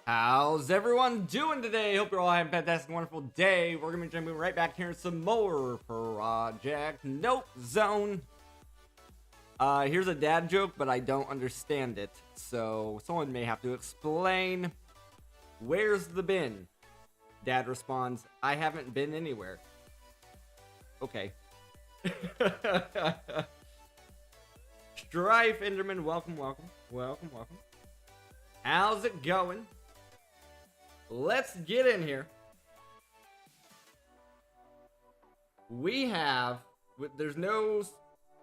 How's everyone doing today? Hope you're all having a fantastic, wonderful day. We're going to be jumping right back here in some more Project Nope Zone. Here's a dad joke, but I don't understand it. So someone may have to explain. Where's the bin? Dad responds, I haven't been anywhere. Okay. Strife Enderman, welcome, welcome. Welcome, welcome. How's it going? Let's get in here. We have, there's no,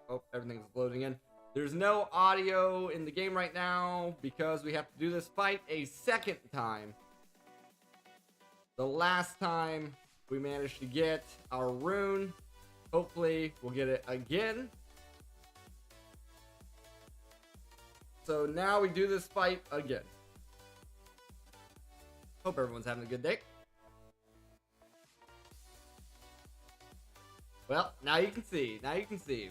oh, everything's loading in. There's no audio in the game right now because we have to do this fight a second time. The last time we managed to get our rune. Hopefully we'll get it again. So now we do this fight again. Hope everyone's having a good day. Well, now you can see. Now you can see.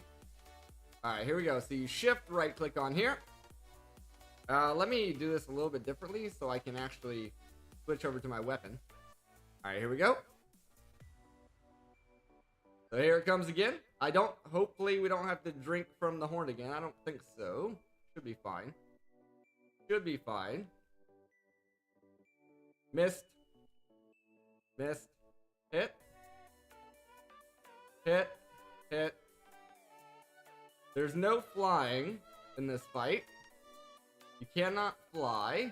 Alright, here we go. So you shift right click on here. Let me do this a little bit differently so I can actually switch over to my weapon. Alright, here we go. So here it comes again. Hopefully we don't have to drink from the horn again. I don't think so. Should be fine. Should be fine. Missed. Missed. Hit. Hit. Hit. There's no flying in this fight. You cannot fly.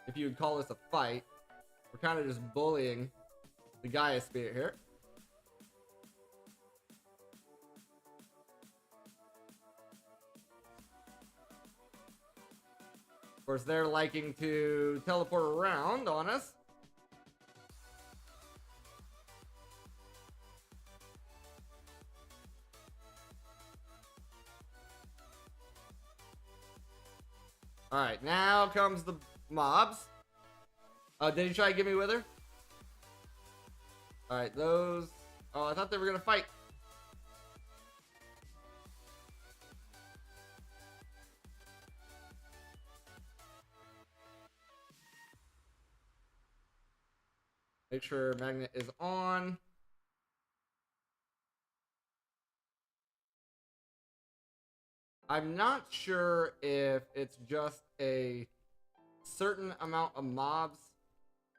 If you would call this a fight. We're kind of just bullying the Gaia spirit here. Of course, they're liking to teleport around on us. Alright, now comes the mobs. Did he try to get me with her? Alright, those... Oh, I thought they were gonna fight. Make sure magnet is on. I'm not sure if it's just a certain amount of mobs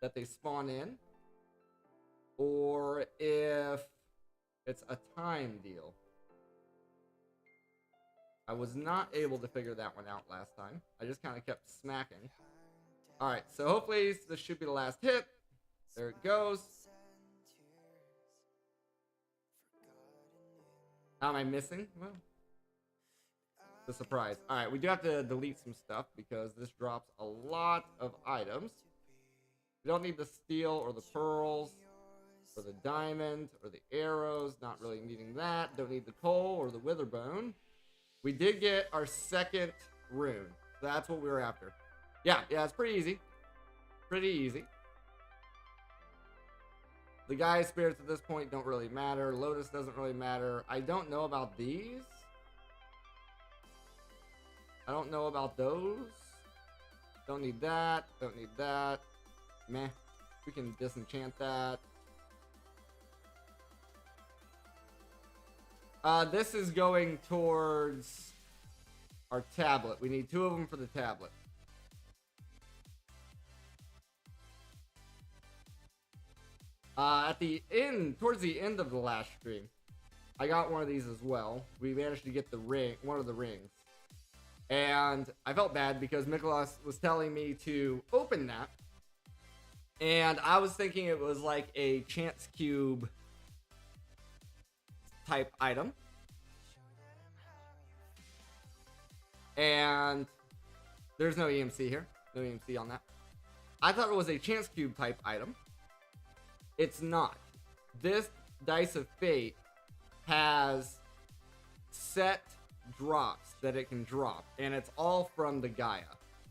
that they spawn in, or if it's a time deal. I was not able to figure that one out last time. I just kind of kept smacking. Alright, so hopefully this should be the last hit. There it goes. How am I missing? Well, the surprise. Alright, we do have to delete some stuff because this drops a lot of items. We don't need the steel or the pearls or the diamond or the arrows. Not really needing that. Don't need the coal or the witherbone. We did get our second rune. That's what we were after. Yeah, it's pretty easy. Pretty easy. The Gaia spirits at this point don't really matter. Lotus doesn't really matter. I don't know about these. I don't know about those. Don't need that. Don't need that. Meh. We can disenchant that. This is going towards our tablet. We need 2 of them for the tablet. At the end, towards the end of the last stream, I got one of these as well. We managed to get the ring, one of the rings. And I felt bad because Miklos was telling me to open that. And I was thinking it was like a chance cube type item. And there's no EMC here. No EMC on that. I thought it was a chance cube type item. It's not. This Dice of Fate has set drops that it can drop, and it's all from the Gaia.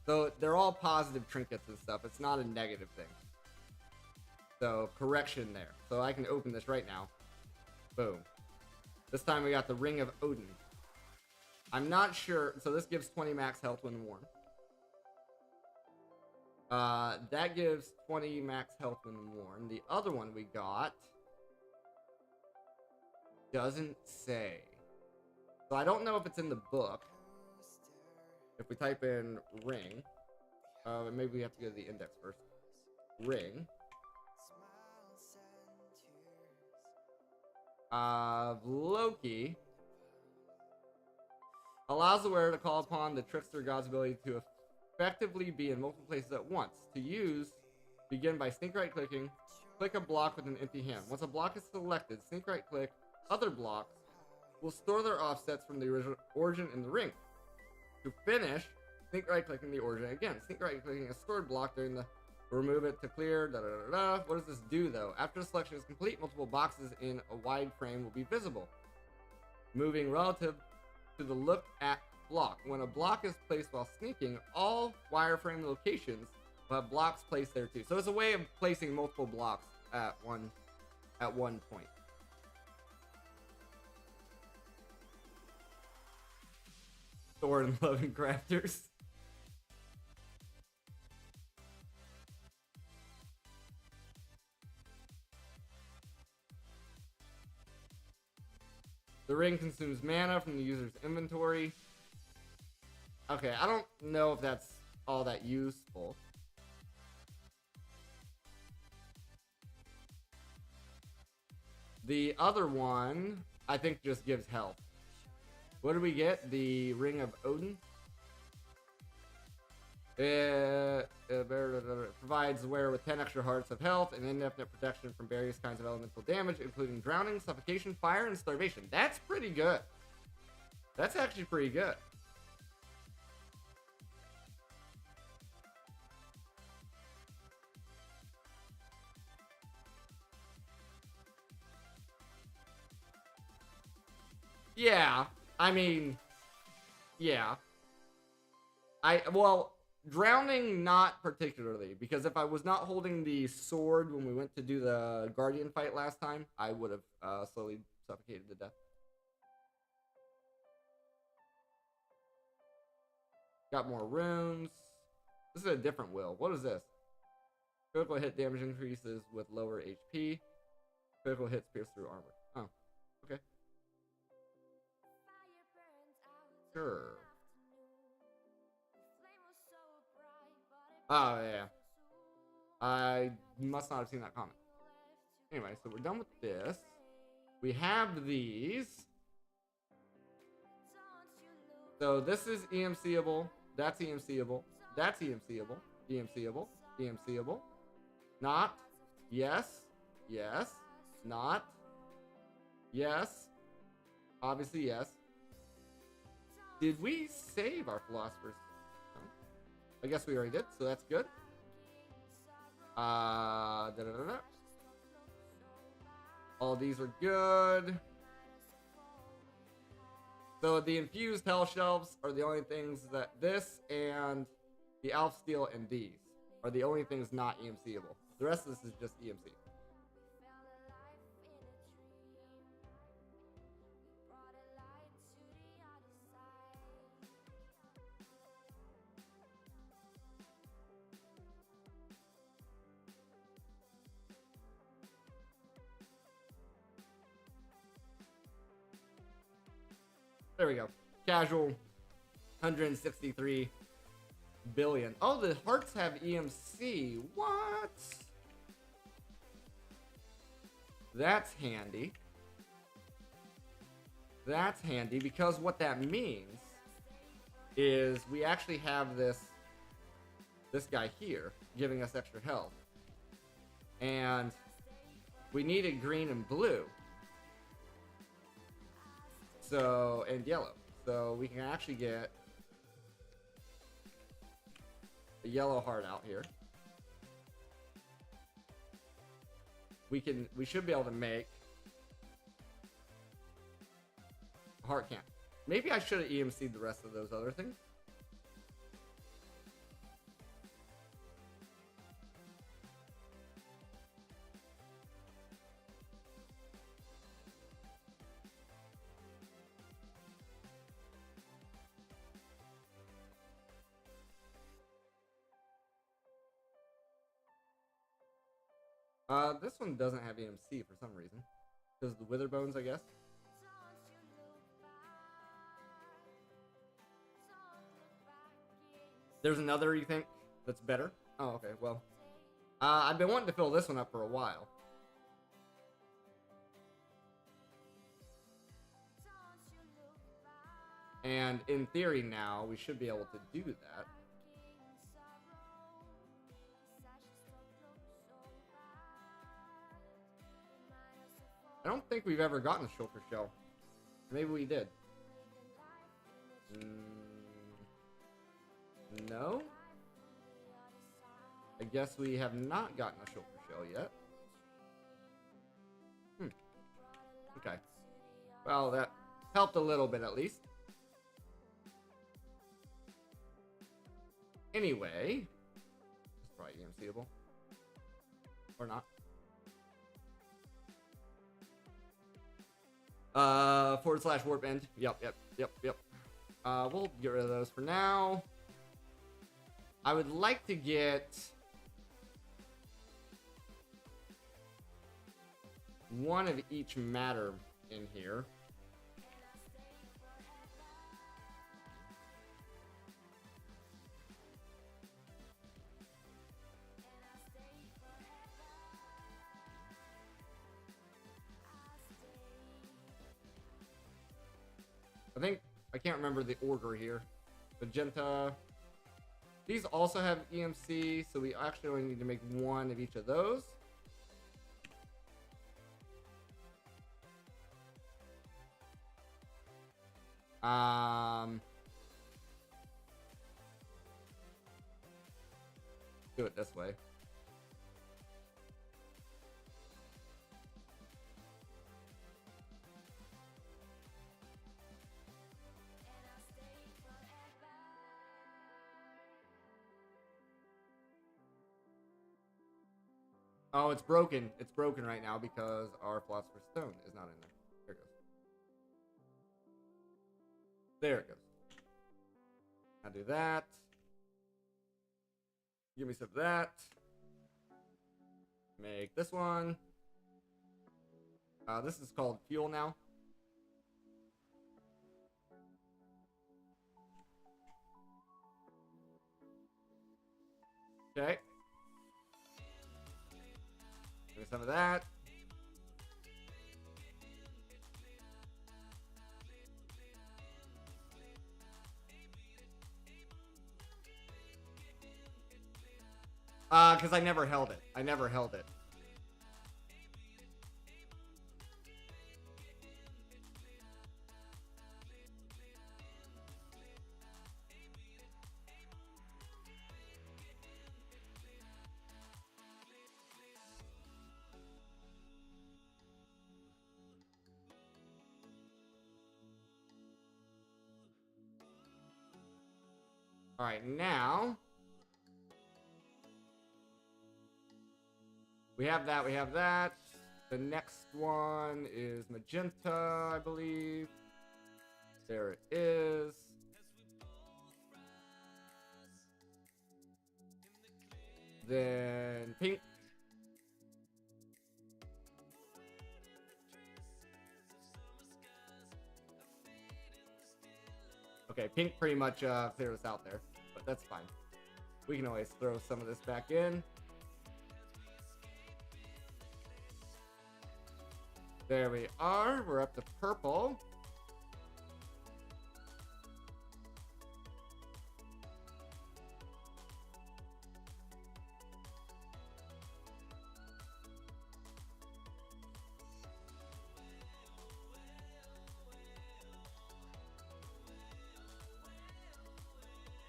So they're all positive trinkets and stuff. It's not a negative thing. So correction there. So I can open this right now. Boom. This time we got the Ring of Odin. I'm not sure. So this gives 20 max health when worn. That gives 20 max health when worn. The other one we got doesn't say. So I don't know if it's in the book. If we type in ring, maybe we have to go to the index first. Ring. Loki. Allows the wearer to call upon the trickster god's ability to effectively be in multiple places at once. To use, begin by sneak right clicking. Click a block with an empty hand. Once a block is selected, sneak right click. Other blocks will store their offsets from the origin in the ring. To finish, sneak right clicking the origin again. Sneak right clicking a stored block during the remove it to clear. What does this do though? After the selection is complete, multiple boxes in a wide frame will be visible, moving relative to the look at block. When a block is placed while sneaking, all wireframe locations will have blocks placed there too. So it's a way of placing multiple blocks at one point. Thor and Love and Crafters. The ring consumes mana from the user's inventory. Okay, I don't know if that's all that useful. The other one, I think, just gives health. What do we get? The Ring of Odin. It provides the wearer with 10 extra hearts of health and indefinite protection from various kinds of elemental damage, including drowning, suffocation, fire, and starvation. That's pretty good. That's actually pretty good. Yeah, I mean, yeah. Well, drowning, not particularly, because if I was not holding the sword when we went to do the Guardian fight last time, I would have slowly suffocated to death. Got more runes. This is a different will. What is this? Critical hit damage increases with lower HP. Critical hits pierce through armor. Oh, okay. Sure. Oh, yeah. I must not have seen that comment. Anyway, so we're done with this. We have these. So this is EMCable. That's EMCable. That's EMCable. EMCable. EMCable. Not. Yes. Yes. Not. Yes. Obviously, yes. Did we save our philosophers? No. I guess we already did, so that's good. All these are good. So the infused hell shelves are the only things that this and the Alf Steel and these are the only things not EMCable. The rest of this is just EMC. There we go. Casual, 163 billion. Oh, the hearts have EMC. What? That's handy. That's handy because what that means is we actually have this guy here giving us extra health. And we needed green and blue. So, and yellow. So we can actually get a yellow heart out here. We should be able to make a heart camp. Maybe I should have EMC'd the rest of those other things. This one doesn't have EMC for some reason. Because of the wither bones, I guess. There's another, you think, that's better? Oh, okay, well. I've been wanting to fill this one up for a while. And in theory now, we should be able to do that. I don't think we've ever gotten a shulker shell. Maybe we did. No? I guess we have not gotten a shulker shell yet. Okay. Well, that helped a little bit at least. Anyway. It's probably EMCable. Or not. / warp end. Yep. We'll get rid of those for now. I would like to get one of each matter in here. I can't remember the order here. Magenta. These also have EMC, so we actually only need to make one of each of those. Do it this way. Oh, it's broken. It's broken right now because our Philosopher's Stone is not in there. There it goes. There it goes. Now do that. Give me some of that. Make this one. This is called fuel now. Okay. Give me some of that. Because I never held it. All right, now we have that. The next one is magenta, I believe. There it is. Then pink. Okay, pink pretty much cleared us out there, but that's fine. We can always throw some of this back in. There we are. We're up to purple.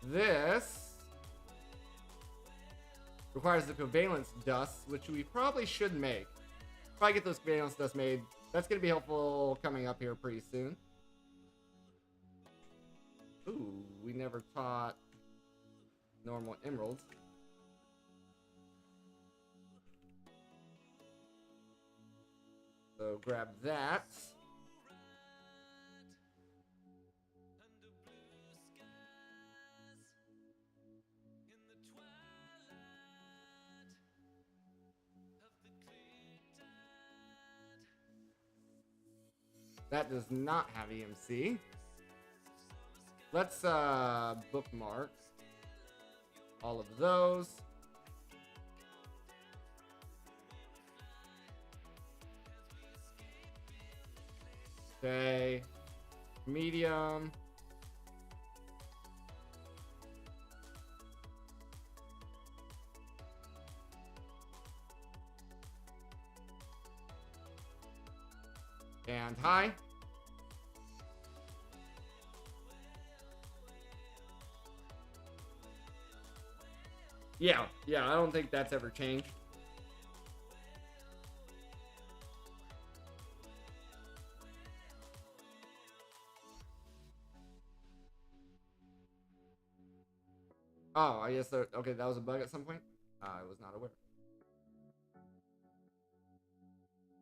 This requires the covalence dust, which we probably should make. Probably get those covalence dust made. That's going to be helpful coming up here pretty soon. Ooh, we never taught normal emeralds. So grab that. That does not have EMC. Let's bookmark all of those. Okay. Medium. And hi. Yeah, I don't think that's ever changed. Oh, I guess okay, that was a bug at some point. I was not aware.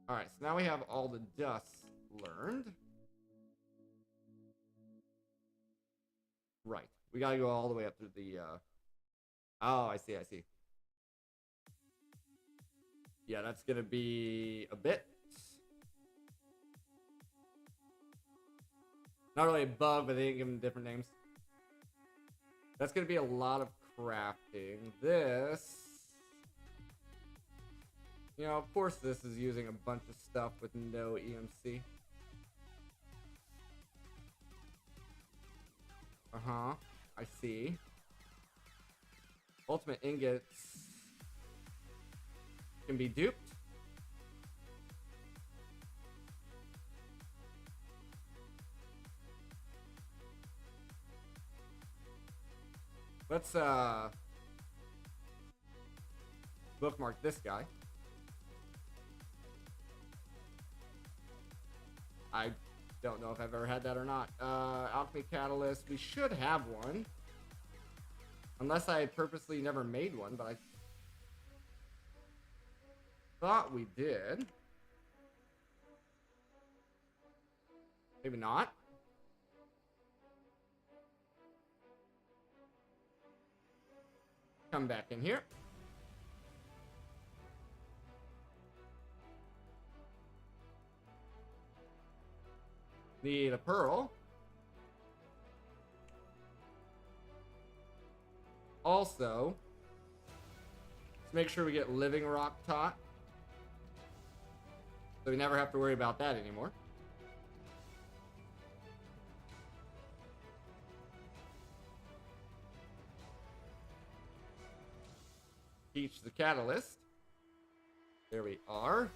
Alright, so now we have all the dusts learned. Right. We gotta go all the way up through the, Oh, I see. Yeah, that's gonna be a bit. Not really a bug, but they didn't give them different names. That's gonna be a lot of crafting. This... You know, of course this is using a bunch of stuff with no EMC. Uh-huh. I see. Ultimate ingots can be duped. Let's bookmark this guy. I don't know if I've ever had that or not. Alchemy Catalyst, we should have one. Unless I purposely never made one, but I thought we did. Maybe not. Come back in here. Need a pearl. Also, let's make sure we get living rock taught. So we never have to worry about that anymore. Teach the catalyst. There we are.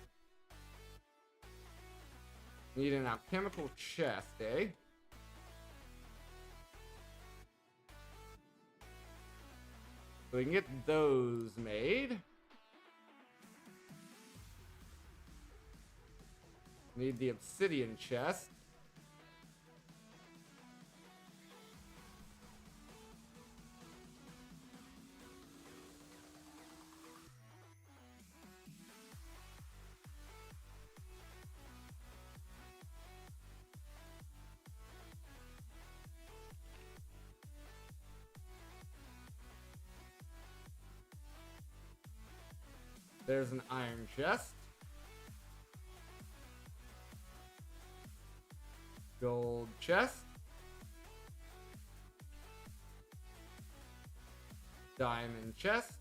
Need an alchemical chest, eh? So we can get those made. Need the obsidian chest. There's an iron chest. Gold chest. Diamond chest.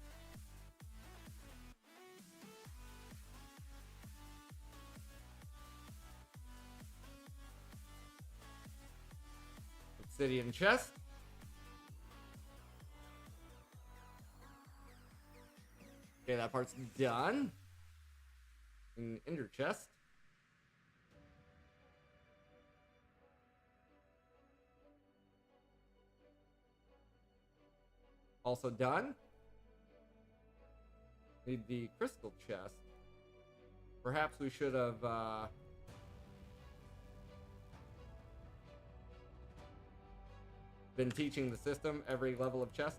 Obsidian chest. Okay, that part's done. An ender chest. Also done. Need the crystal chest. Perhaps we should have been teaching the system every level of chest.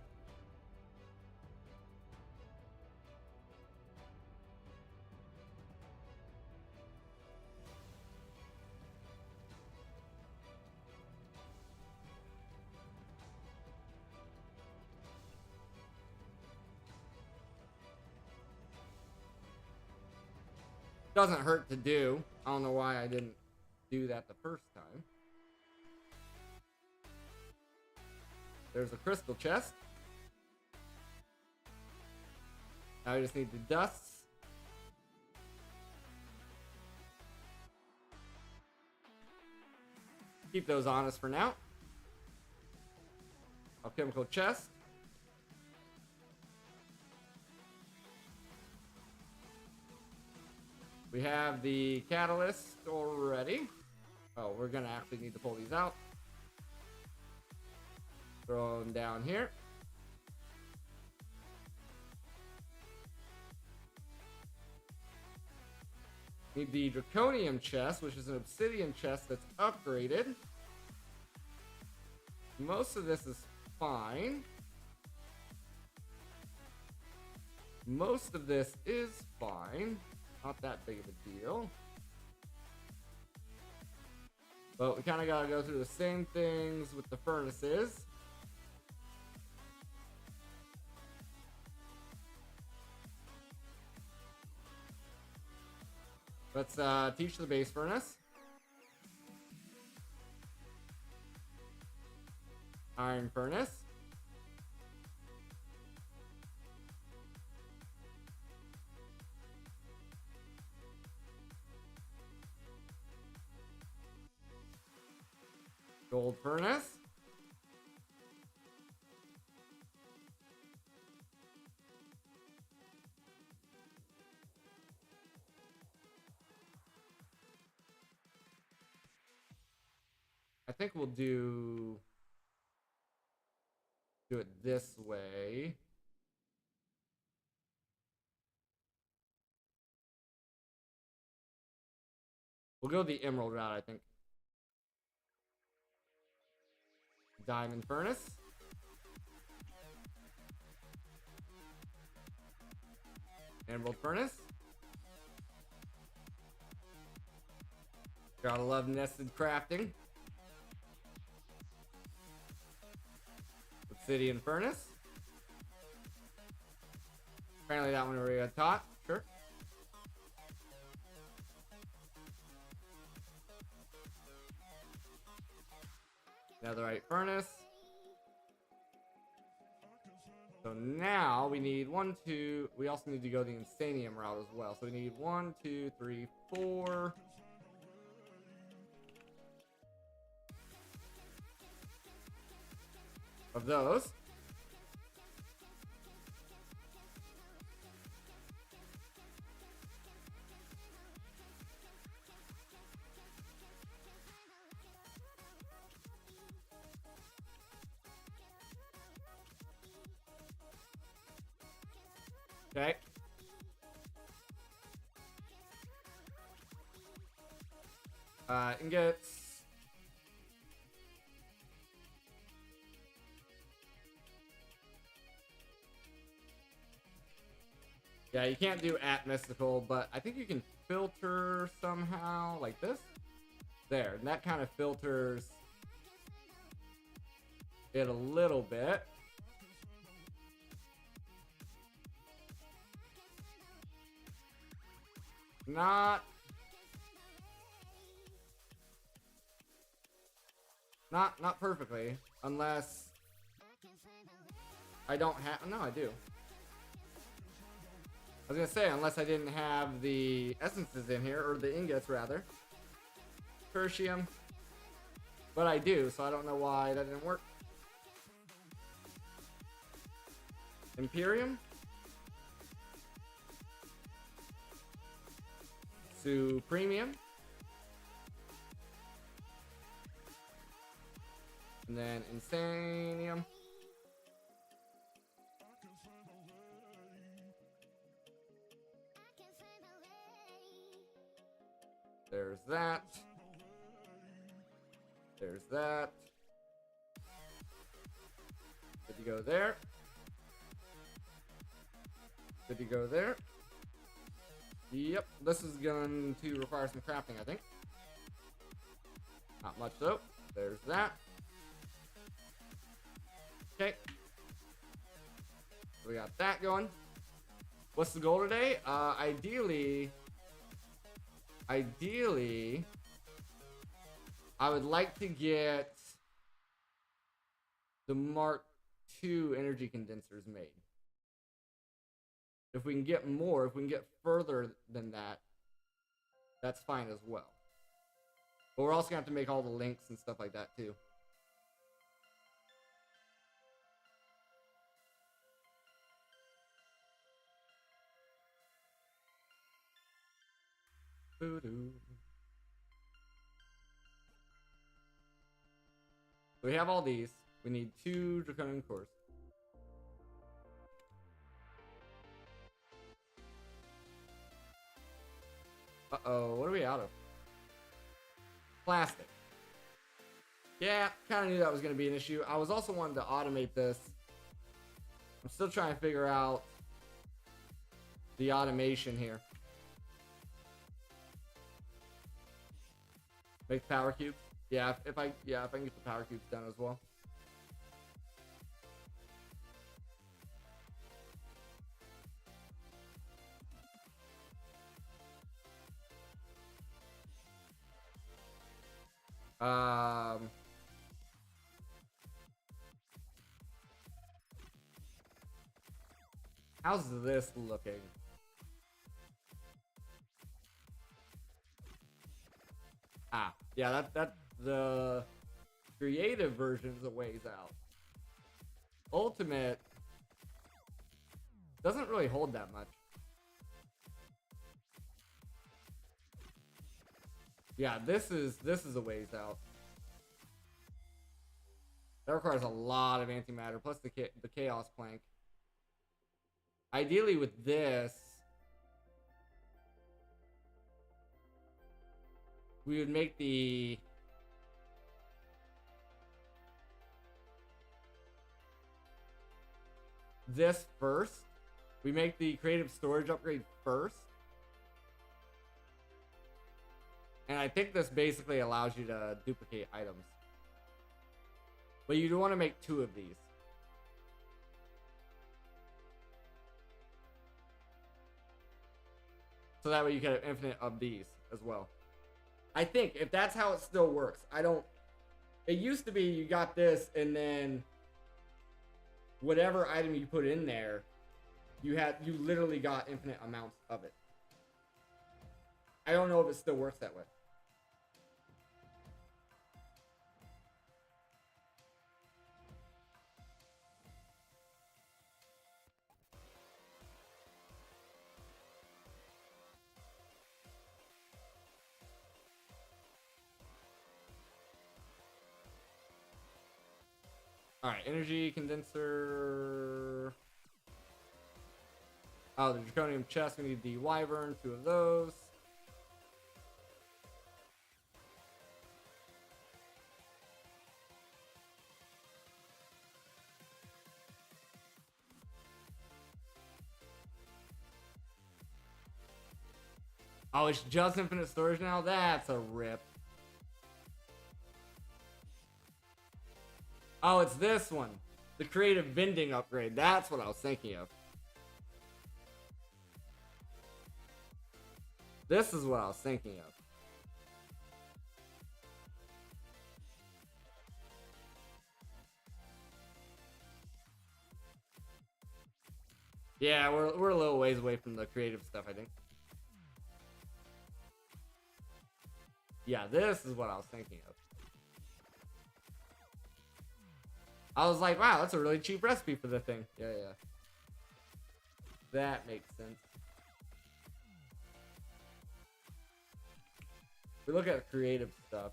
Doesn't hurt to do. I don't know why I didn't do that the first time. There's a crystal chest. Now we just need the dusts. Keep those on us for now. Alchemical chest. We have the catalyst already. Oh, we're gonna actually need to pull these out. Throw them down here. Need the draconium chest, which is an obsidian chest that's upgraded. Most of this is fine. Most of this is fine. Not that big of a deal. But we kind of got to go through the same things with the furnaces. Let's teach the base furnace. Iron furnace. Gold furnace. I think we'll do it this way. We'll go the emerald route, I think. Diamond furnace. Emerald furnace. Gotta love nested crafting. Obsidian furnace. Apparently that one we got taught. Sure. Netherite furnace. So now we need one, two. We also need to go the insanium route as well. So we need 1, 2, 3, 4. Of those. Okay. Ingots. Yeah, you can't do at mystical, but I think you can filter somehow like this. There, and that kind of filters it a little bit. Not perfectly, unless I don't have. No, I do. I was gonna say, unless I didn't have the essences in here, or the ingots rather. Tertium. But I do, so I don't know why that didn't work. Imperium. Supremium. And then Insanium. There's that. There's that. Good to go there. Good to go there. Yep, this is going to require some crafting, I think. Not much though. There's that. Okay. So we got that going. What's the goal today? Ideally, I would like to get the Mark II energy condensers made. If we can get more, if we can get further than that, that's fine as well. But we're also going to have to make all the links and stuff like that too. We have all these. We need 2 draconian cores. Uh-oh, what are we out of? Plastic. Yeah, kind of knew that was going to be an issue. I was also wanting to automate this. I'm still trying to figure out the automation here. Make power cubes. Yeah, if I can get the power cubes done as well. How's this looking? Yeah, that the creative version's a ways out. Ultimate doesn't really hold that much. Yeah, this is a ways out. That requires a lot of antimatter plus the chaos plank. Ideally with this, we would make this first. We make the creative storage upgrade first. And I think this basically allows you to duplicate items. But you do want to make 2 of these. So that way you can have infinite of these as well. I think if that's how it still works. It used to be you got this and then whatever item you put in there, you literally got infinite amounts of it. I don't know if it still works that way. Alright, energy condenser. Oh, the draconium chest. We need the wyvern, 2 of those. Oh, it's just infinite storage now? That's a rip. Oh, it's this one. The creative vending upgrade. That's what I was thinking of. This is what I was thinking of. Yeah, we're a little ways away from the creative stuff, I think. Yeah, this is what I was thinking of. I was like, wow, that's a really cheap recipe for the thing. Yeah. That makes sense. We look at creative stuff.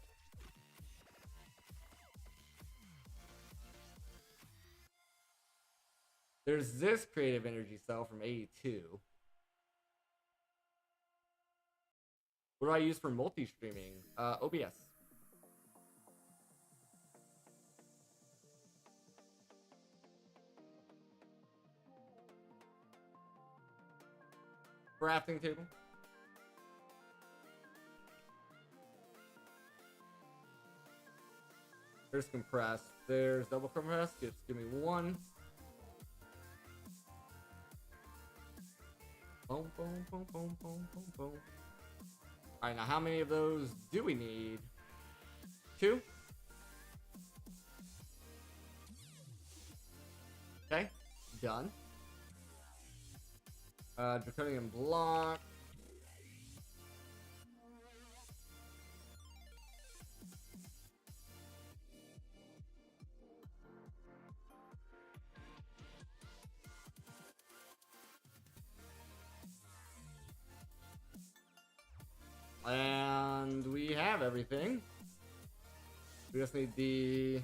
There's this creative energy cell from 82. What do I use for multi-streaming? OBS. Crafting table. There's compressed. There's double compressed. Just give me 1. Boom, boom, boom, boom, boom, boom, boom. Alright, now how many of those do we need? 2? Okay, done. Draconian block. And we have everything. We just need the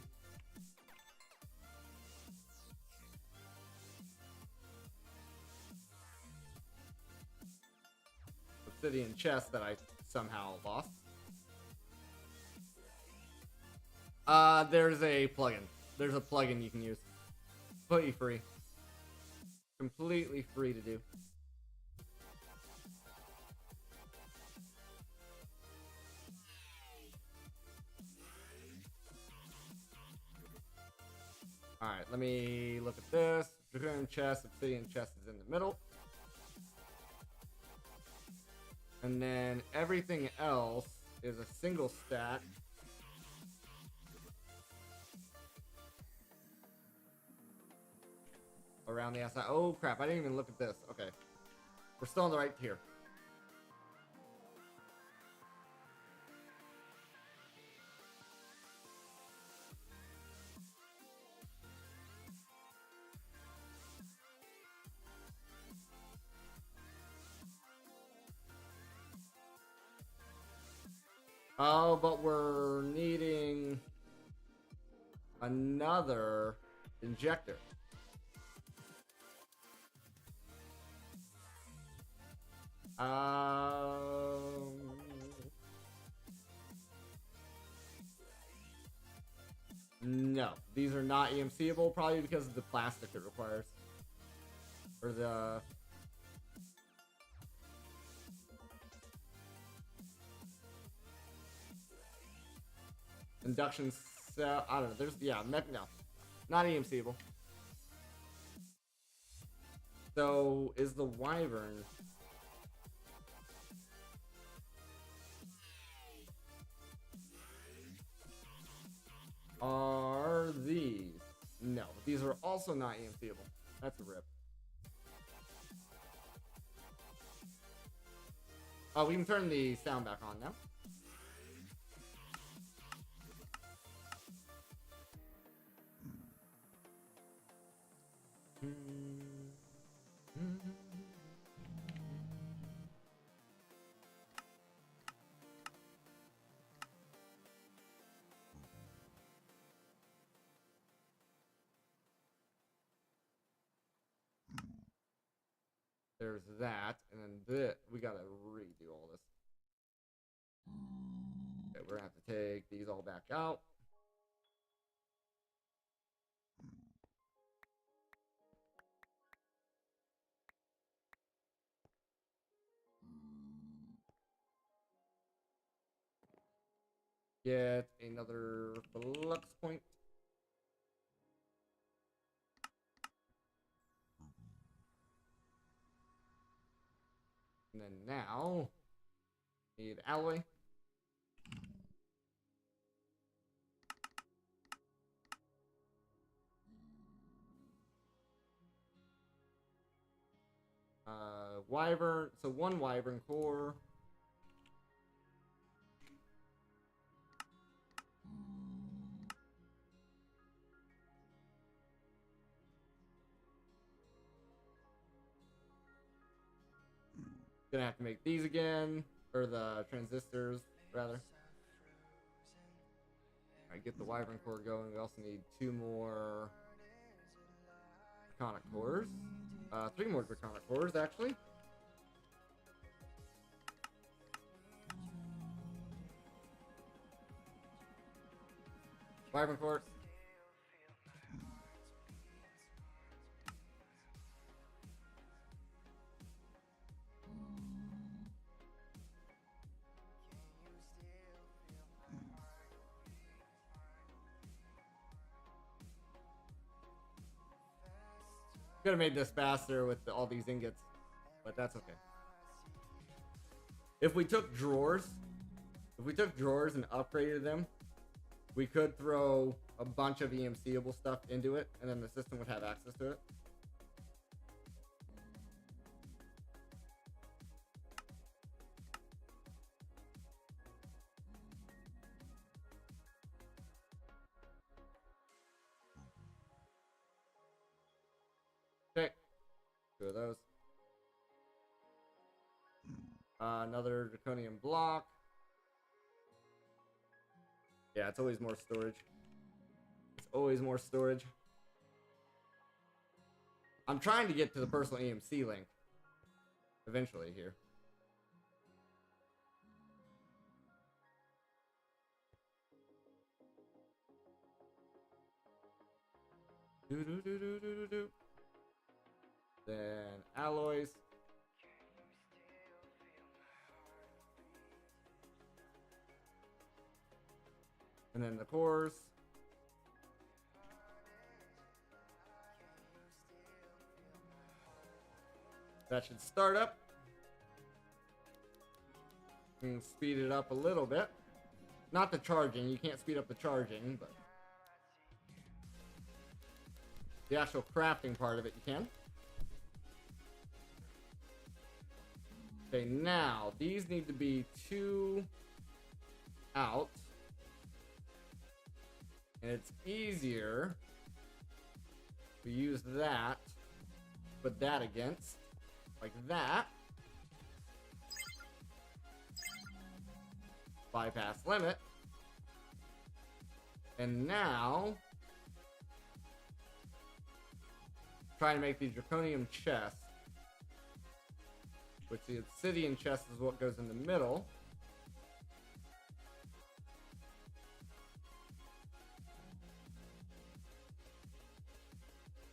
obsidian chest that I somehow lost. There's a plugin. There's a plugin you can use. Completely free. Completely free to do. Alright, let me look at this. Dragoon chest, obsidian chest is in the middle. And then everything else is a single stack. Around the outside. Oh crap, I didn't even look at this. Okay. We're still on the right here. Oh, but we're needing another injector. No, these are not EMCable, probably because of the plastic it requires. Or the... induction cell, I don't know, there's, yeah, no, not EMCable. So, is the wyvern... Are these? No, these are also not EMCable. That's a rip. Oh, we can turn the sound back on now. There's that, and then this, we gotta redo all this. Okay, we're gonna have to take these all back out. Get another flux point. And then now, need alloy. Wyvern, so one wyvern core. Gonna have to make these again, or the transistors, rather. Alright, get the wyvern core going. We also need 2 more draconic cores. 3 more draconic cores, actually. Wyvern core. Could have made this faster with all these ingots, but that's okay. If we took drawers and upgraded them, we could throw a bunch of EMCable stuff into it, and then the system would have access to it. Okay, 2 of those. Another draconian block. Yeah, it's always more storage. It's always more storage. I'm trying to get to the personal EMC link eventually here. Then alloys. And then the cores. That should start up. And speed it up a little bit. Not the charging, you can't speed up the charging, but the actual crafting part of it you can. Okay, now these need to be 2 out. And it's easier to use that, put that against, like that. Bypass limit. And now, trying to make the draconium chest, which the obsidian chest is what goes in the middle.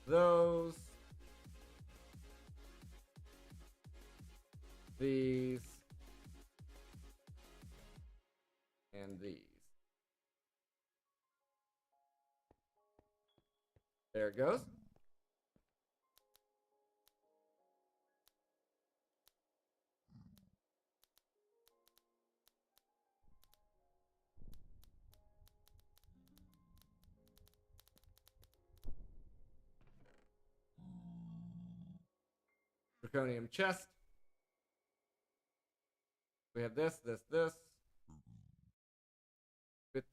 Those, these, and these. There it goes. Draconium chest. We have this. 5th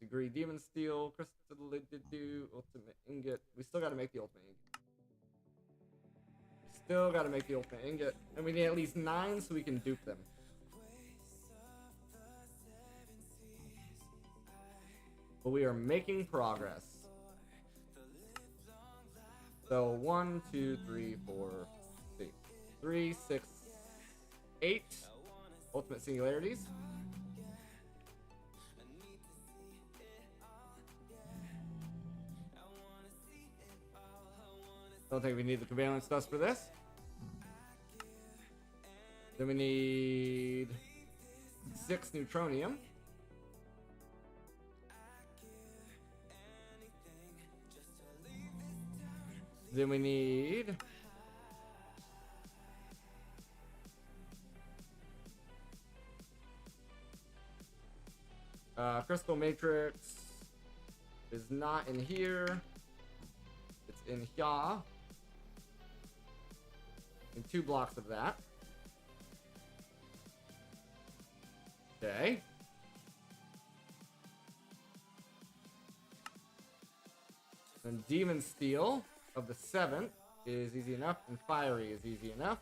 degree demon steel, crystal ultimate ingot. We still gotta make the ultimate ingot. Still gotta make the ultimate ingot. And we need at least 9 so we can dupe them. But we are making progress. So 1, 2, 3, 4, 3, 6, 8 ultimate singularities. Don't think we need the covalence dust for this. Then we need 6 neutronium. Then we need crystal matrix is not in here. It's in here. And 2 blocks of that. Okay. And demon steel of the 7th is easy enough, and fiery is easy enough.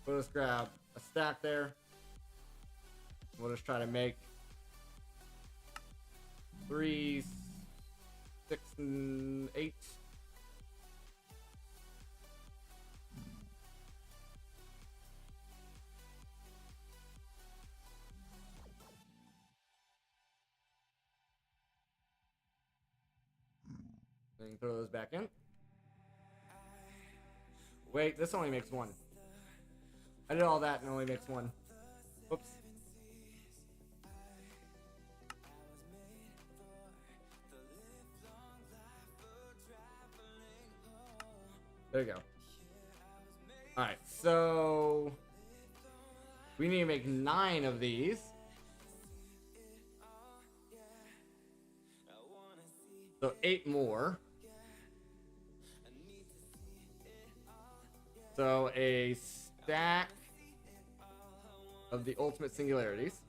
We'll just grab a stack there. We'll just try to make 3, 6, and 8. Then throw those back in. Wait, this only makes 1. I did all that and it only makes 1. Whoops. There you go. Alright, so we need to make 9 of these. So 8 more. So a stack of the ultimate singularities.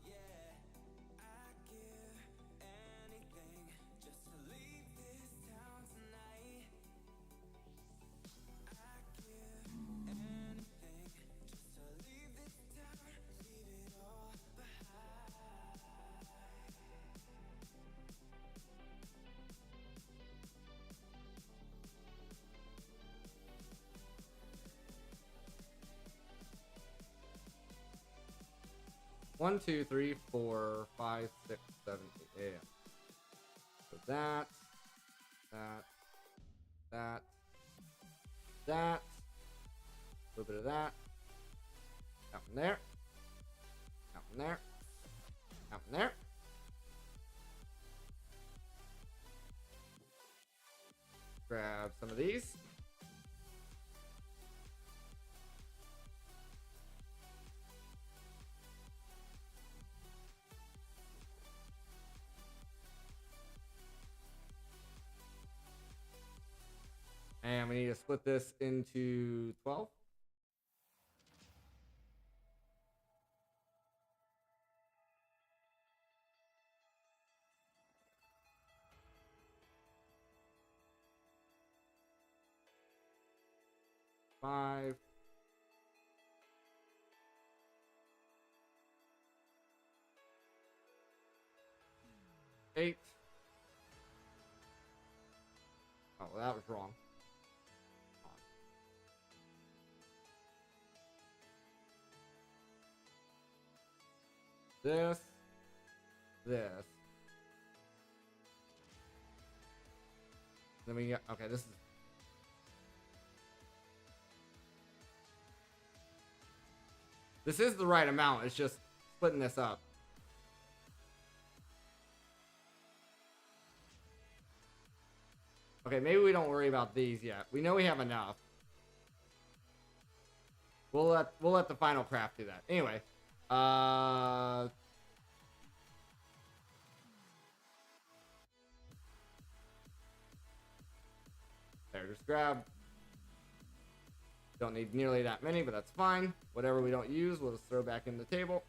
1, 2, 3, 4, 5, 6, 7, 8. Yeah. So that. A little bit of that. That one there. That one there. That one there. Grab some of these. And we need to split this into 12. Five. 8. Oh, well, that was wrong. This. Then we get, okay, this is the right amount. It's just splitting this up. Okay, maybe we don't worry about these yet. We know we have enough. We'll let the final craft do that. Anyway, there, just grab. Don't need nearly that many, but that's fine. Whatever we don't use, we'll just throw back in the table.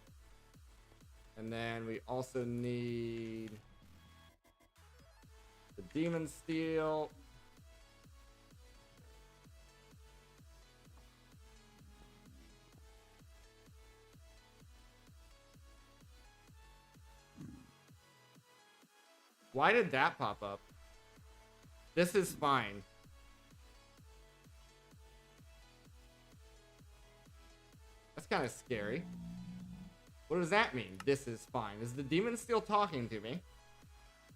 And then we also need the demon steel. Why did that pop up? This is fine. That's kind of scary. What does that mean? This is fine. Is the demon still talking to me?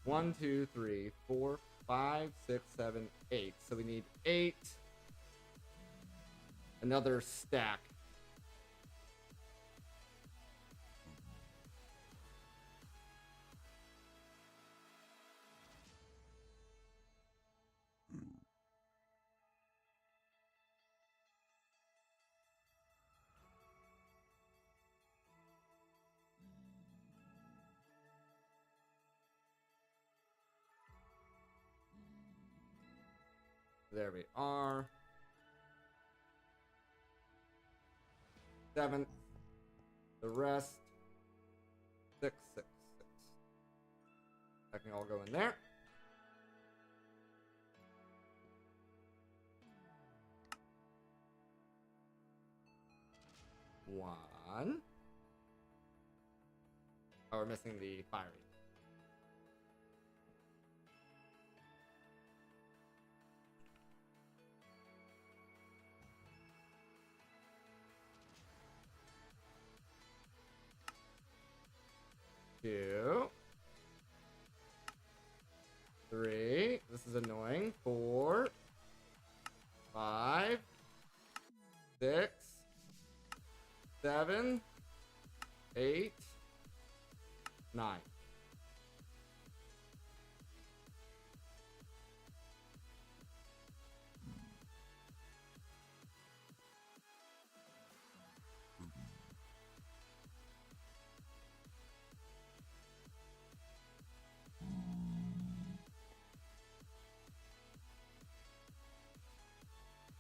1, 2, 3, 4, 5, 6, 7, 8. So we need 8. Another stack. There we are. 7th. The rest. 6, 6, 6. That can all go in there. One. Oh, we're missing the fiery. Two. 3. This is annoying. 4. 5. 6. 7. 8. 9.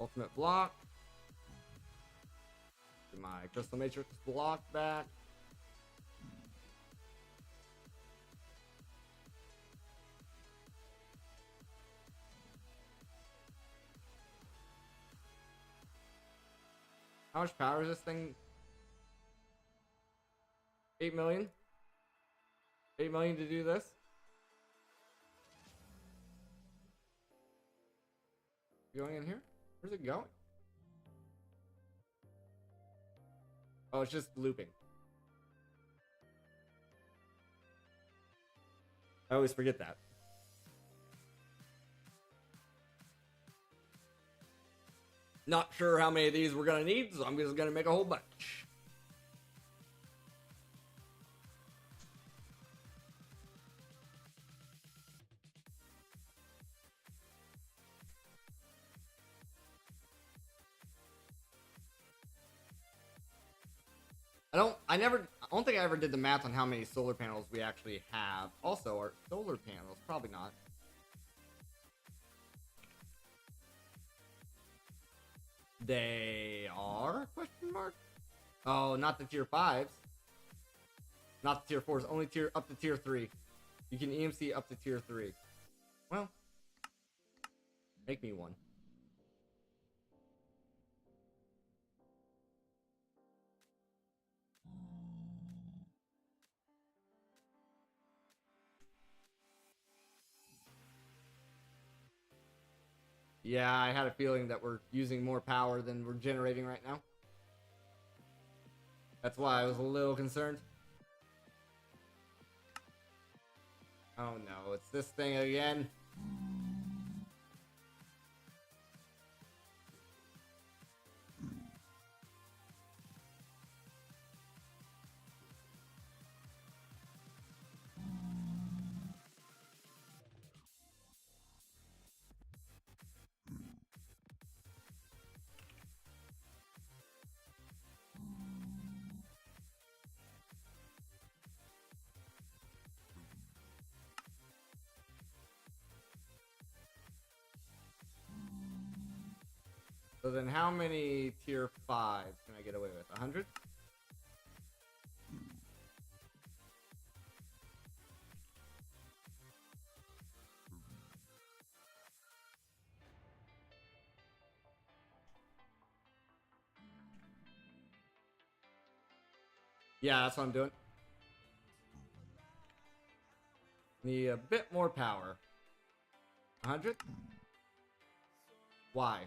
Ultimate block. Get my crystal matrix block back. How much power is this thing? 8 million? 8 million to do this? Going in here? Where's it going? Oh, it's just looping. I always forget that. Not sure how many of these we're gonna need, so I'm just gonna make a whole bunch. I don't think I ever did the math on how many solar panels we actually have. Also, our solar panels, probably not. They are? Question mark? Oh, not the tier 5s. Not the tier 4s, only up to tier 3. You can EMC up to tier 3. Well, make me one. Yeah, I had a feeling that we're using more power than we're generating right now. That's why I was a little concerned. Oh no, it's this thing again. So then how many tier 5s can I get away with? 100? Yeah, that's what I'm doing. Need a bit more power. 100? Why?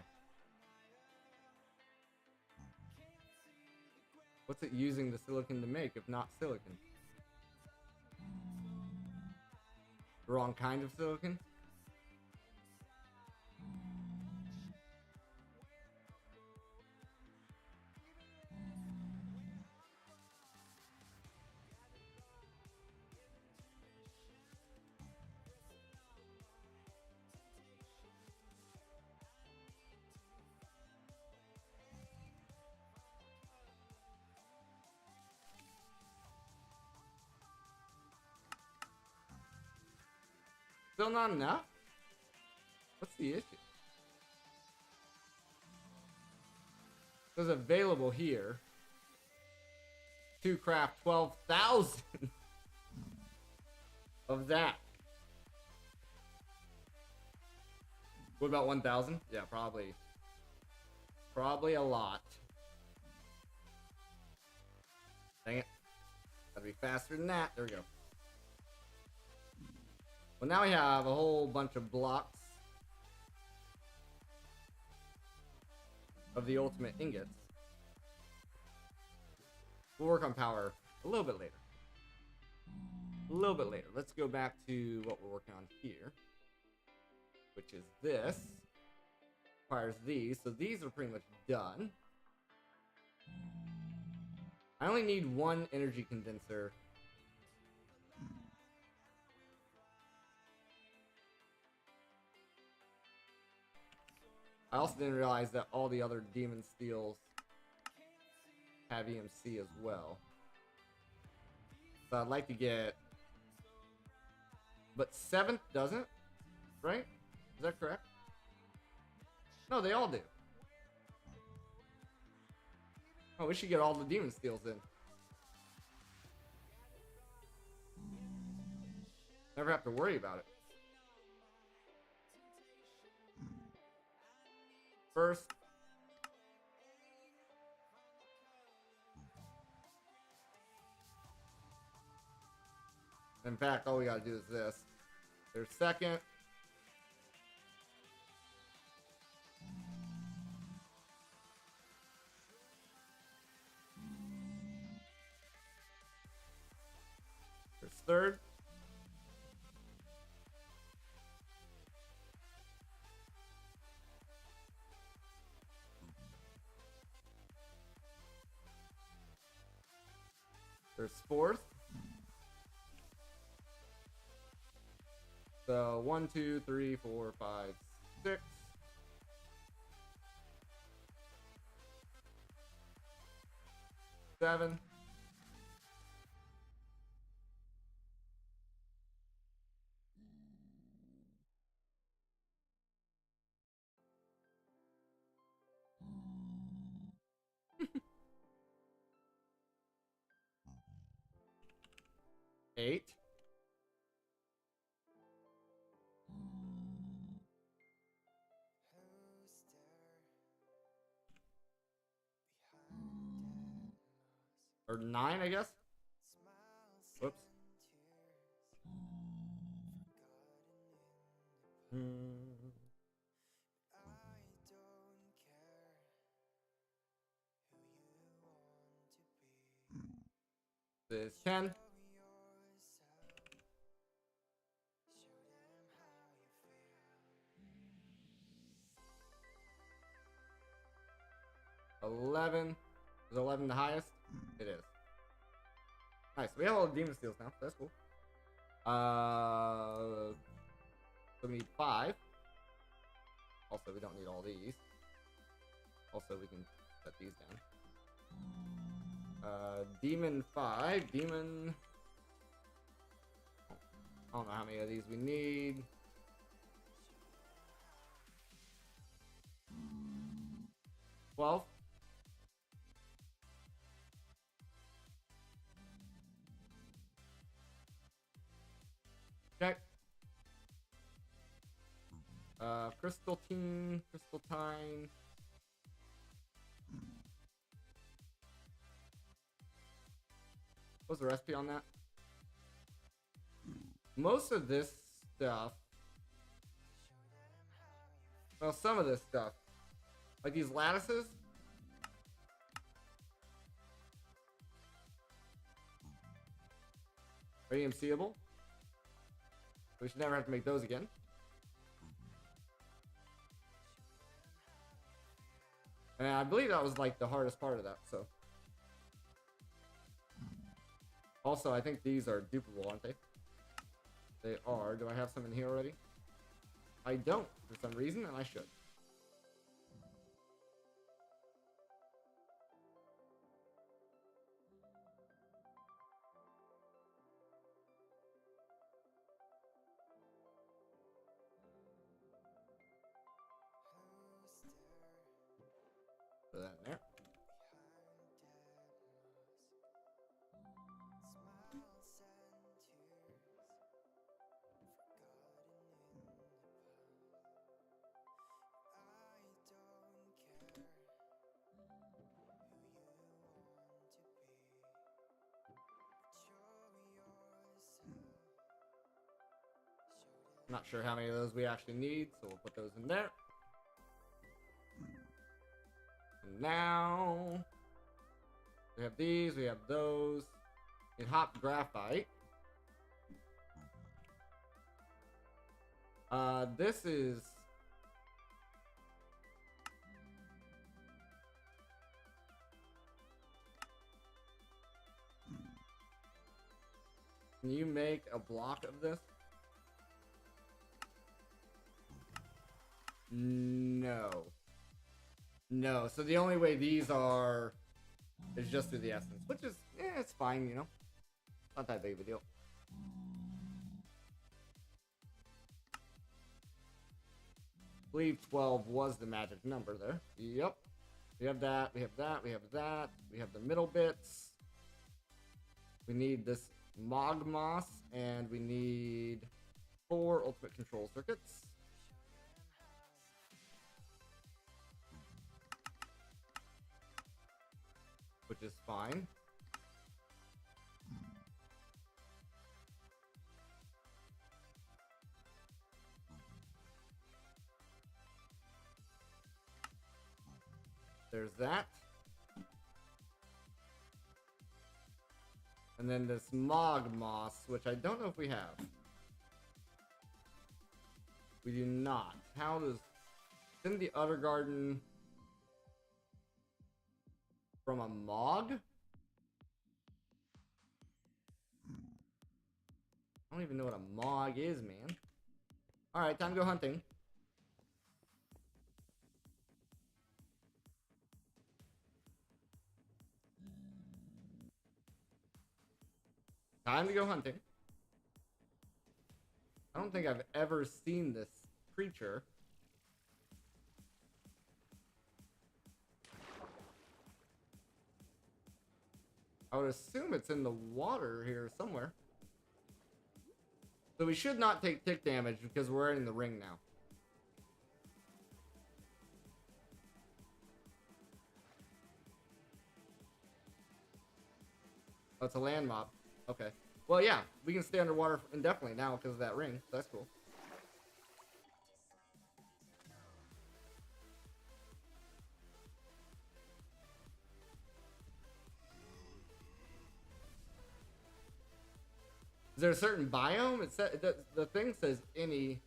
What's it using the silicon to make if not silicon? The wrong kind of silicon? Still not enough? What's the issue? It was available here. To craft 12,000 of that. What about 1,000? Yeah, probably. Probably a lot. Dang it. Gotta be faster than that. There we go. Well, now we have a whole bunch of blocks of the ultimate ingots. We'll work on power a little bit later. A little bit later. Let's go back to what we're working on here, which is this. Requires these, so these are pretty much done. I only need one energy condenser. I also didn't realize that all the other demon steels have EMC as well. So I'd like to get... But 7th doesn't, right? Is that correct? No, they all do. Oh, we should get all the demon steels in. Never have to worry about it. First. In fact, all we gotta do is this. There's second. There's third. There's fourth. So 1, 2, 3, 4, 5, 6. Seven. Eight. Or 9, I guess. Whoops. This 10. $11. Is 11 the highest? It is. Nice. We have all the demon steals now. That's cool. So we need 5. Also, we don't need all these. Also, we can set these down. Demon 5. Demon. I don't know how many of these we need. 12. Okay. Crystal Team, Crystal Time. What's the recipe on that? Most of this stuff, well, some of this stuff, like these lattices, radium seeable. We should never have to make those again. And I believe that was like the hardest part of that, so. Also, I think these are dupable, aren't they? They are. Do I have some in here already? I don't, for some reason, and I should. Put that in there. I'm not sure how many of those we actually need, so we'll put those in there. And now we have these, we have those. In hot graphite. This is can you make a block of this? No. No, so the only way these are is just through the essence, which is, it's fine, you know? Not that big of a deal. I believe 12 was the magic number there. Yep. We have that, we have that, we have that. We have the middle bits. We need this Mogmoss, and we need 4 ultimate control circuits. Which is fine. There's that. And then this Mogmoss, which I don't know if we have. We do not. How does... It's in the Utter Garden... From a Mog? don't even know what a mog is, man. Alright, time to go hunting. Time to go hunting. I don't think I've ever seen this creature. I would assume it's in the water here somewhere. So we should not take tick damage because we're in the ring now. Oh, it's a land mob. Okay. Well, yeah, we can stay underwater indefinitely now because of that ring. So that's cool. Is there a certain biome? It said the thing says any.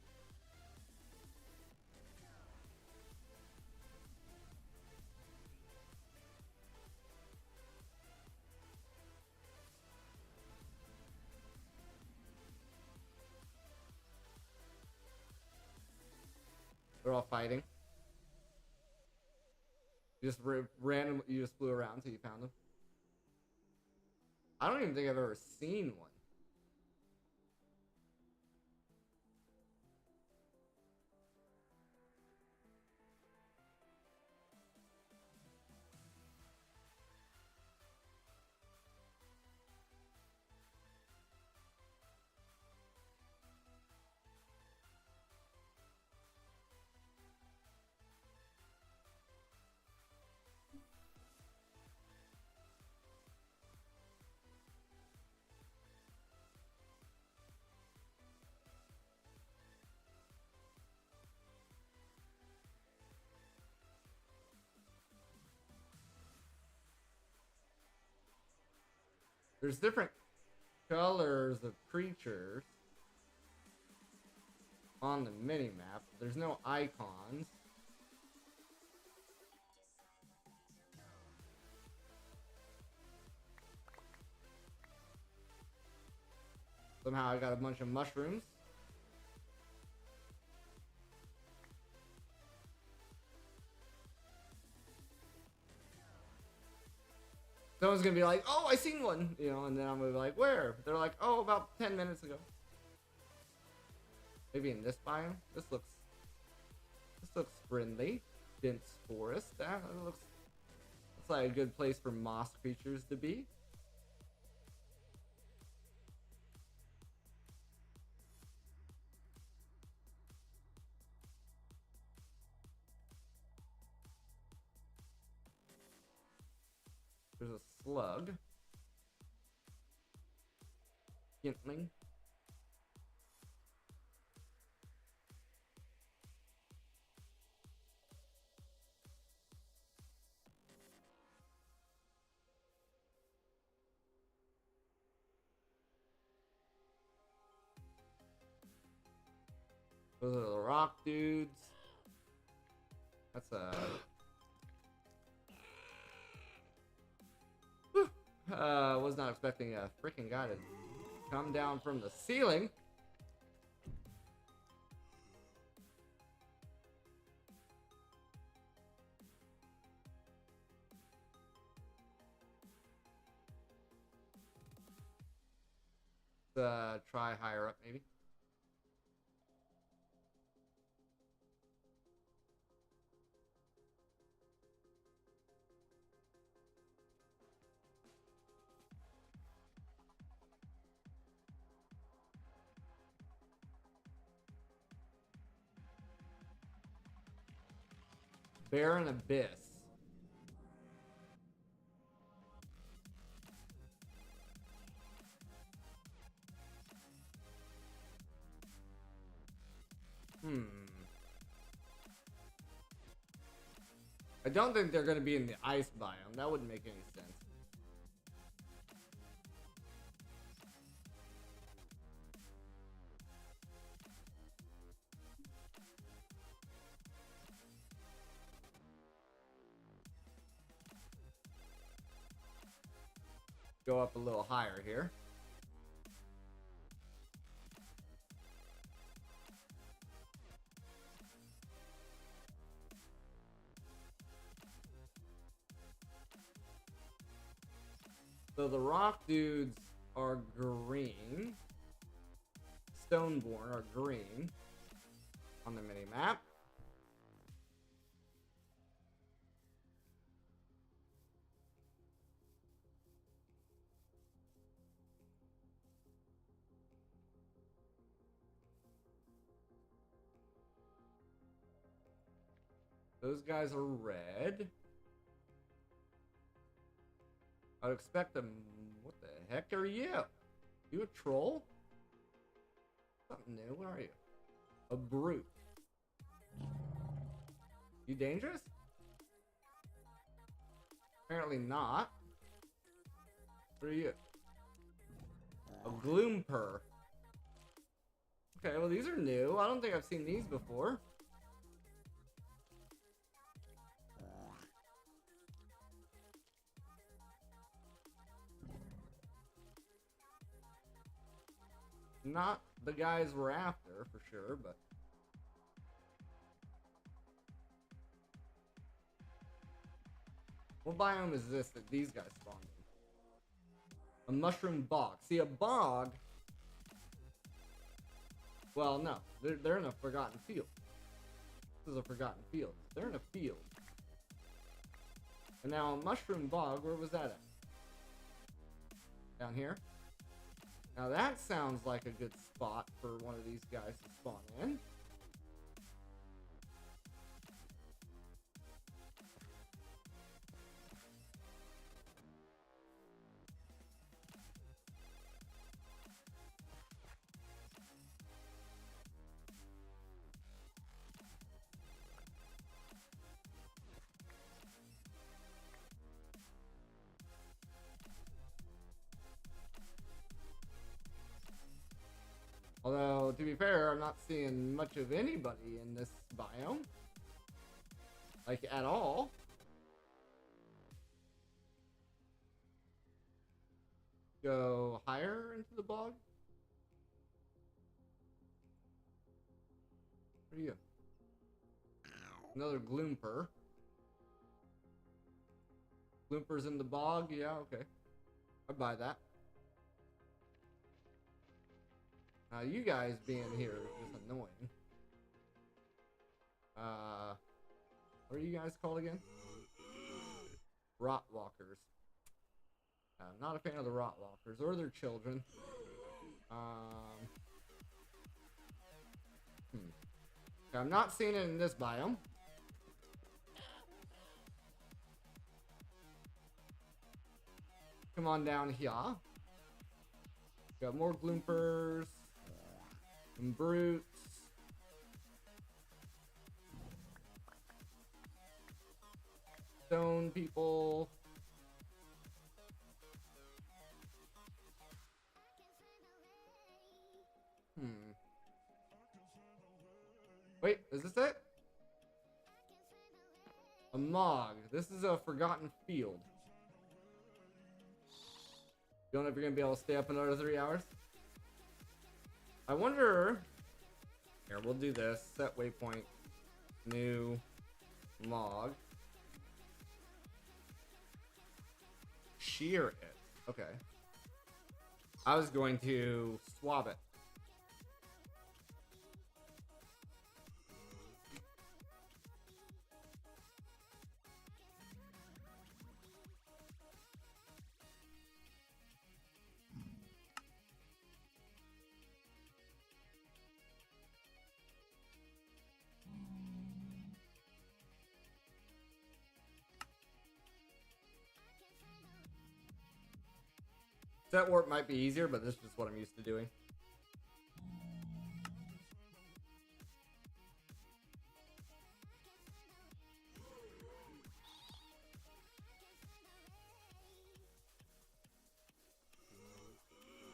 They're all fighting. You just randomly, you just flew around until you found them. I don't even think I've ever seen one. There's different colors of creatures on the mini-map. There's no icons. Somehow I got a bunch of mushrooms. Someone's gonna be like, oh, I seen one, you know, and then I'm gonna be like, where? They're like, oh, about 10 minutes ago. Maybe in this biome. This looks friendly. Dense forest. That looks like a good place for moss creatures to be. There's a slug. Gentling. Those are the rock dudes. That's a... was not expecting a freaking guy to come down from the ceiling. Try higher up, maybe. Barren Abyss. I don't think they're going to be in the ice biome. That wouldn't make any sense. Go up a little higher here. So the rock dudes are green. Stoneborn are green on the mini map. Those guys are red. I'd expect them. What the heck are you? You a troll? Something new. What are you? A brute. You dangerous? Apparently not. What are you? A gloomper. Okay, well these are new. I don't think I've seen these before. Not the guys we're after, for sure, but... What biome is this that these guys spawned in? A mushroom bog. See, a bog... Well, no. They're in a forgotten field. This is a forgotten field. They're in a field. And now a mushroom bog, where was that at? Down here? Now that sounds like a good spot for one of these guys to spawn in. Although, to be fair, I'm not seeing much of anybody in this biome. Like, at all. Go higher into the bog. Where are you? Another gloomper. Gloomper's in the bog? Yeah, okay. I'd buy that. Now, you guys being here is annoying. What are you guys called again? Rotwalkers. I'm not a fan of the Rotwalkers or their children. I'm not seeing it in this biome. Come on down here. Got more gloompers. And brutes. Stone people. Wait, is this it? A Mog. This is a forgotten field. You don't know if you're gonna be able to stay up another 3 hours? I wonder... Here, we'll do this. Set waypoint. New Mog. Shear it. Okay. I was going to swab it. Set warp might be easier, but this is just what I'm used to doing.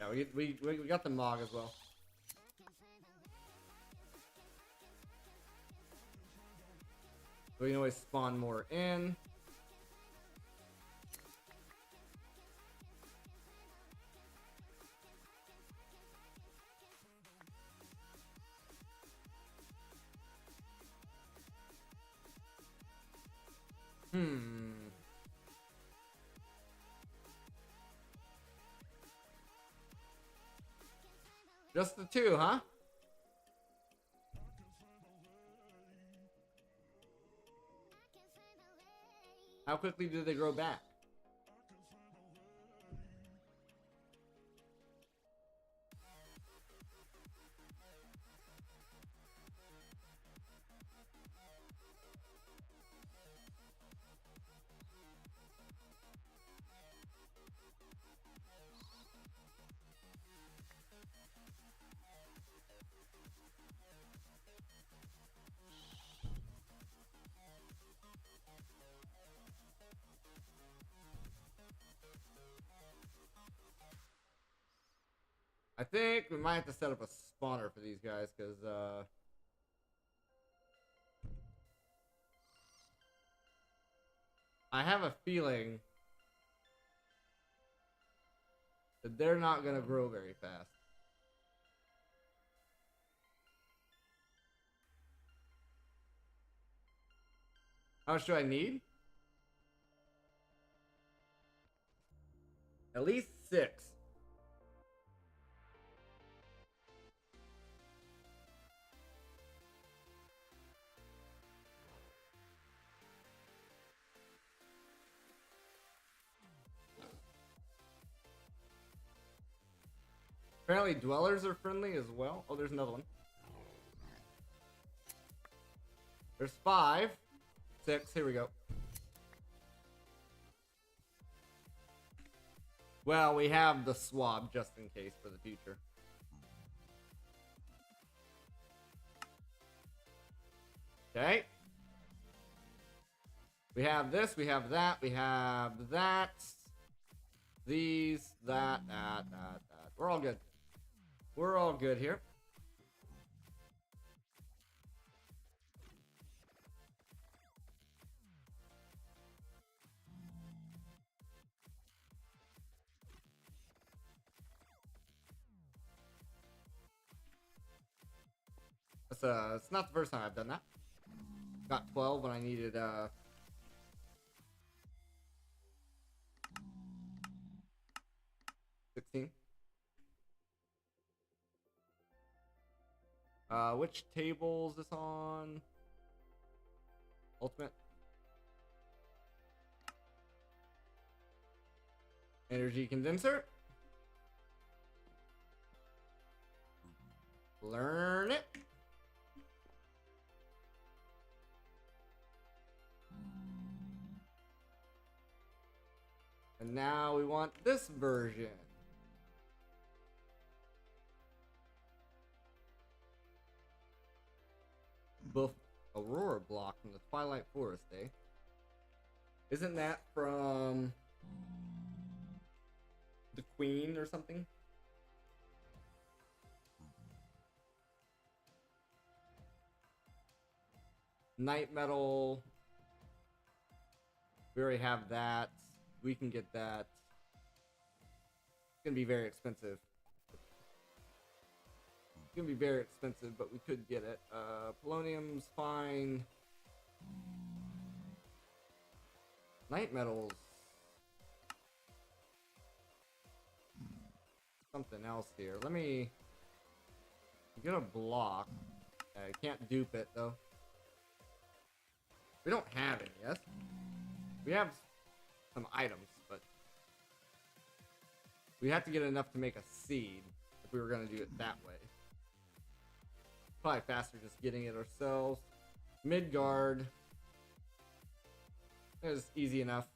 Yeah, we got the Mog as well. We can always spawn more in. Just the two, huh? How quickly do they grow back? I think we might have to set up a spawner for these guys, because, I have a feeling that they're not going to grow very fast. How much do I need? At least 6. Apparently dwellers are friendly as well. Oh, there's another one. There's 5. 6. Here we go. Well, we have the swab just in case for the future. Okay. We have this, we have that, we have that. These, that. We're all good. We're all good here. It's not the first time I've done that. Got 12 when I needed 16. Which table is this on? Ultimate. Energy condenser. Learn it. And now we want this version. Buff Aurora block from the Twilight Forest, eh? Isn't that from the Queen or something? Night metal. We already have that. We can get that. It's gonna be very expensive. It's gonna be very expensive, but we could get it. Polonium's fine. Night metals. Something else here. Let me get a block. I can't dupe it though. We don't have any, yes? We have some items, but we have to get enough to make a seed if we were going to do it that way. Probably faster just getting it ourselves. Midgard is easy enough.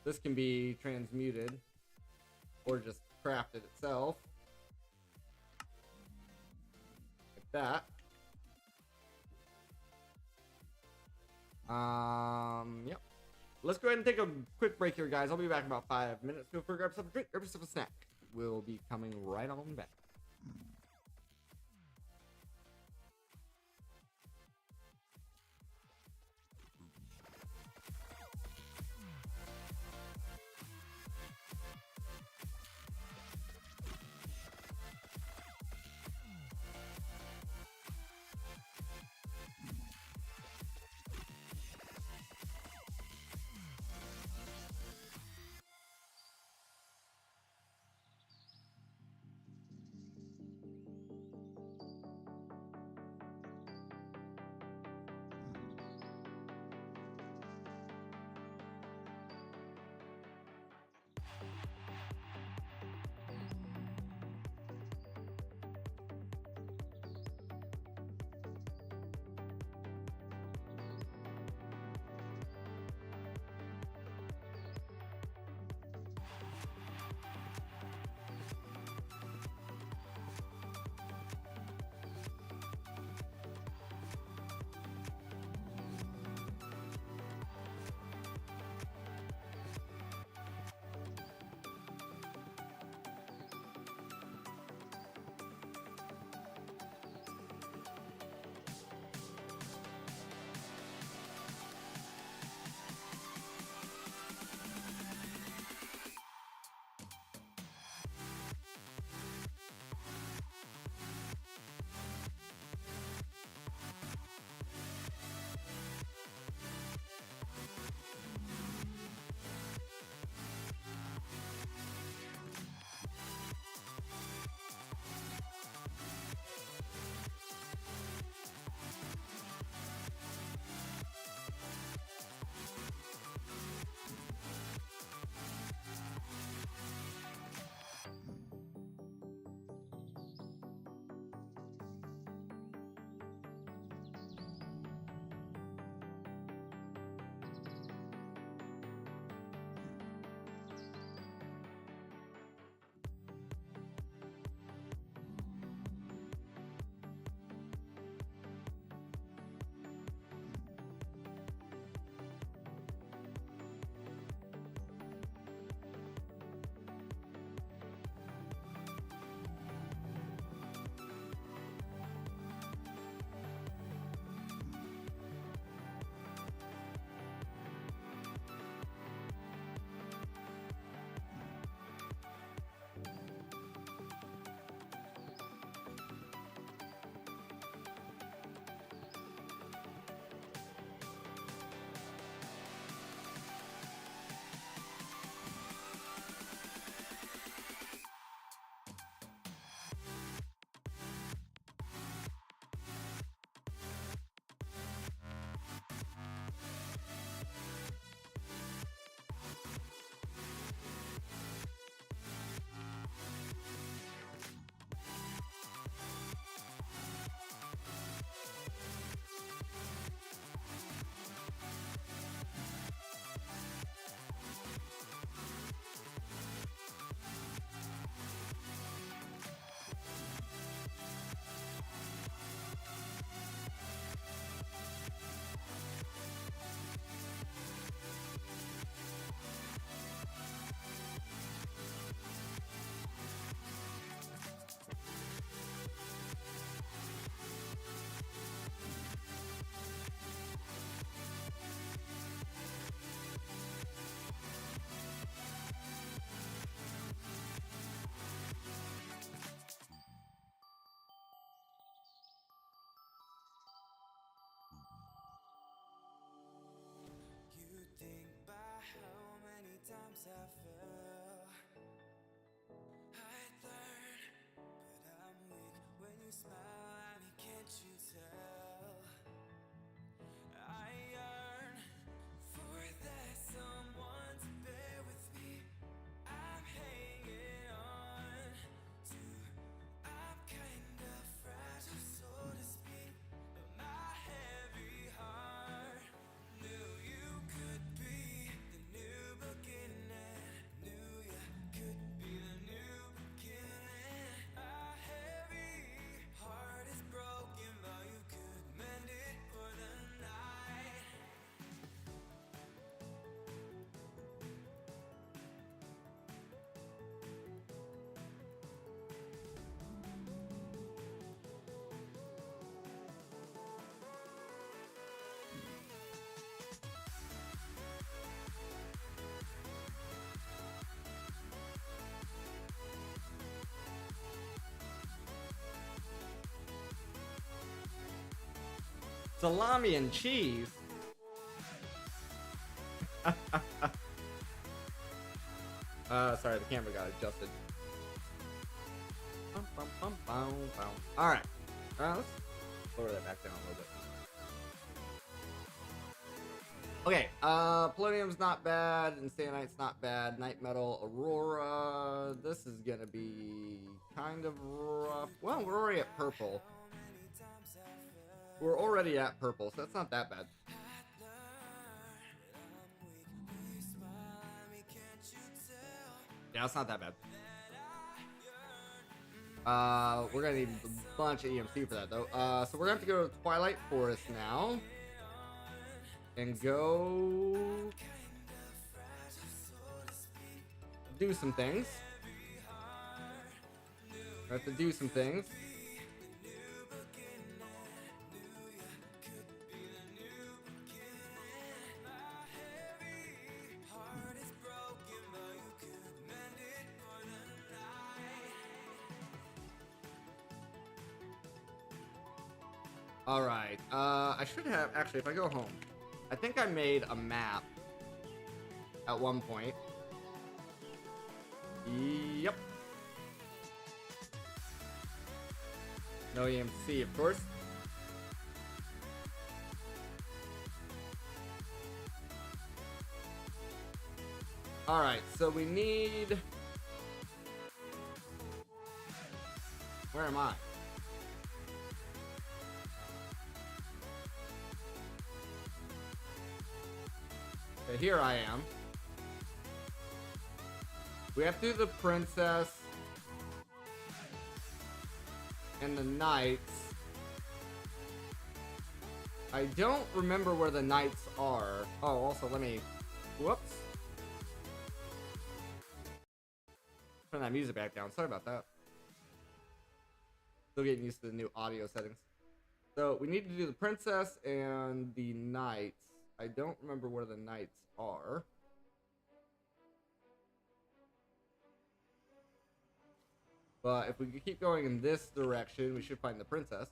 This can be transmuted or just crafted itself. Like that. Yep. Let's go ahead and take a quick break here, guys. I'll be back in about 5 minutes. Feel free to grab something to drink, grab yourself a snack. We'll be coming right on back. Salami and cheese. Sorry, the camera got adjusted. Alright. Let's lower that back down a little bit. Okay, Palladium's not bad, Insanite's not bad, Night Metal, Aurora, this is gonna be kind of rough. Well, we're already at purple. We're already at purple, so that's not that bad. Yeah, it's not that bad. We're gonna need a bunch of EMC for that, though. So we're gonna have to go to Twilight Forest now. And go do some things. I have to do some things. All right. I should have actually. If I go home. I think I made a map at one point. Yep. No EMC, of course. Alright, so we need... Where am I? Okay, here I am. We have to do the princess and the knights. I don't remember where the knights are. Oh, also let me... Whoops. Turn that music back down. Sorry about that. Still getting used to the new audio settings. So we need to do the princess and the knights. I don't remember where the knights are. But if we could keep going in this direction, we should find the princess.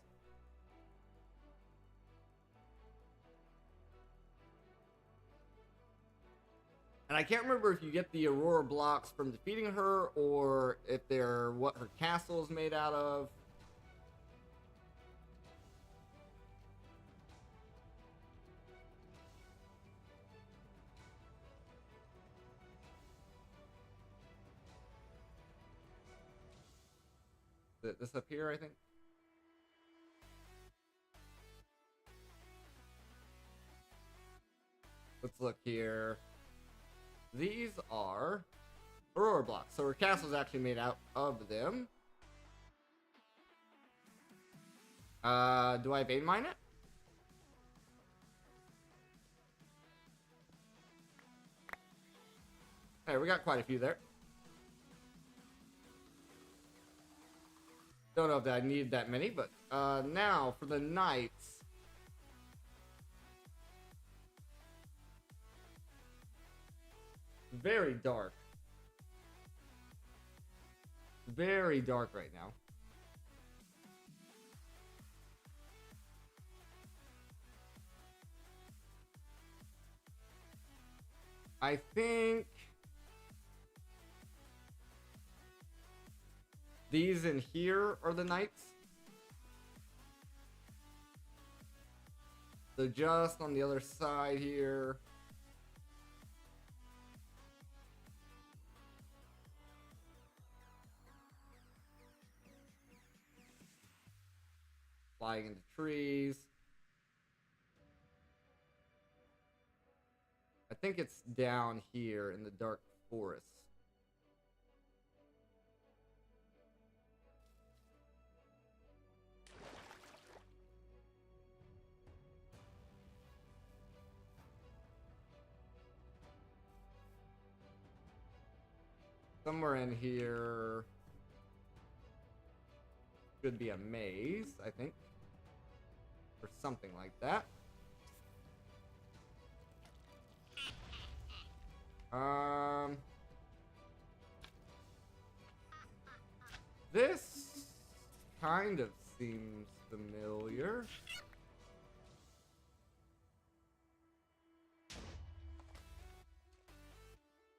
And I can't remember if you get the Aurora blocks from defeating her, or if they're what her castle is made out of. This up here, I think. Let's look here. These are Aurora blocks, so her castle's actually made out of them. Do I vein mine it? Hey, we got quite a few there. Don't know if I need that many, but now for the knights. Very dark. Very dark right now. I think these in here are the knights. So just on the other side here. Flying into trees. I think it's down here in the dark forest. Somewhere in here should be a maze, I think. Or something like that. This kind of seems familiar.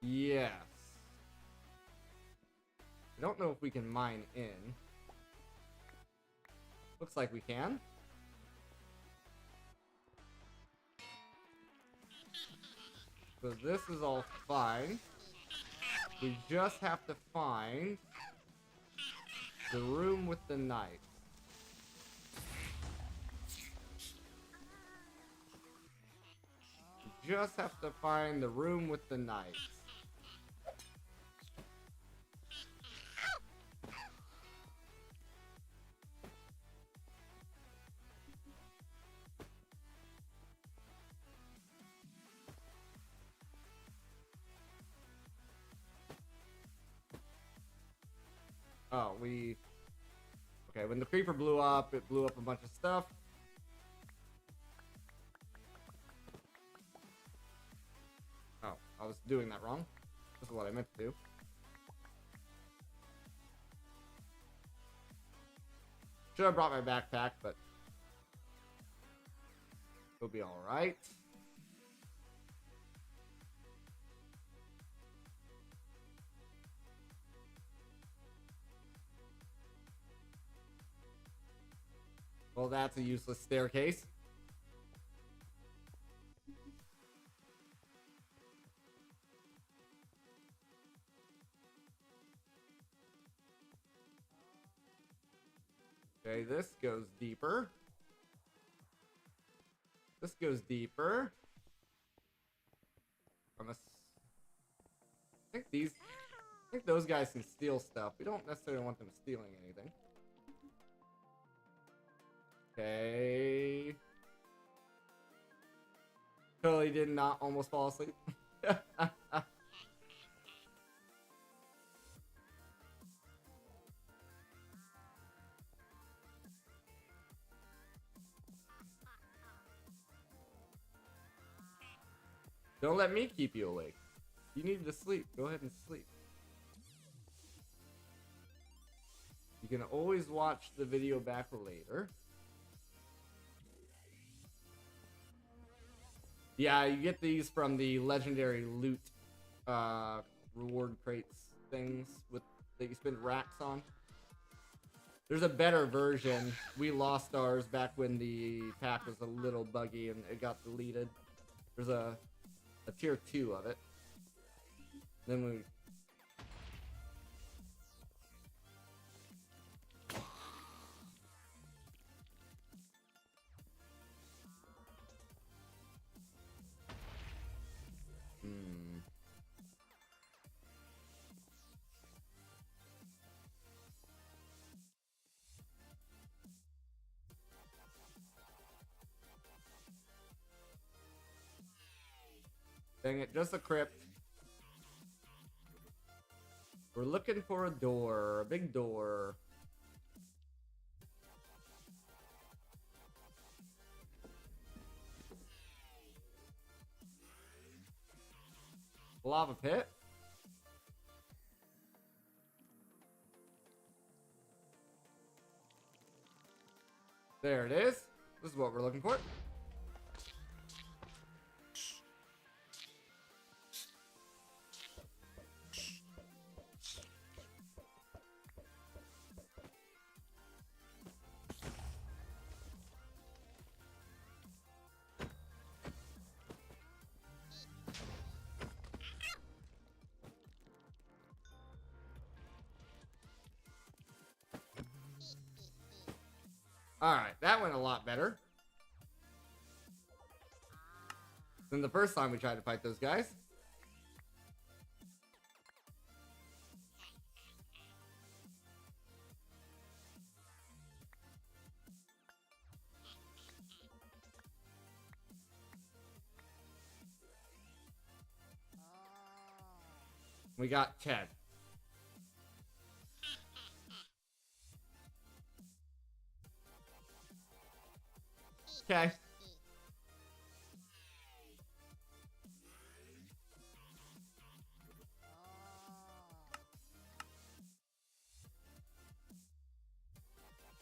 Yes. I don't know if we can mine in. Looks like we can. So this is all fine. We just have to find the room with the knife. We just have to find the room with the knife. Oh, okay, when the creeper blew up, it blew up a bunch of stuff. Oh, I was doing that wrong. This is what I meant to do. Should have brought my backpack, but it'll be alright. Well, that's a useless staircase. Okay, this goes deeper. This goes deeper. I think those guys can steal stuff. We don't necessarily want them stealing anything. Okay. Totally did not almost fall asleep. Don't let me keep you awake. You need to sleep. Go ahead and sleep. You can always watch the video back later. Yeah, you get these from the legendary loot reward crates things that you spend racks on. There's a better version. We lost ours back when the pack was a little buggy and it got deleted. There's a tier 2 of it. Then we... Dang it, just a crypt. We're looking for a door, a big door. Lava pit. There it is. This is what we're looking for. Alright, that went a lot better than the first time we tried to fight those guys. We got Ted. Okay.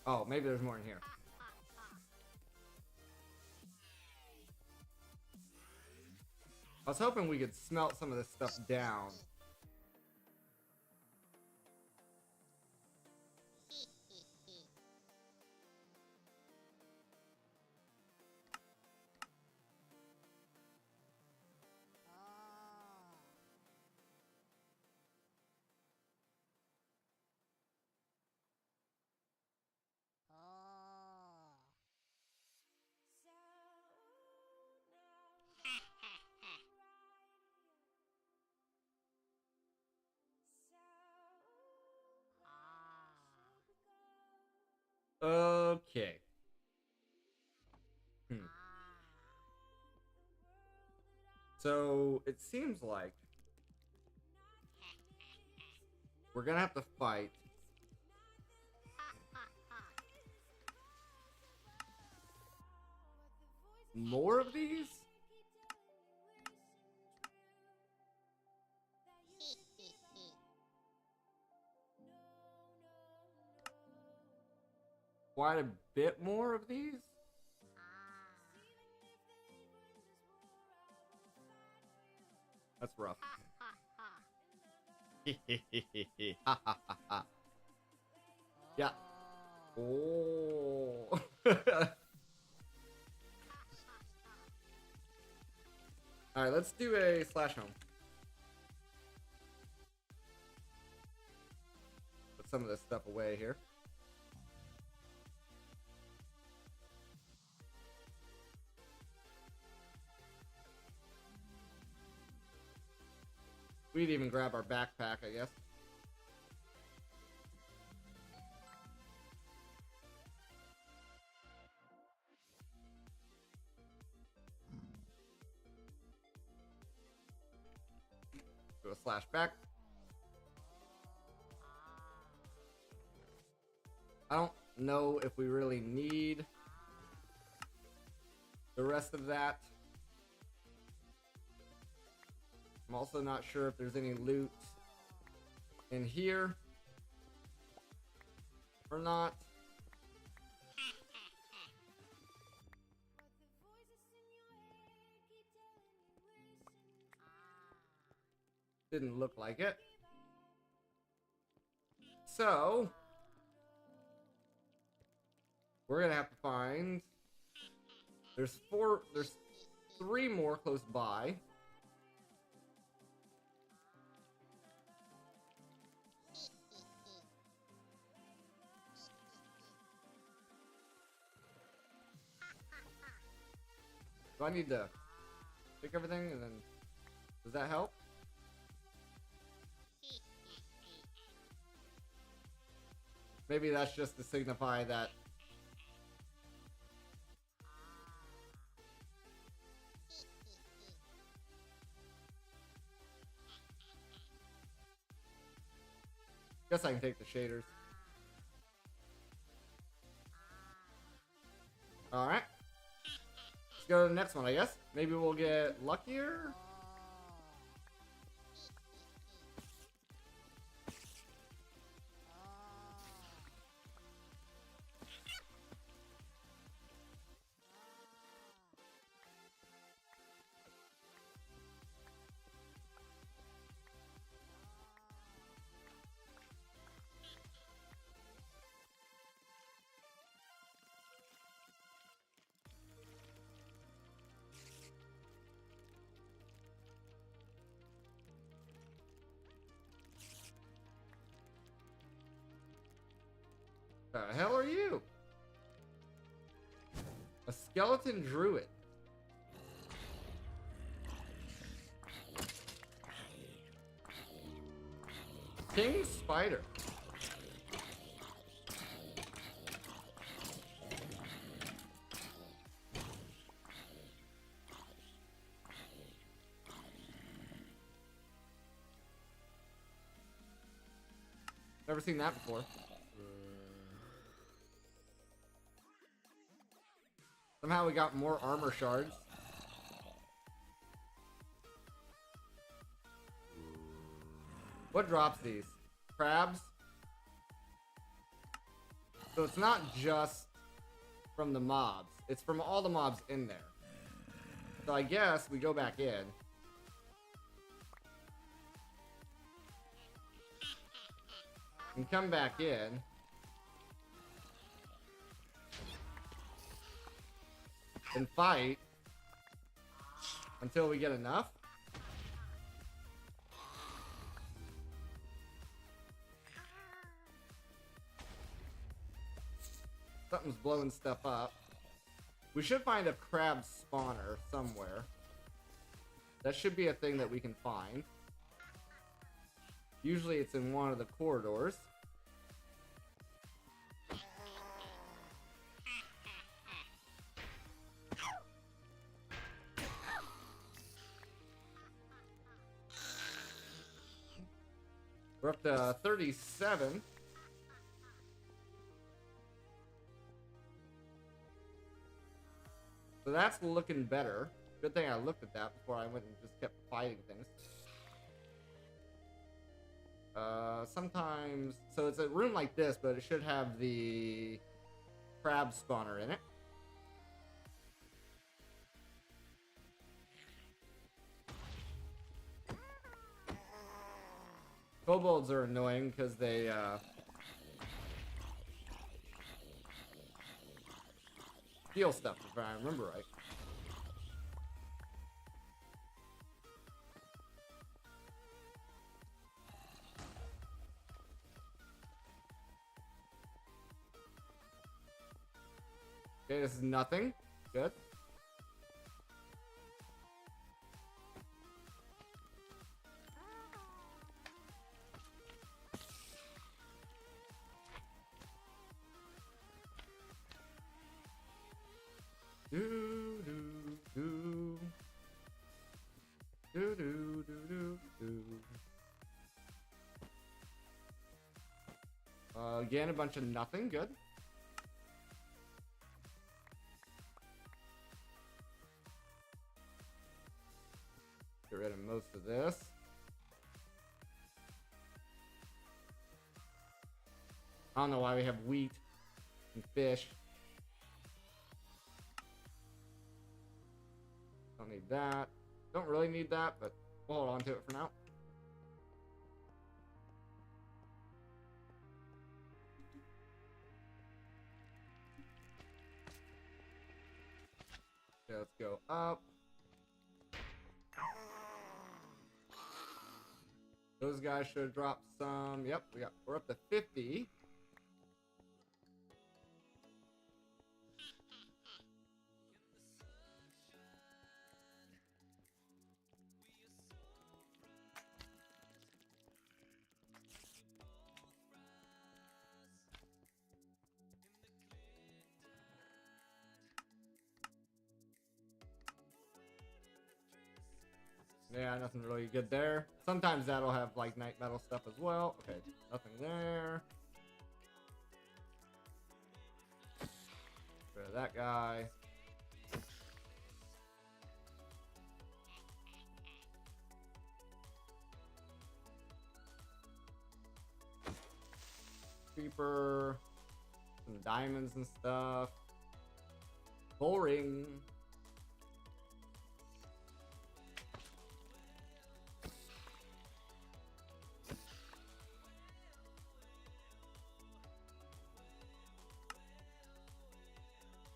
Oh, maybe there's more in here. I was hoping we could smelt some of this stuff down. Okay. So it seems like we're gonna have to fight more of these. Quite a bit more of these. That's rough. Yeah. Oh. Alright, let's do a slash home. Put some of this stuff away here. We'd even grab our backpack, I guess. Do a slash back. I don't know if we really need the rest of that. I'm also not sure if there's any loot in here or not. Didn't look like it. So we're gonna have to find. There's 3 more close by. Do I need to pick everything and then does that help? Maybe that's just to signify that guess I can take the shaders. Alright. Let's go to the next one, I guess. Maybe we'll get luckier. The hell are you? A skeleton druid. King spider. Never seen that before. Somehow we got more armor shards. What drops these? Crabs? So it's not just from the mobs. It's from all the mobs in there. So I guess we go back in. And come back in. And fight until we get enough. Something's blowing stuff up. We should find a crab spawner somewhere. That should be a thing that we can find. Usually it's in one of the corridors. We're up to 37. So that's looking better. Good thing I looked at that before I went and just kept fighting things. Sometimes... So it's a room like this, but it should have the crab spawner in it. Kobolds are annoying because they, steal stuff, if I remember right. Okay, this is nothing. Good. Do do do do do do do. Again, a bunch of nothing. Good. Get rid of most of this. I don't know why we have wheat and fish. Don't need that. Don't really need that, but we'll hold on to it for now. Okay, let's go up. Those guys should have dropped some. Yep, we're up to 50. Yeah, nothing really good there. Sometimes that'll have like night metal stuff as well. Okay, nothing there. Rid of that guy. Creeper. Some diamonds and stuff. Boring.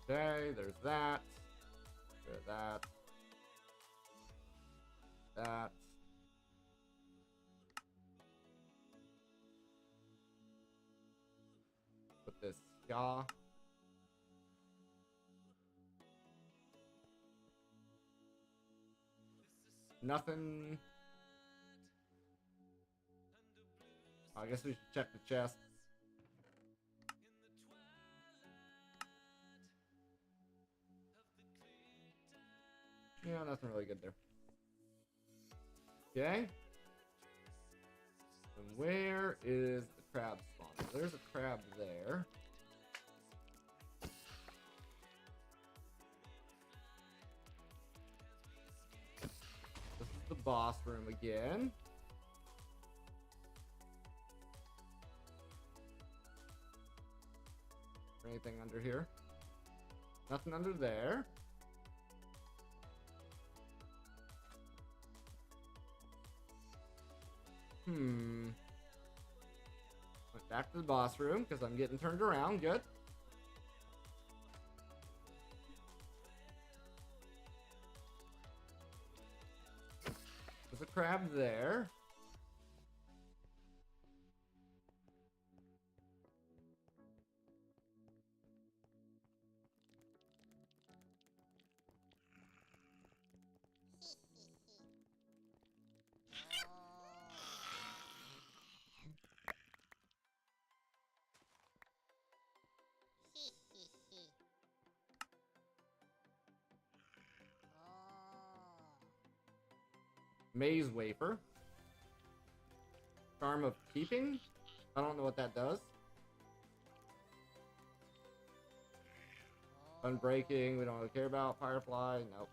Okay, there's that. Rid of that. That. Put this yeah. Nothing. I guess we should check the chest. Yeah, nothing really good there. Okay. And where is the crab spawner? There's a crab there. This is the boss room again. Anything under here? Nothing under there. Back to the boss room, because I'm getting turned around. Good. There's a crab there. Maze wafer. Charm of keeping? I don't know what that does. Unbreaking, we don't really care about. Firefly, nope.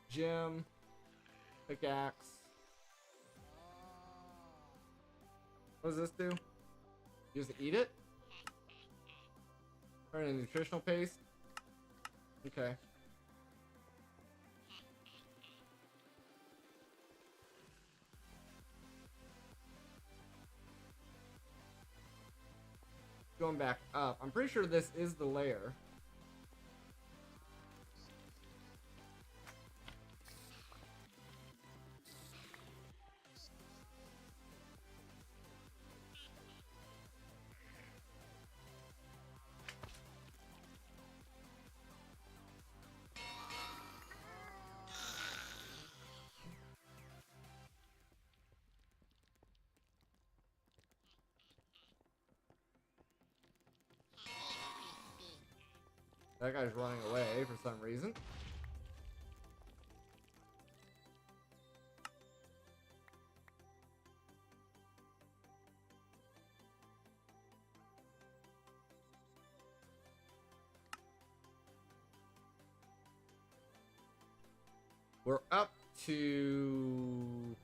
Gem. Pickaxe. What does this do? You just eat it? Turn into nutritional paste? Okay. Going back up. I'm pretty sure this is the lair. That guy's running away for some reason. We're up to...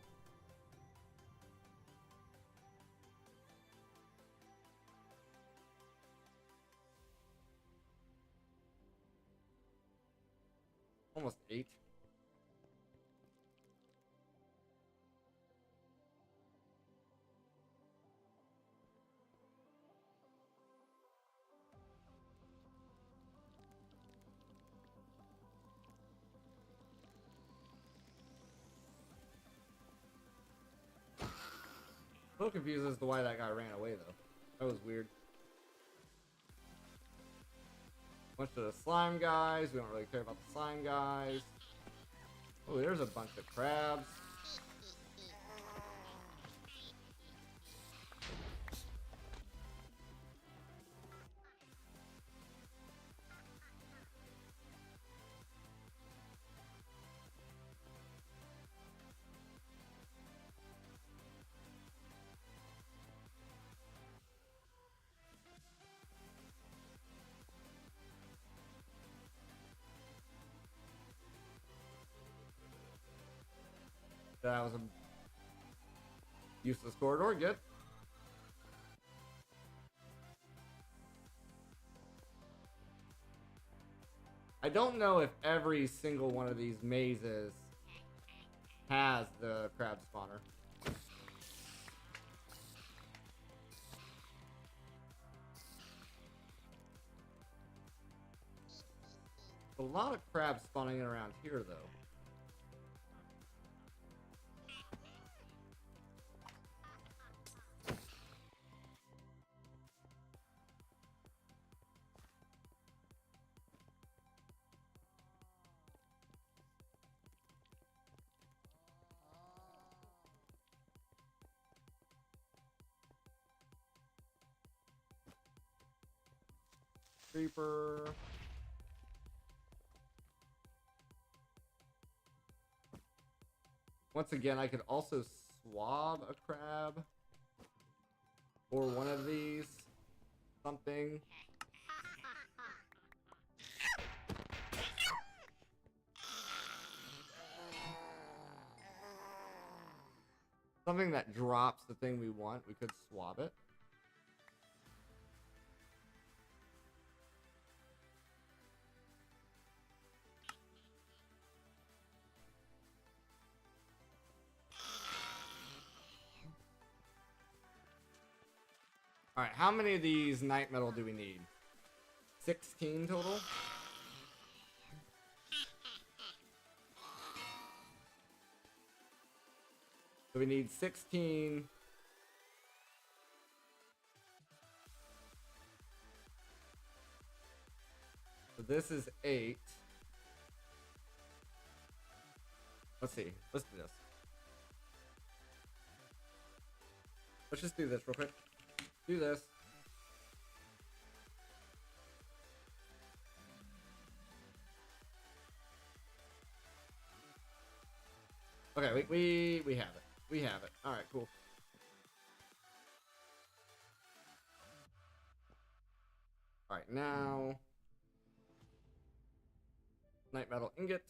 almost 8. A little confused as to why that guy ran away, though. That was weird. Bunch of the slime guys. We don't really care about the slime guys. Oh, there's a bunch of crabs. That was a useless corridor. Good. I don't know if every single one of these mazes has the crab spawner. A lot of crabs spawning around here, though. Creeper. Once again, I could also swab a crab. Or one of these. Something. Something that drops the thing we want. We could swab it. Alright, how many of these night metal do we need? 16 total? So we need 16. So this is 8. Let's see. Let's do this. Let's just do this real quick. Do this. Okay, we have it. We have it. All right, cool. All right, now night metal ingot.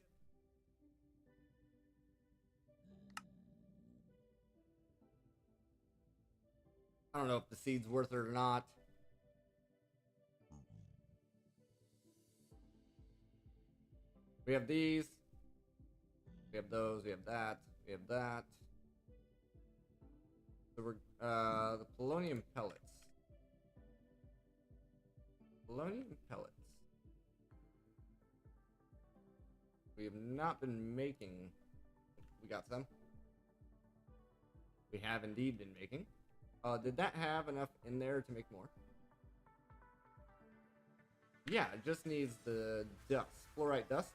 I don't know if the seed's worth it or not. We have these. We have those. We have that. We have that. So we're the polonium pellets. Polonium pellets. We have not been making. We got some. We have indeed been making. Did that have enough in there to make more? Yeah, it just needs the dust. Fluorite dust.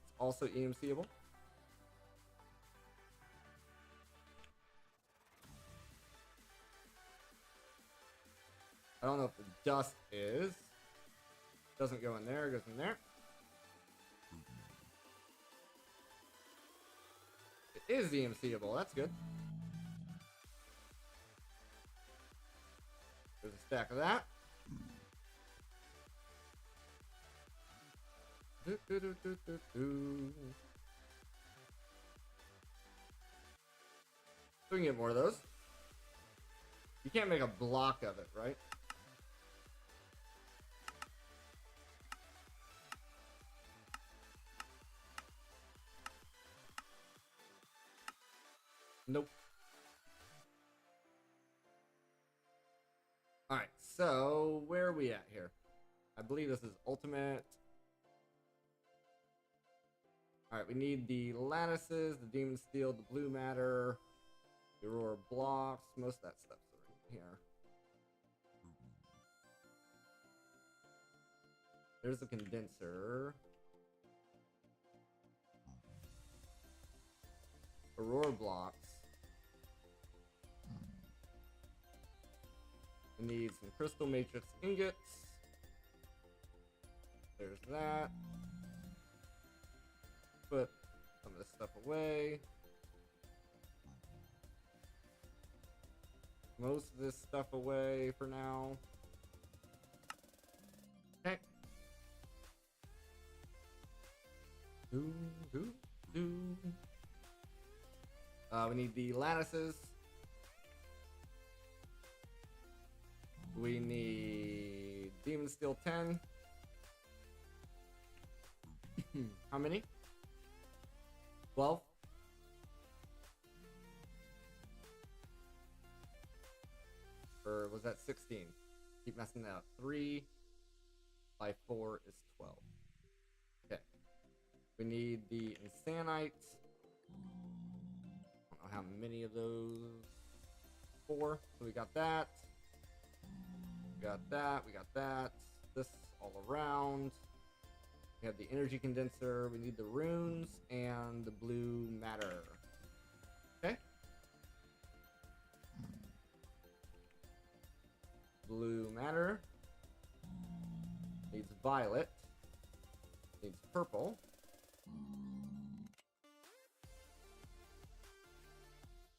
It's also EMCable. I don't know if the dust is. Doesn't go in there, goes in there. It is EMCable, that's good. There's a stack of that. So we can get more of those. You can't make a block of it, right? Nope. Alright, so where are we at here? I believe this is ultimate. Alright, we need the lattices, the demon steel, the blue matter, the aurora blocks, most of that stuff's right here. There's the condenser. Aurora blocks. We need some crystal matrix ingots. There's that. Put some of this stuff away. Most of this stuff away for now. Okay. We need the lattices. We need Demon Steel 10. How many? 12? Or was that 16? Keep messing that up. 3 by 4 is 12. Okay. We need the Insanites. I don't know how many of those. 4. So we got that. We got that. We got that. This all around. We have the energy condenser. We need the runes and the blue matter. Okay. Blue matter. Needs violet. Needs purple.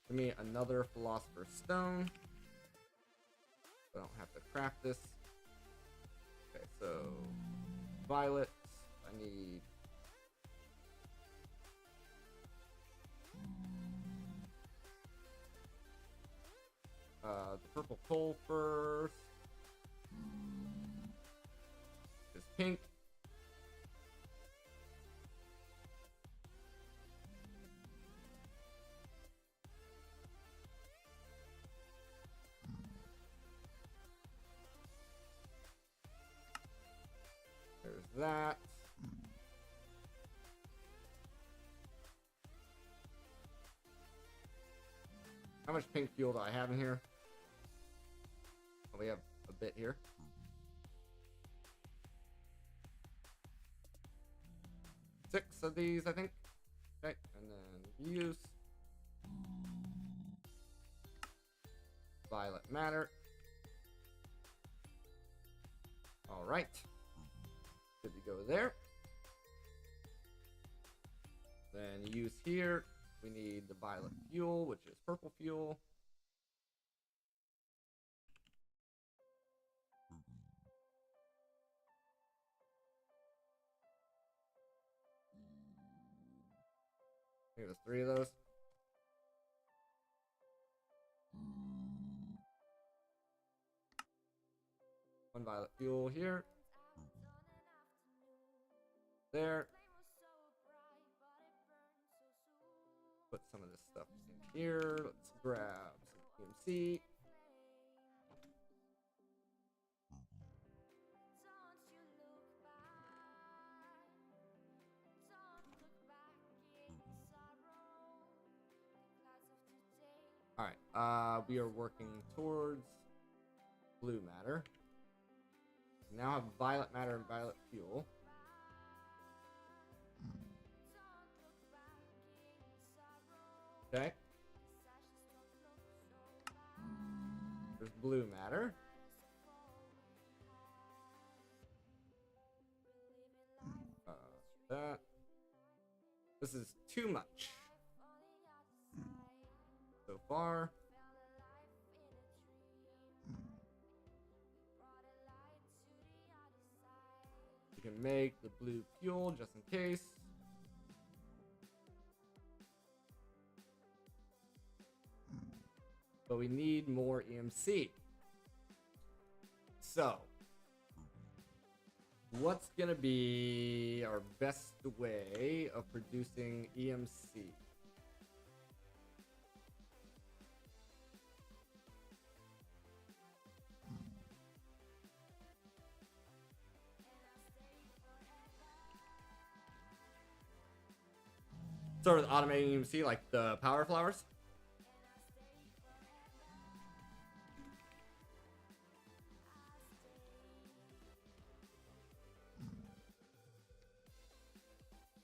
Give me another philosopher's stone. I don't have to craft this. Okay, so violet. I need the purple coal first. This pink. that. How much pink fuel do I have in here? Oh, we have a bit here. Six of these, I think. Okay, and then use violet matter. All right, good to go there. Then use here. We need the violet fuel, which is purple fuel. I think there's 3 of those. One violet fuel here. There. Put some of this stuff in here. Let's grab some EMC. All right, we are working towards blue matter. We now have violet matter and violet fuel. Okay. There's blue matter. That. This is too much so far. You can make the blue fuel just in case. But we need more EMC. So, what's gonna be our best way of producing EMC? Sort of automating EMC like the power flowers.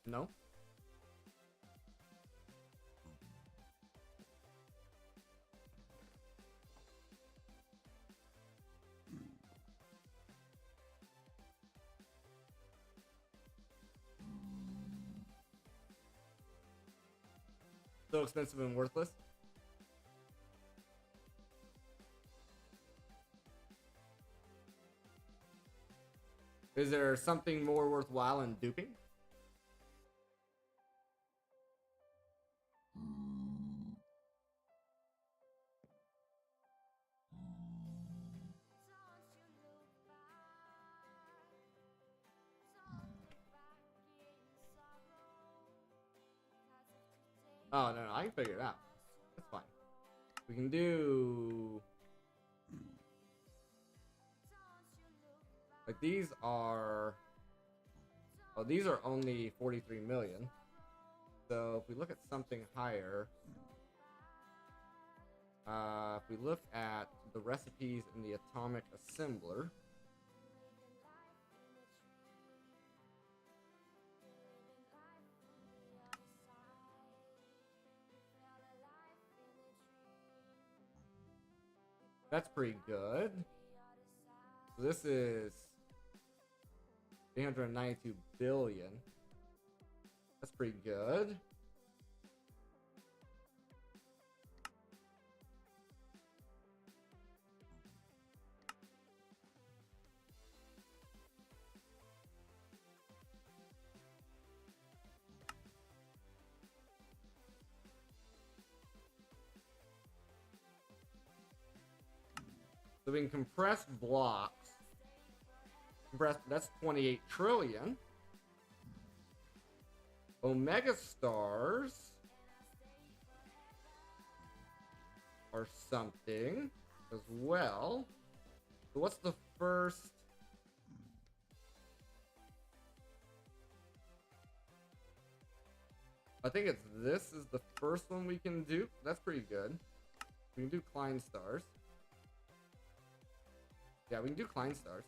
No. So expensive and worthless. Is there something more worthwhile in duping? Oh, no, I can figure it out. That's fine. We can do... Like, these are... Oh, these are only 43 million. So, if we look at something higher... if we look at the recipes in the atomic assembler... That's pretty good. So this is 392 billion. That's pretty good. So we can compress blocks. That's 28 trillion. Omega stars are something as well. So what's the first? I think it's this is the first one we can do. That's pretty good. We can do Klein stars. Yeah, we can do Klein stars.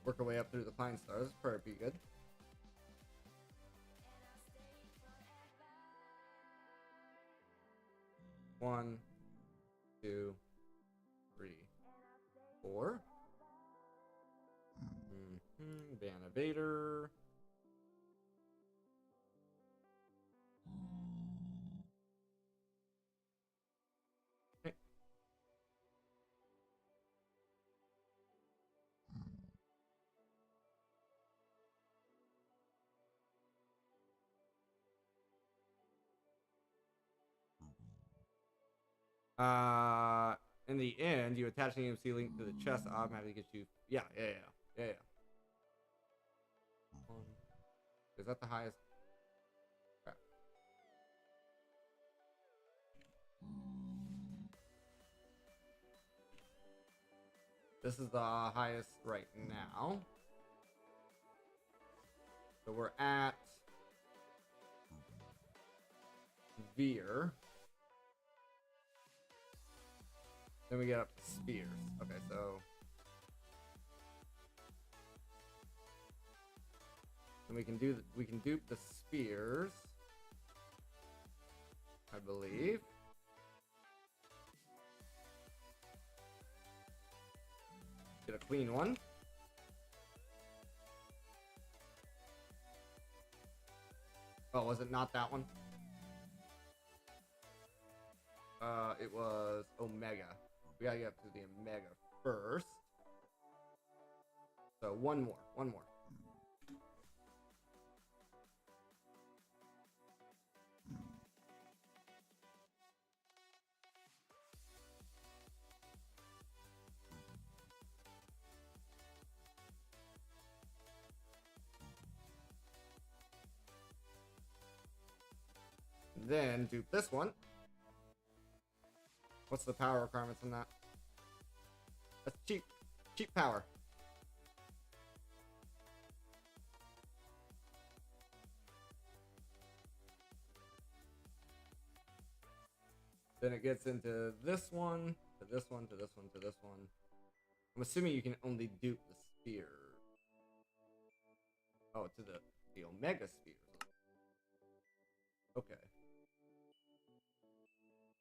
Work our way up through the Klein stars. That's probably pretty good. One, two, three, four. Ban evader. Okay. In the end, you attach an EMC link to the chest automatically gets you. Yeah. Is that the highest? Crap. This is the highest right now. So we're at Veer. Then we get up to Spears. Okay, so then we can dupe the Spears, I believe. Get a clean one. Oh, was it not that one? It was Omega. We gotta get up to the Omega first. So one more. Then dupe this one. What's the power requirements on that? That's cheap power. Then it gets into this one, to this one, to this one, to this one. I'm assuming you can only dupe the spear. Oh, to the Omega spears. Okay.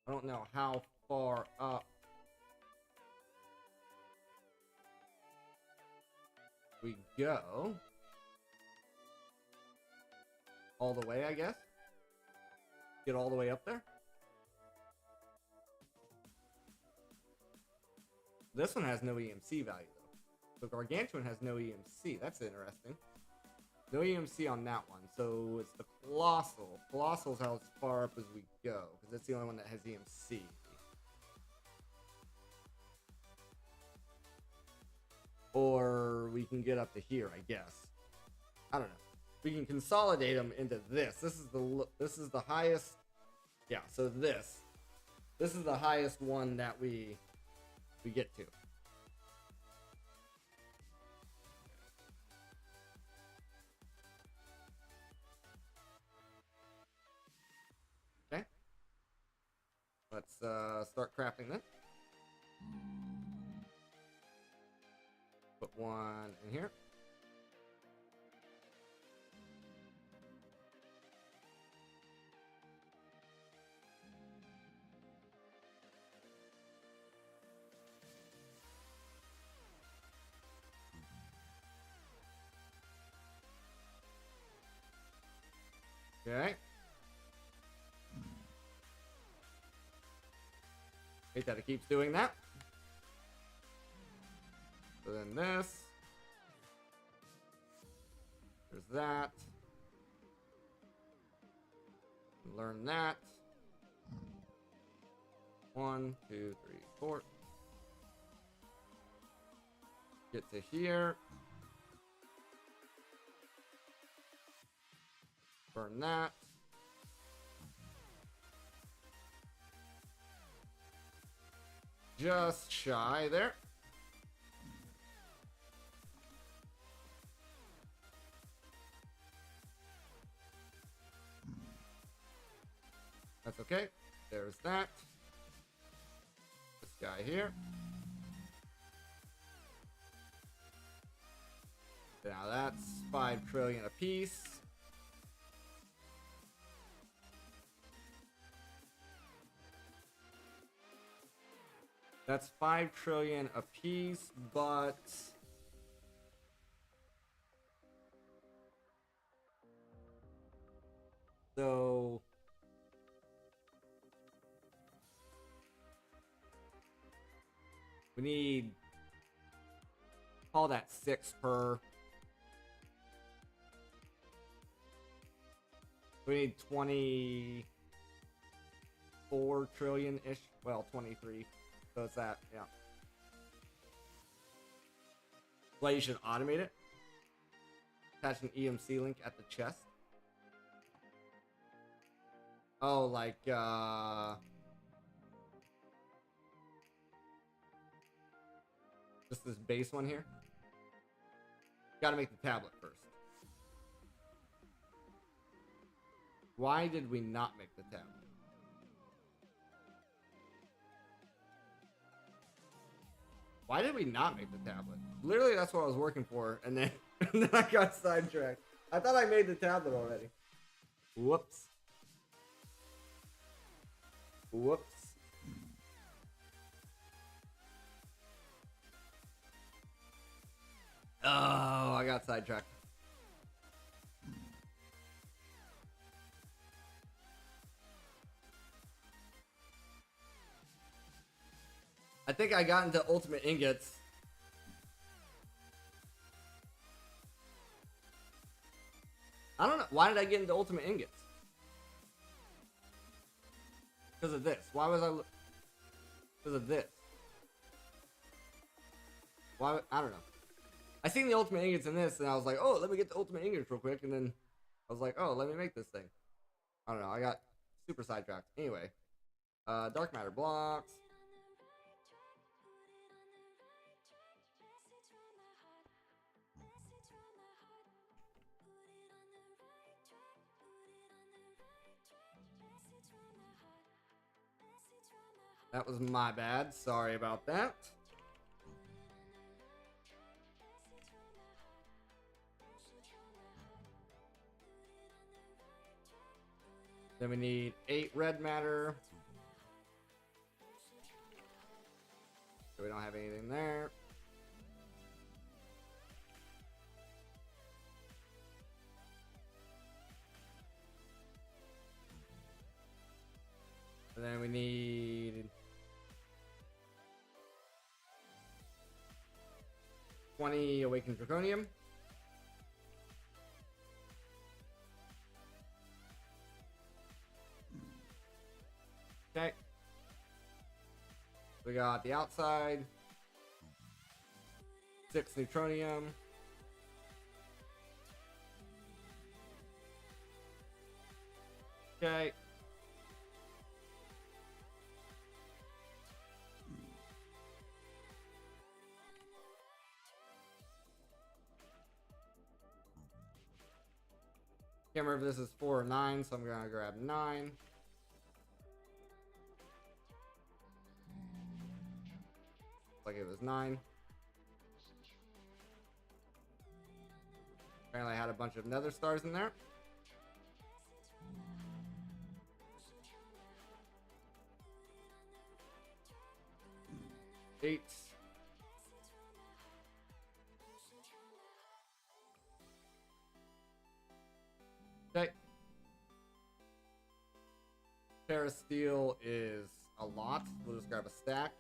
I don't know how far up we go. All the way, I guess. Get all the way up there. This one has no EMC value though. The Gargantuan has no EMC. That's interesting. No EMC on that one. So it's the Colossal. Colossal's how far up as we go, because that's the only one that has EMC. Or we can get up to here, I guess. I don't know. We can consolidate them into this. This is the highest. Yeah, so this is the highest one that we get to. Okay. Let's start crafting then. Put one in here. Okay. Hate that it keeps doing that. So then this. There's that. Learn that. 1, 2, 3, 4. Get to here. Burn that. just shy there. That's okay. There's that. This guy here. Now that's 5 trillion apiece. That's 5 trillion apiece, but so we need, call that 6 per. We need 24 trillion-ish. Well, 23. So it's that, yeah. Well, you should automate it. Attach an EMC link at the chest. Oh, like, just this base one here. Gotta make the tablet first. Why did we not make the tablet? Why did we not make the tablet? Literally, that's what I was working for, and then, and then I got sidetracked. I thought I made the tablet already. Whoops. Whoops. Oh, I got sidetracked. I think I got into ultimate ingots. I don't know. Why did I get into ultimate ingots? Because of this. Why was I... Because of this. Why... I don't know. I seen the ultimate ingots in this, and I was like, oh, let me get the ultimate ingots real quick, and then I was like, oh, let me make this thing. I don't know. I got super sidetracked. Anyway. Dark matter blocks. That was my bad. Sorry about that. Then we need 8 red matter. So we don't have anything there. And then we need 20 awakened draconium. Okay. We got the outside. 6 neutronium. Okay. Can't remember if this is 4 or 9, so I'm gonna grab 9. Like it was 9. Apparently I had a bunch of nether stars in there. Eight. Okay. Parasteel is a lot. We'll just grab a stack.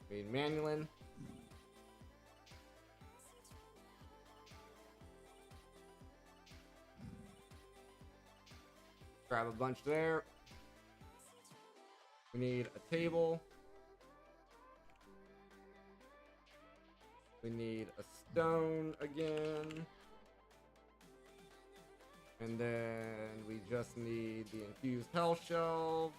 We need Manulin. Grab a bunch there. We need a table. We need a stone again. And then we just need the infused health shelves.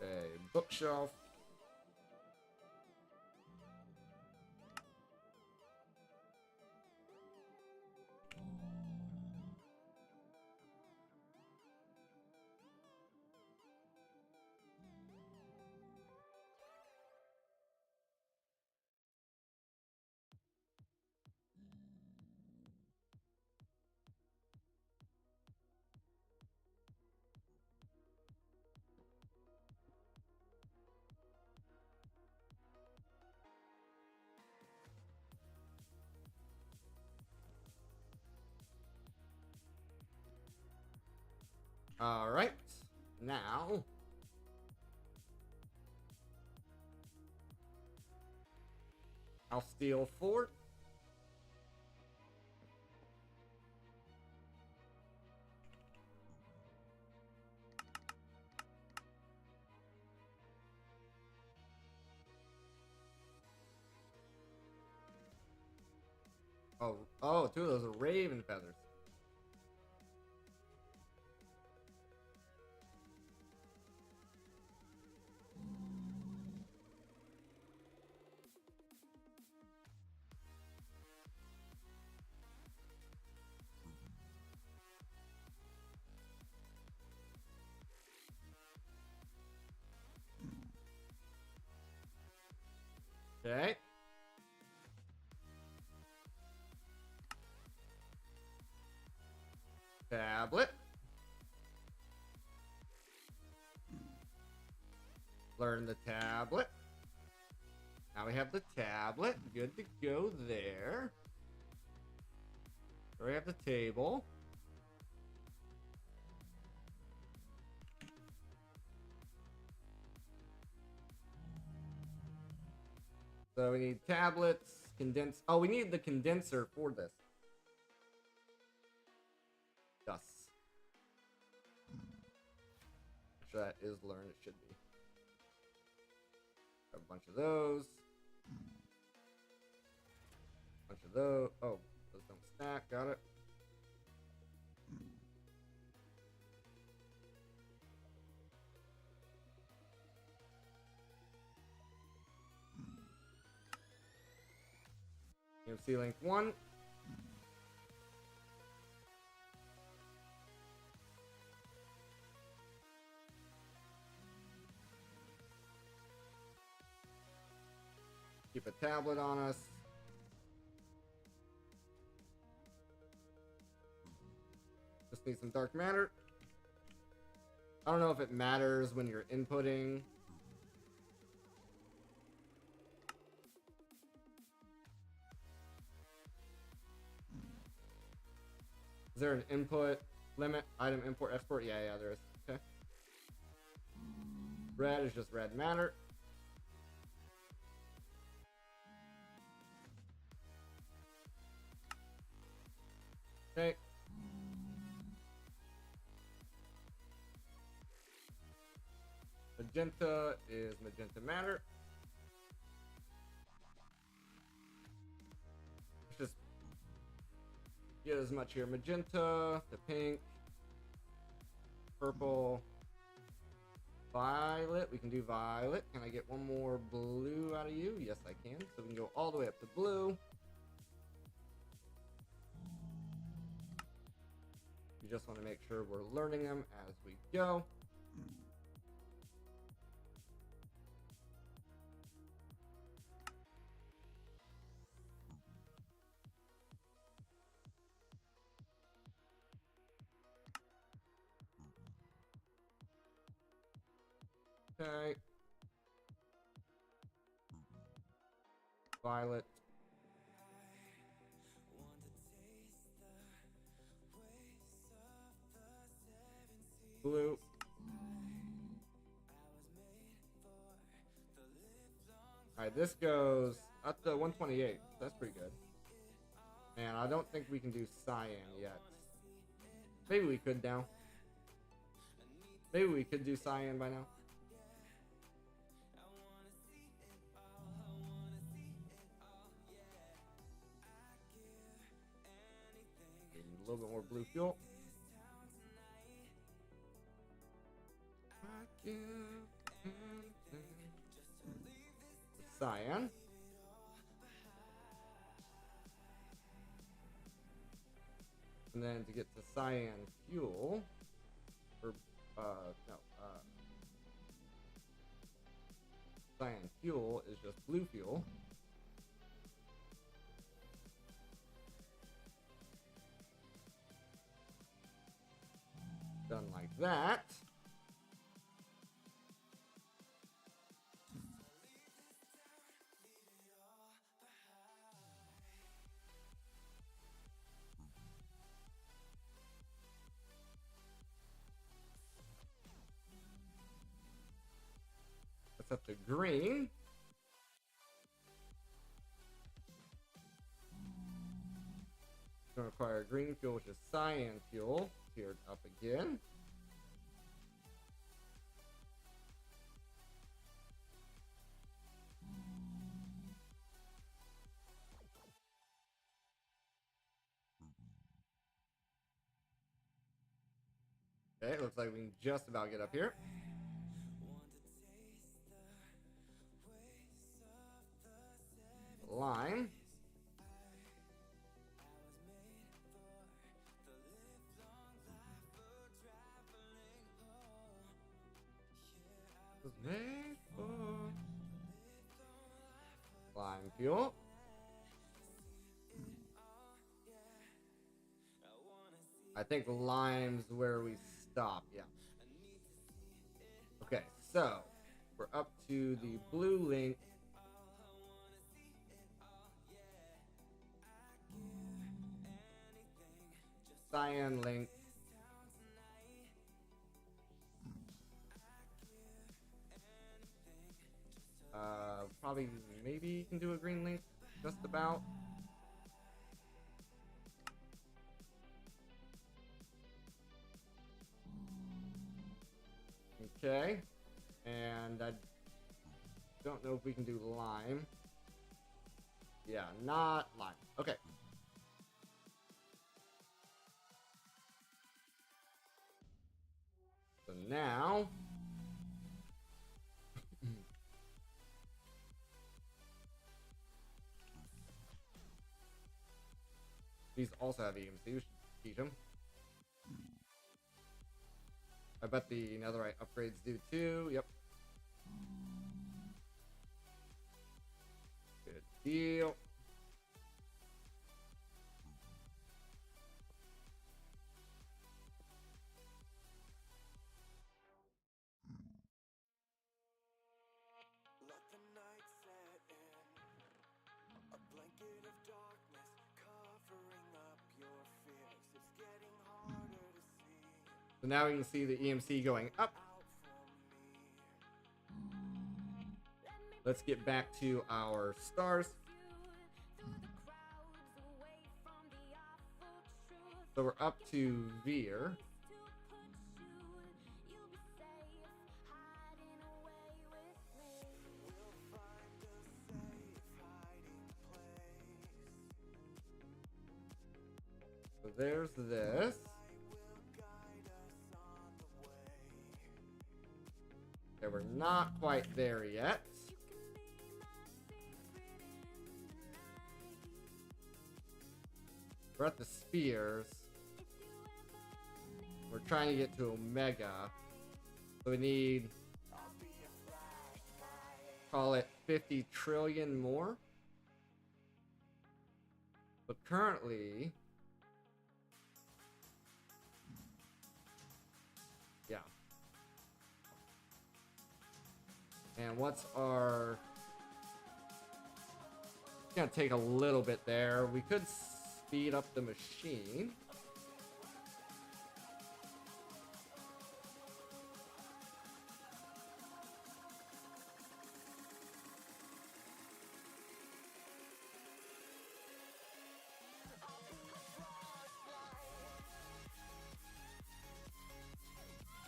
A bookshelf. All right, now I'll steal fort. Oh, two of those are raven feathers. Okay. Tablet. Learn the tablet. Now we have the tablet. Good to go there. So we have the table. So we need tablets, condense. Oh, we need the condenser for this. Thus. Sure that is learned. It should be. Have a bunch of those. Bunch of those. Oh, those don't stack. Got it. EMC link 1. Keep a tablet on us. Just need some dark matter. I don't know if it matters when you're inputting. Is there an input limit? Item import export? Yeah, there is. Okay. Red is just red matter. Okay. Magenta is magenta matter. Let's just get as much here. Magenta, the pink, purple, violet. We can do violet. Can I get one more blue out of you? Yes, I can. So we can go all the way up to blue. You just want to make sure we're learning them as we go. Okay. Violet. Alright, this goes up to 128. That's pretty good. And I don't think we can do cyan yet. Maybe we could now. Maybe we could do cyan by now. A little bit more blue fuel. Cyan. And then to get to cyan fuel, or cyan fuel is just blue fuel. Done like that. Let's up to green. It's going to require green fuel, which is cyan fuel. Tiered up again. Okay, it looks like we can just about get up here. Lime. Made for lime fuel. I think lime's where we stop. Yeah. Okay, so we're up to the blue link. Cyan link. Probably, maybe you can do a green link, just about. Okay, and I don't know if we can do lime. Yeah, not lime. Okay. So now these also have EMC. We should teach them. I bet the netherite upgrades do too. Yep. Good deal. So now we can see the EMC going up. Let's get back to our stars. So we're up to Veer. So there's this. Okay, we're not quite there yet. We're at the spheres. We're trying to get to Omega. So we need, call it 50 trillion more. But currently, yeah. And what's our... It's gonna take a little bit there. We could speed up the machine.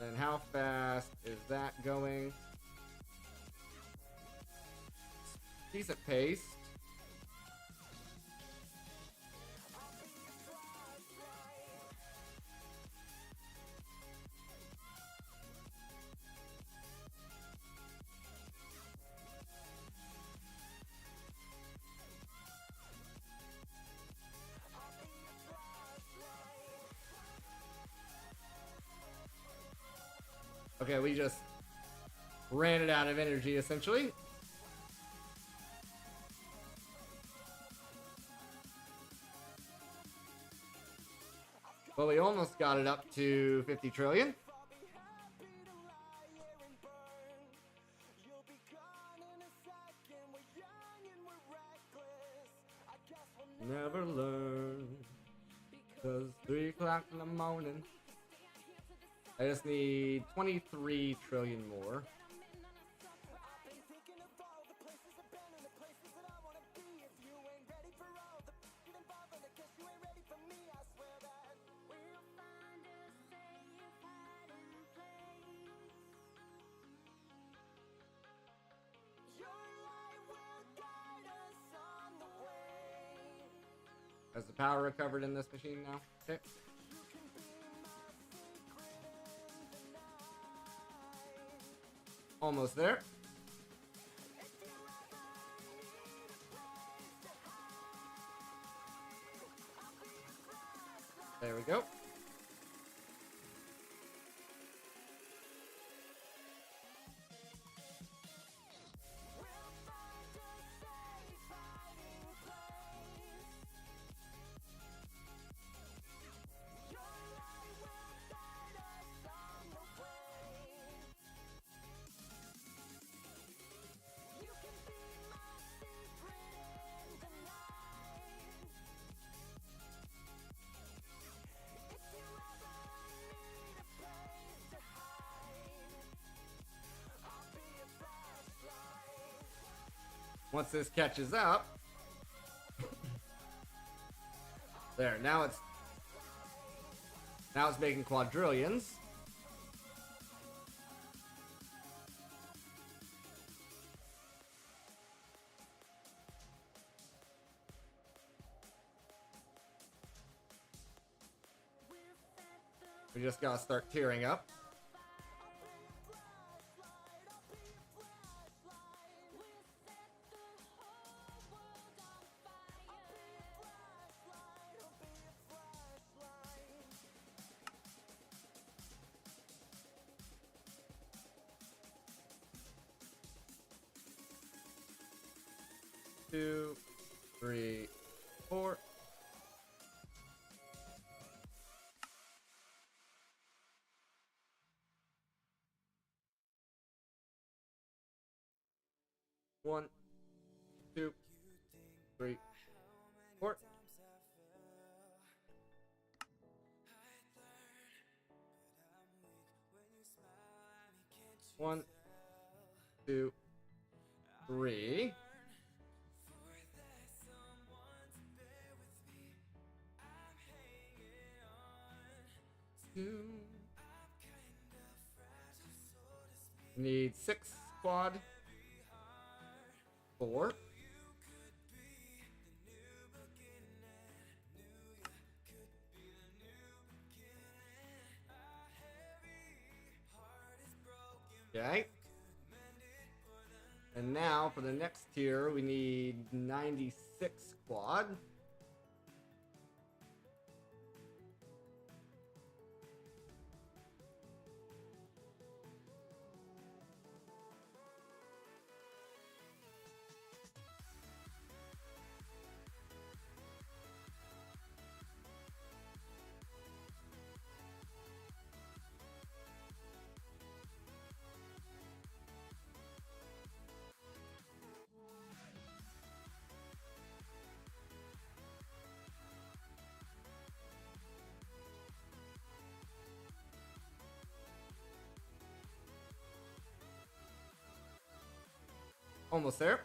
And how fast is that going? Decent pace. Okay, we just ran it out of energy, essentially. Well, we almost got it up to 50 trillion. Never learn, 'cause 3 o'clock in the morning. I just need 23 trillion more. Has the power recovered in this machine now? Okay. Almost there. There we go. Once this catches up, there, now it's making quadrillions. We just gotta start tearing up. Two, three, four. One, two, three, four. One, two, three. Need 6 quad. 4. Okay. And now for the next tier, we need 96 quad. Almost there.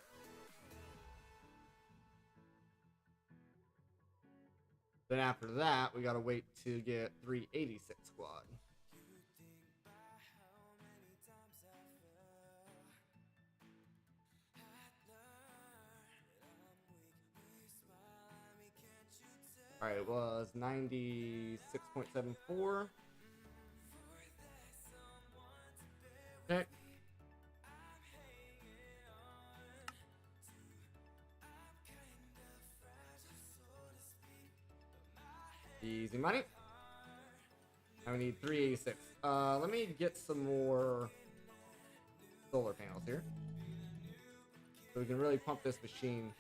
Then after that, we gotta wait to get 386 squad. Alright, it was 96.74. Okay. Easy money. Now we need 386. Let me get some more solar panels here, so we can really pump this machine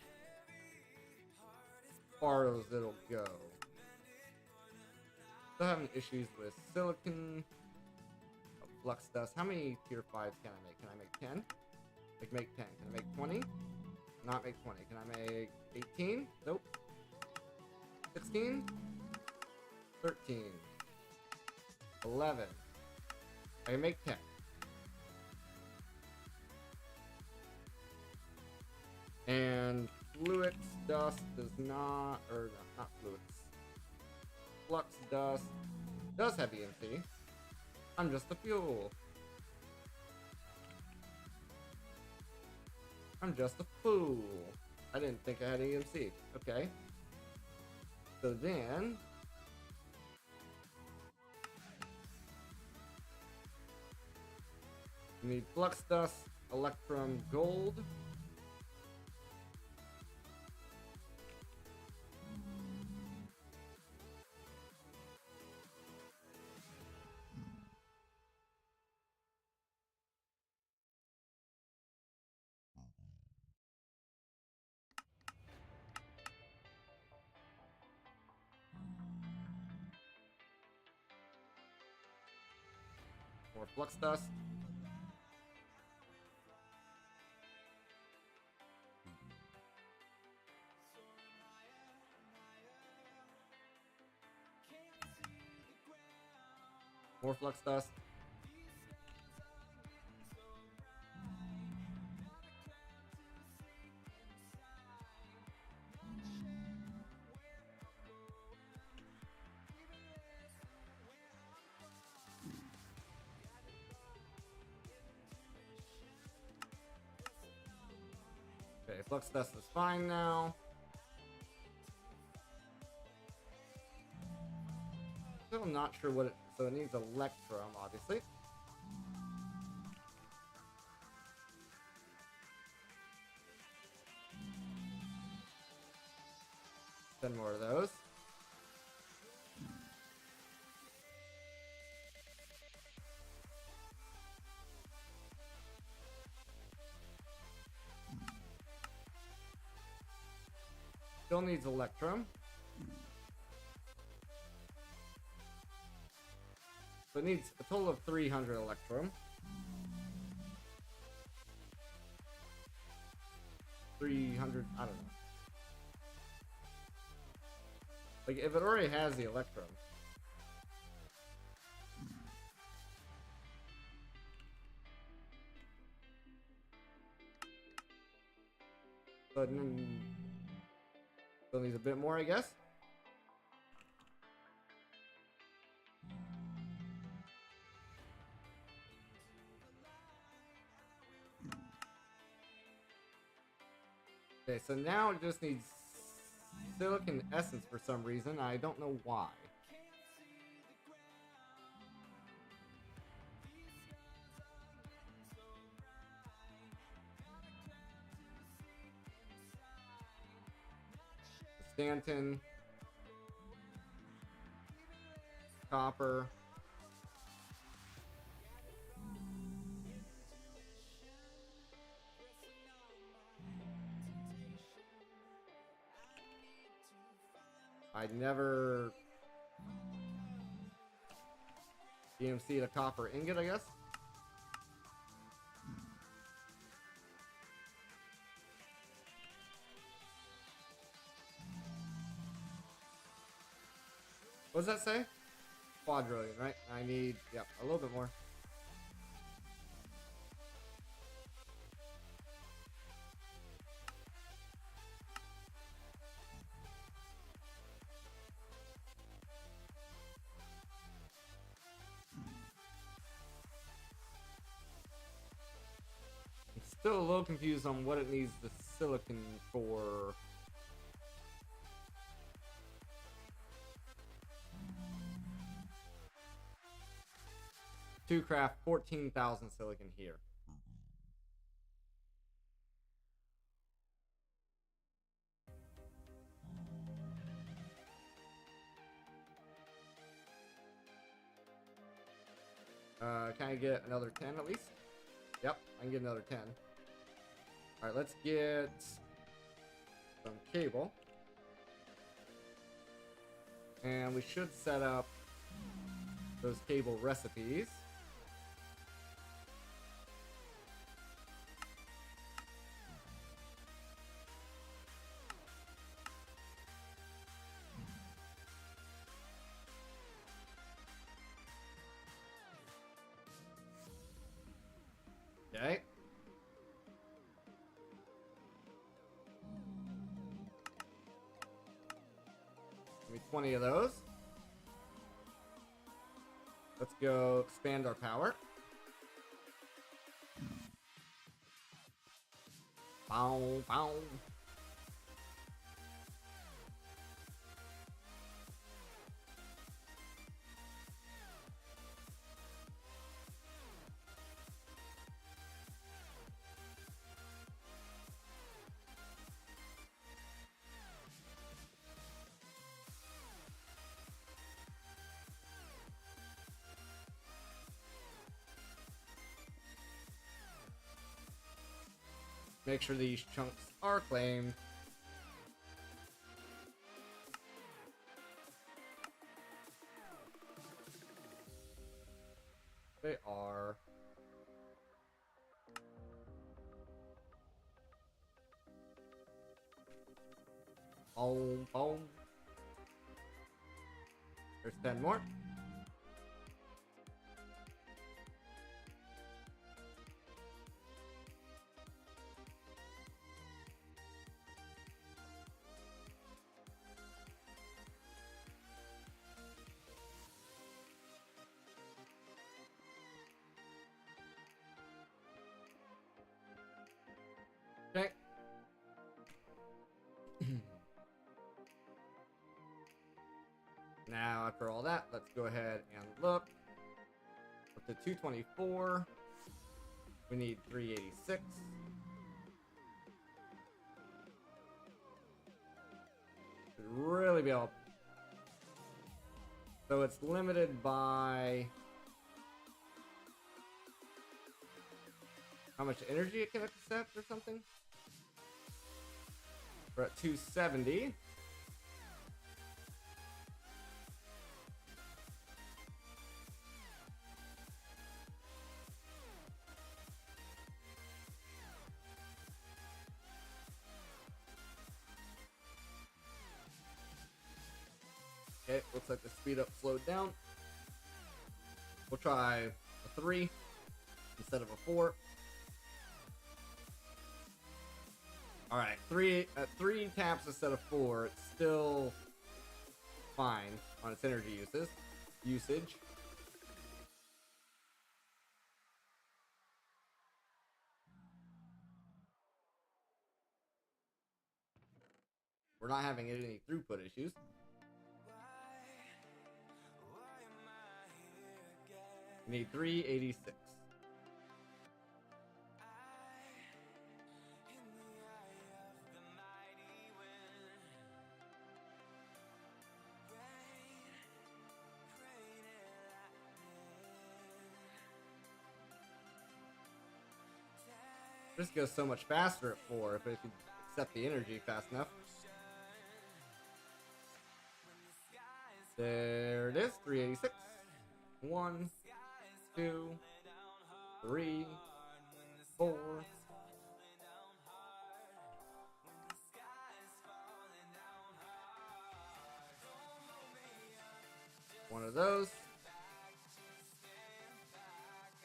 as far as it'll go. Still having issues with silicon, flux dust. How many tier 5s can I make? Can I make 10? I can make 10. Can I make 20? Not make 20. Can I make 18? Nope. 16? 13. 11. I can make 10. And fluix dust does not, or no, not fluix. Flux dust does have EMC. I'm just the fuel. I'm just a fool. I didn't think I had EMC. Okay. So then we need flux dust, electrum, gold. More flux dust. More flux dust. Okay, flux dust is fine now. Still not sure what it, so it needs electrum, obviously. Ten more of those. Still needs electrum. So it needs a total of 300 electrum. 300, I don't know. Like, if it already has the electrum. But still needs a bit more, I guess. Okay, so now it just needs silicon essence for some reason. I don't know why. Stanton. Copper. I'd never EMC a copper ingot, I guess. What does that say? Quadrillion, right? I need, yep, a little bit more. I'm still a little confused on what it needs the silicon for. to craft 14,000 silicon here. Can I get another 10 at least? Yep, I can get another 10. Alright, let's get some cable. And we should set up those cable recipes. Okay. Give me 20 of those. Let's go expand our power. Bow, bow. Make sure these chunks are claimed. They are. Boom, boom. There's 10 more. Okay. Now, after all that, let's go ahead and look. Up to 224. We need 386. Should really be able. So it's limited by how much energy it can accept or something. We're at 270. Okay, looks like the speed up slowed down. We'll try a 3 instead of a 4. Alright, 3 taps instead of 4. It's still fine on its energy usage. We're not having any throughput issues. We need 386. This goes so much faster at 4 if it could accept the energy fast enough. There it is, 386. 1, 2, 3, 4. One of those.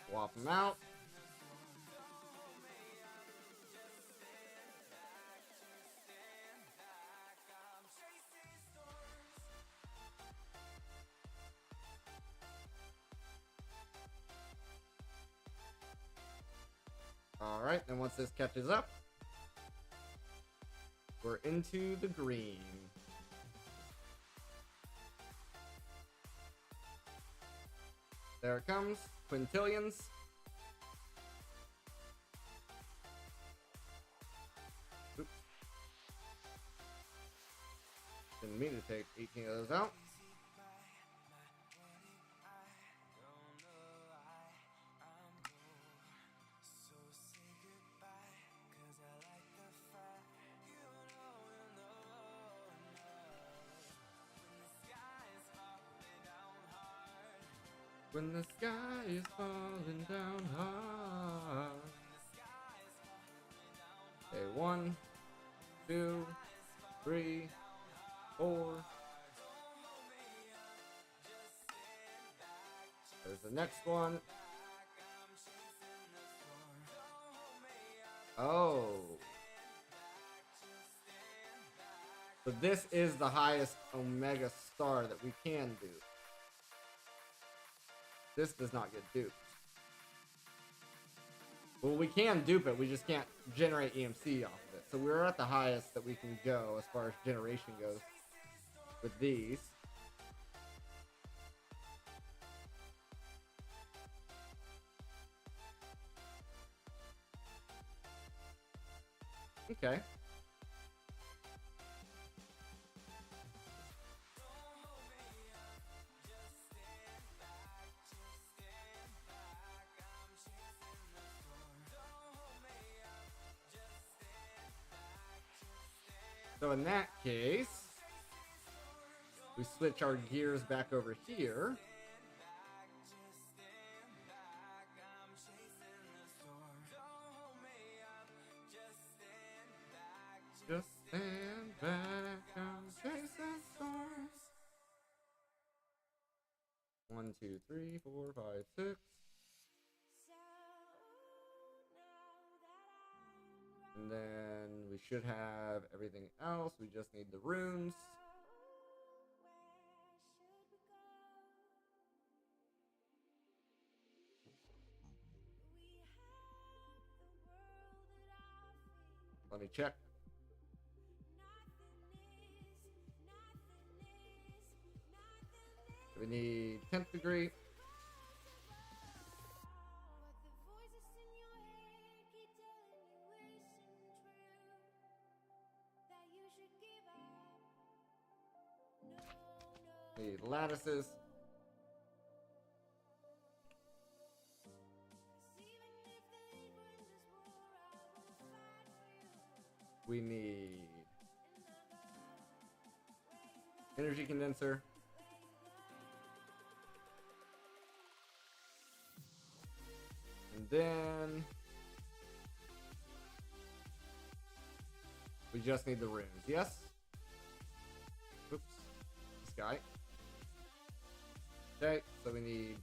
Swap them out. Alright, then once this catches up, we're into the green. There it comes. quintillions. Oops. Didn't mean to take 18 of those out. When the sky is falling down hard. Okay, 1, 2, 3, 4. There's the next one. Oh. So this is the highest Omega star that we can do. This does not get duped. Well, we can dupe it, we just can't generate EMC off of it. So we're at the highest that we can go as far as generation goes with these. Okay. So in that case, we switch our gears back over here. Just stand back, I'm chasing storms. 1, 2, 3, 4, 5, 6. And then we should have everything else. We just need the runes. Let me check. We need 10th degree. Need lattices. We need energy condenser. And then we just need the runes. Yes? Oops. This guy. Okay, so we need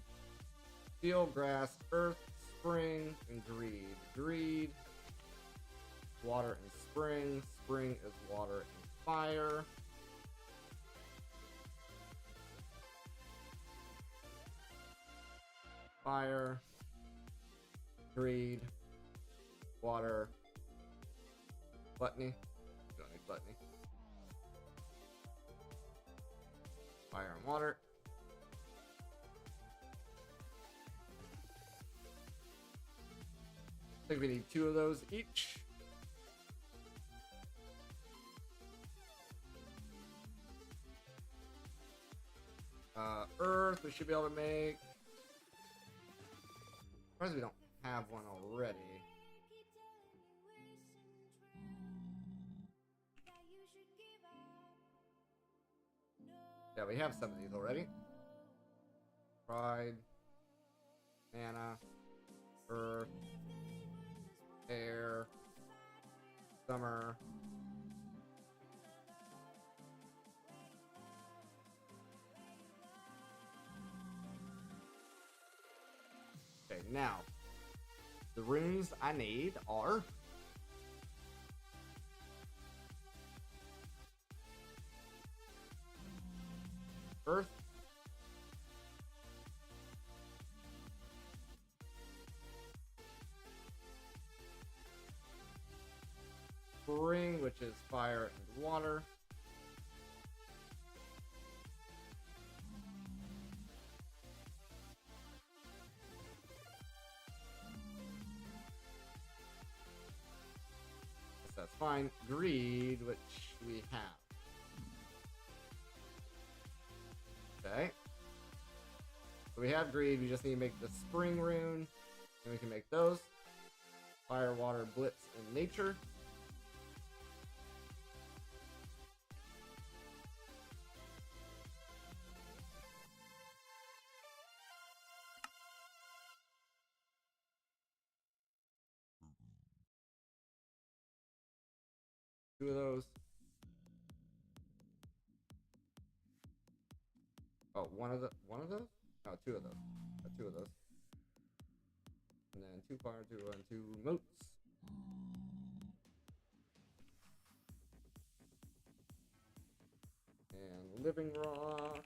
steel, grass, earth, spring, and greed. Greed, water, and spring. Spring is water and fire. Fire, greed, water, gluttony. Don't need gluttony. Fire and water. I think we need 2 of those each. Earth, we should be able to make. Surprised we don't have one already. Yeah, we have some of these already. Pride, mana, earth, air, summer. Okay, now, the runes I need are Earth, Spring, which is fire and water, find greed, which we have. Okay. So we have greed, we just need to make the spring rune, and we can make those. Fire, water, blitz, and nature. Two of those. Oh, one of those? Oh, two of those. Two of those. And then 2 fire, 2 and 2 moats. And living rock.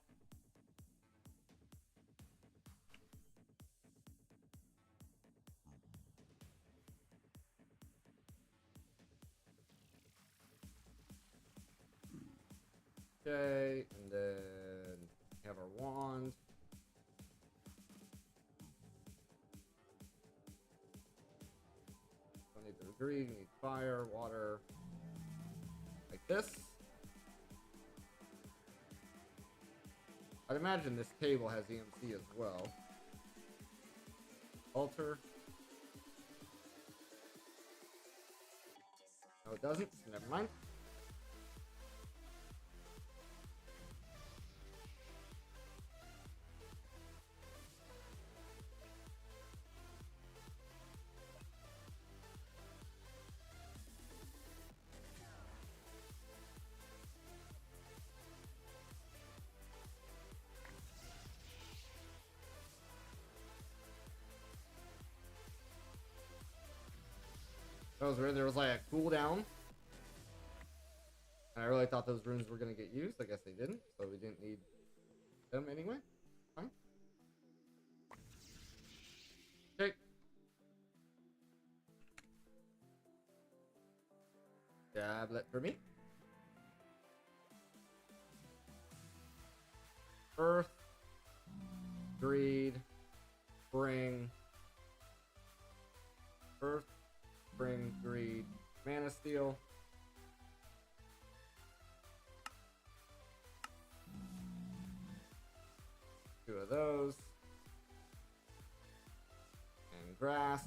Okay, and then have our wand. Don't need the greed, need fire, water, like this. I'd imagine this table has EMC as well. Altar. No, it doesn't, so never mind. That was weird. There was like a cooldown. And I really thought those runes were going to get used. I guess they didn't. So we didn't need them anyway. Fine. Okay. Tablet for me. Earth. Greed. Spring. Earth. Spring, greed, mana steel. Two of those. And grass.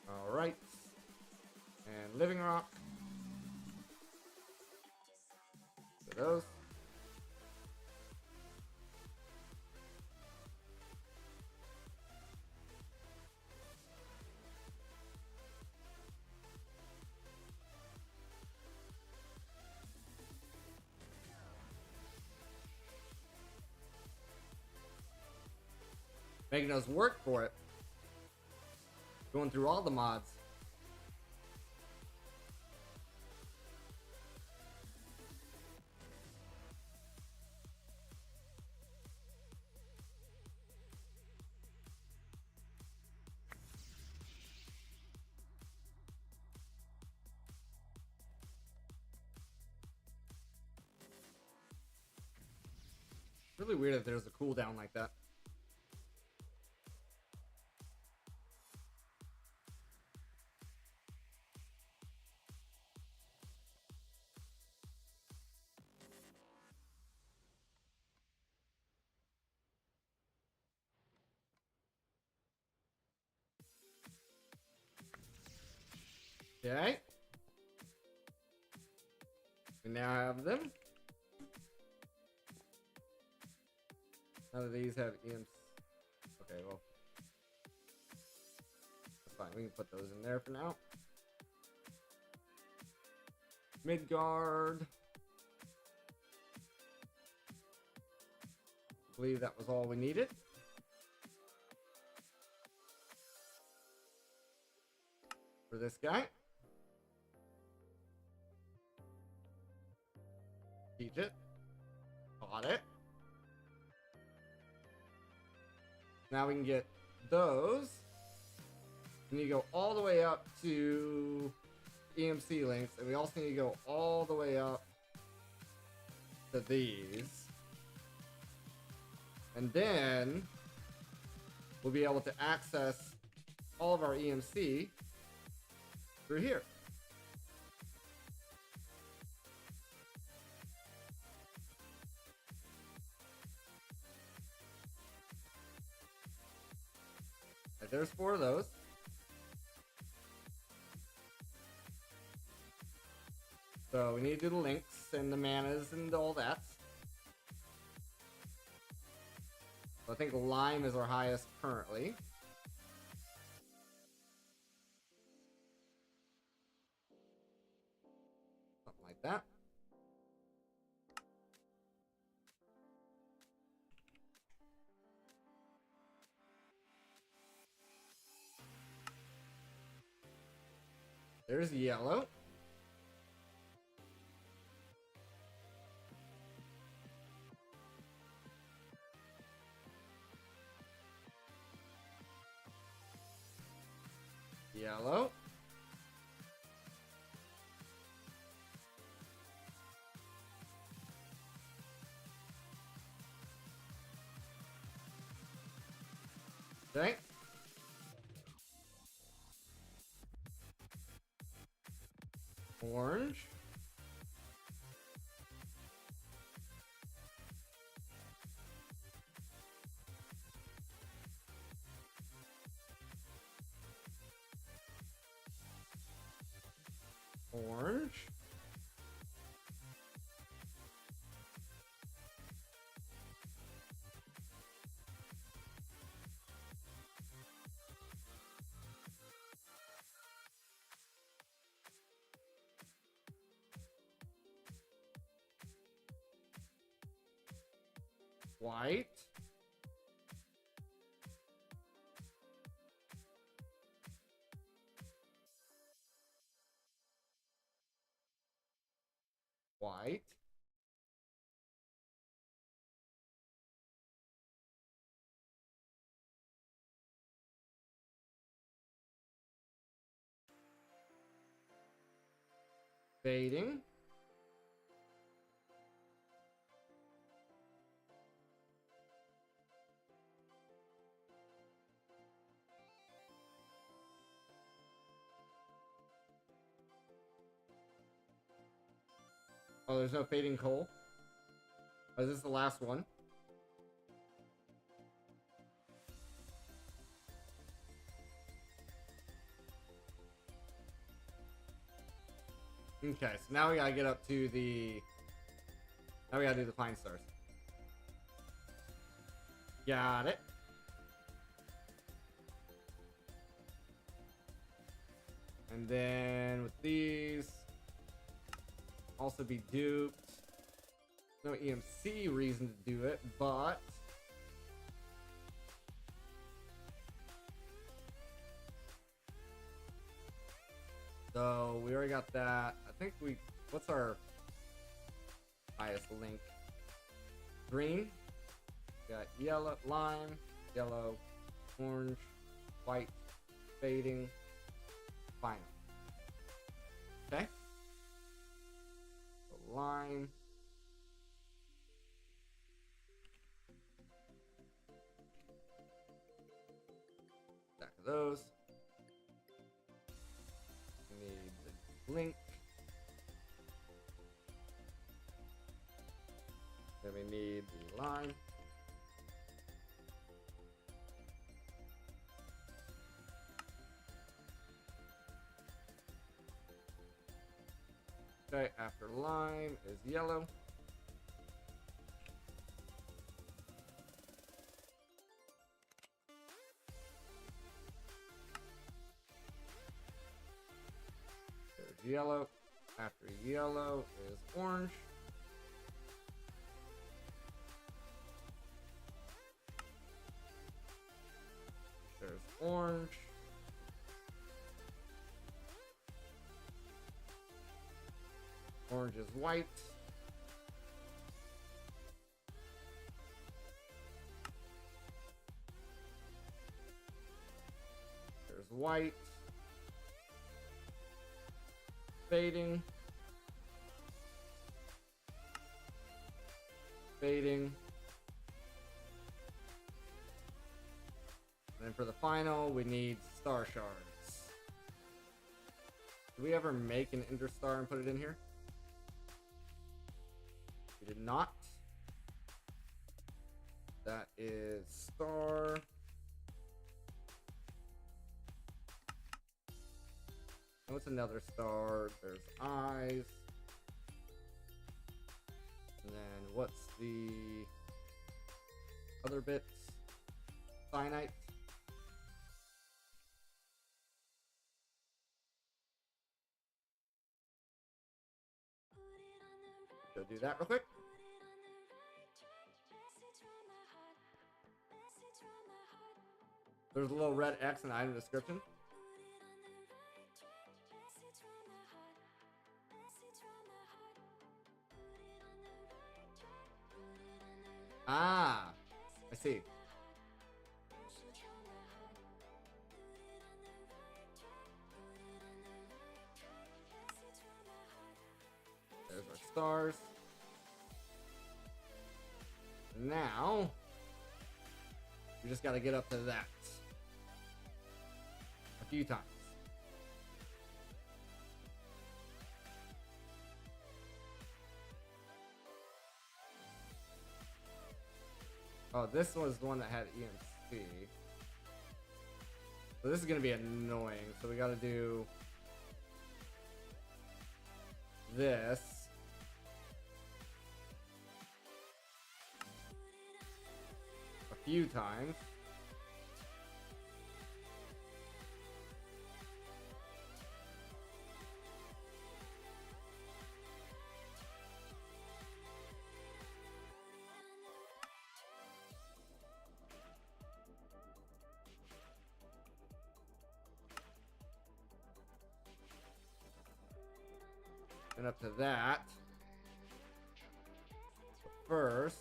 Alright. And living rock. For those. Making us work for it. Going through all the mods. Really weird that there's a cooldown like that. Okay. We now have them. None of these have EMs. Okay, well. That's fine. We can put those in there for now. Midgard. I believe that was all we needed. For this guy. Teach it. Got it. Now we can get those. And you go all the way up to EMC links, and we also need to go all the way up to these. And then we'll be able to access all of our EMC through here. Right, there's 4 of those. So we need to do the links and the manas and all that. So I think lime is our highest currently. Something like that. There's yellow. Yellow. Okay. Orange. Orange. White. White. Fading. Oh, there's no fading coal. Oh, this is the last one. Okay, so now we gotta get up to the... Now we gotta do the fine stars. Got it. And then with these, also be duped. No EMC reason to do it, but so we already got that. I think we, what's our highest link? Green. Got yellow, lime, yellow, orange, white, fading, final. Okay. So lime. Stack of those. We need the link. Then we need the line. Okay, after lime is yellow. There's yellow. After yellow is orange. There's orange. Orange is white. There's white. Fading. Fading. And then for the final, we need star shards. Did we ever make an ender star and put it in here? We did not. That is star. And what's another star? There's eyes. And then what's the other bits? Cyanite. Go do that real quick. There's a little red X in the item description. Ah, I see. There's our stars. Now, we just got to get up to that a few times. Oh, this was the one that had EMC. So this is going to be annoying. So we got to do this. A few times. And up to that. First.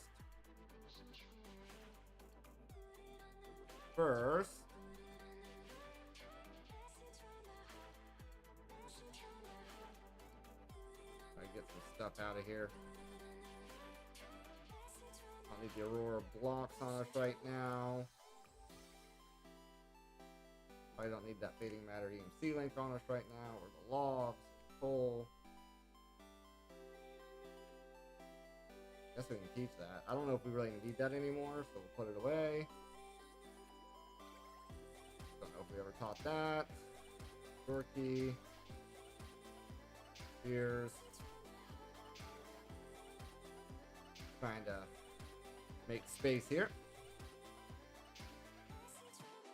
I get some stuff out of here. I'll need the Aurora blocks on us right now. I don't need that fading matter EMC link on us right now, or the logs, coal. Guess we can teach that. I don't know if we really need that anymore, so we'll put it away. Don't know if we ever taught that. Door key. Here's trying to make space here.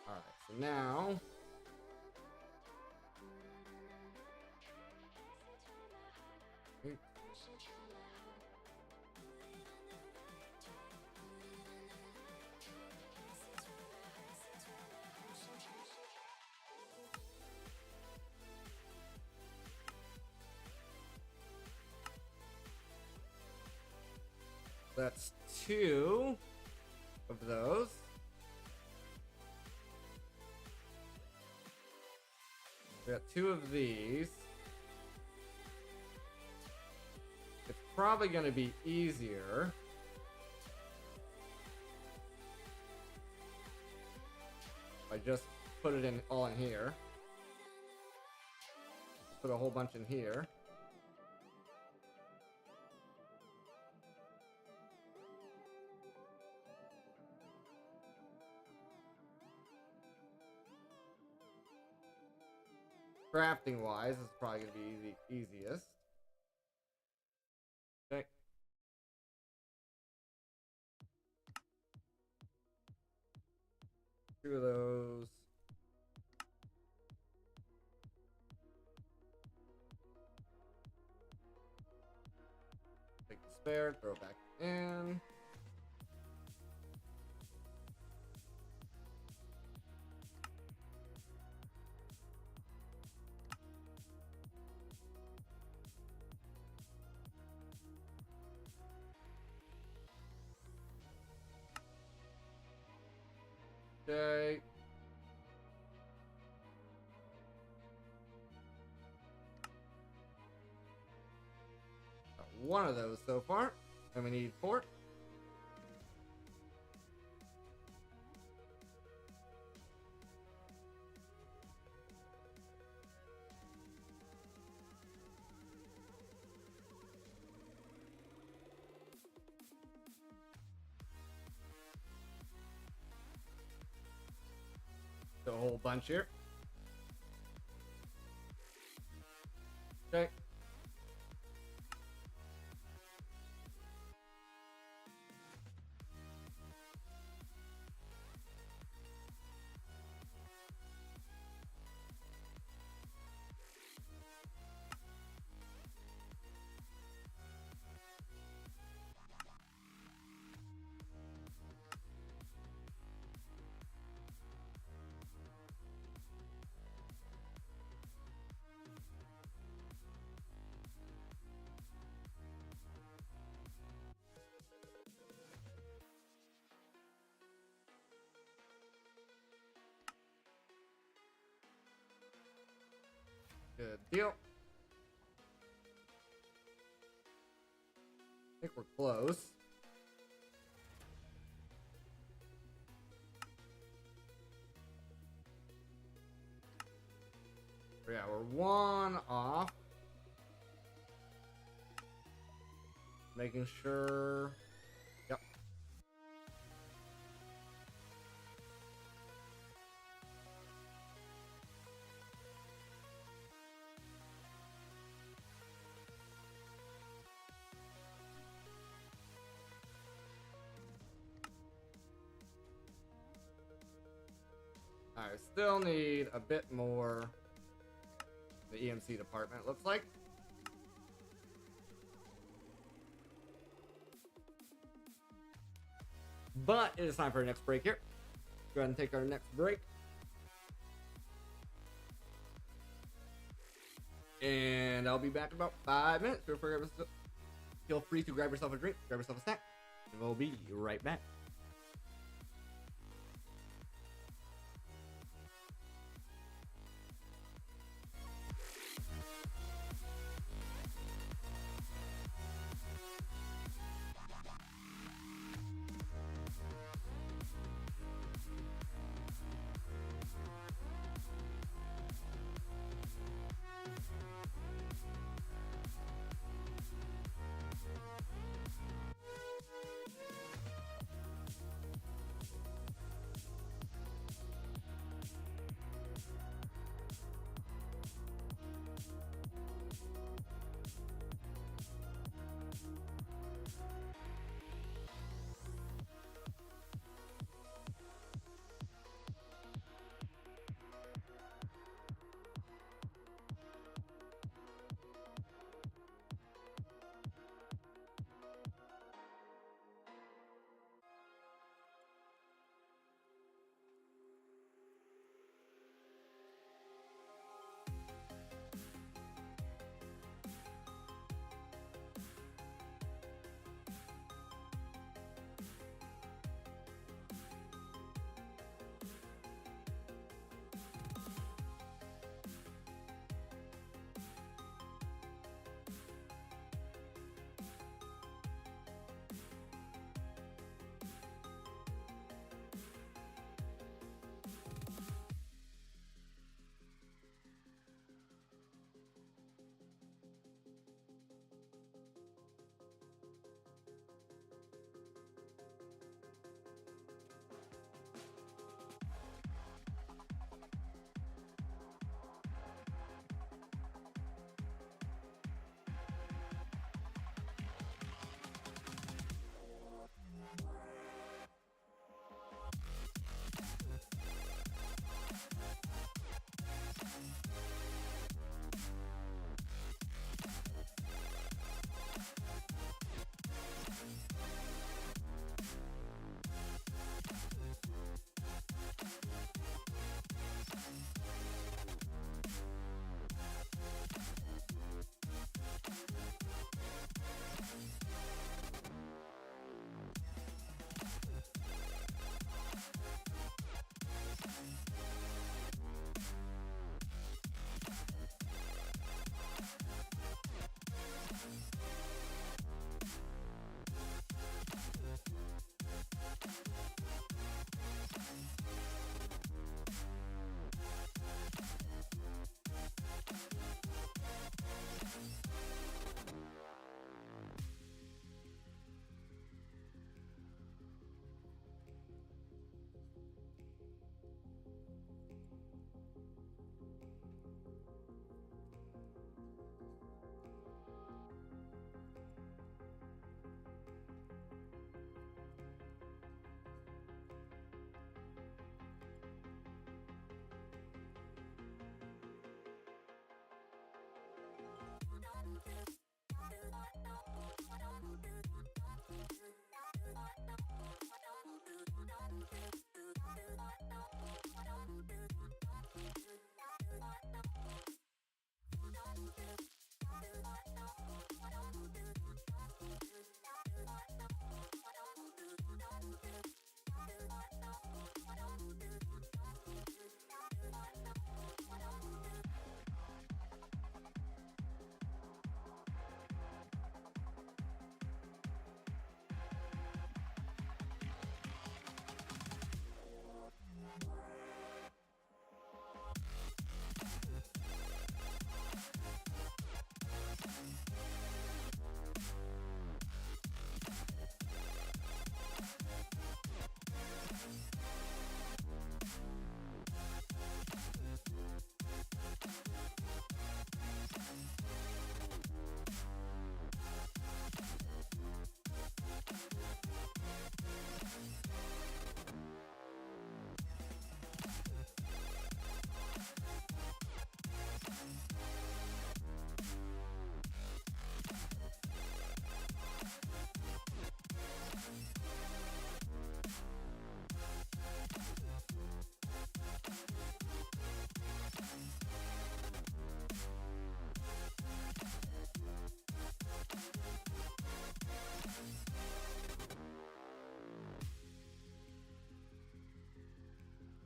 Alright, so now that's 2 of those. We got 2 of these. It's probably going to be easier if I just put it in all in here. Put a whole bunch in here. Crafting wise, this is probably going to be the easiest. Okay. Two of those. Take the spare, throw it back in. Okay. one of those so far. And we need 4. A whole bunch here. Okay. Good deal. I think we're close. Yeah, we're 1 off. Making sure. Yep. I still need a bit more. The EMC department looks like. But it is time for our next break here. Go ahead and take our next break. And I'll be back in about 5 minutes. Feel free to grab yourself a drink, grab yourself a snack, and we'll be right back.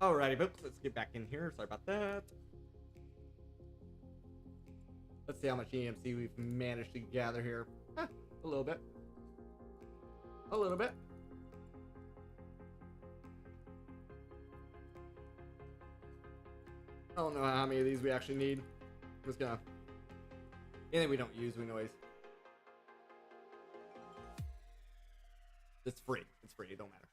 Alrighty, folks, let's get back in here. Sorry about that. Let's see how much EMC we've managed to gather here. A little bit. A little bit. I don't know how many of these we actually need. I'm just gonna... Anything we don't use, we can always... It's free. It's free. It don't matter.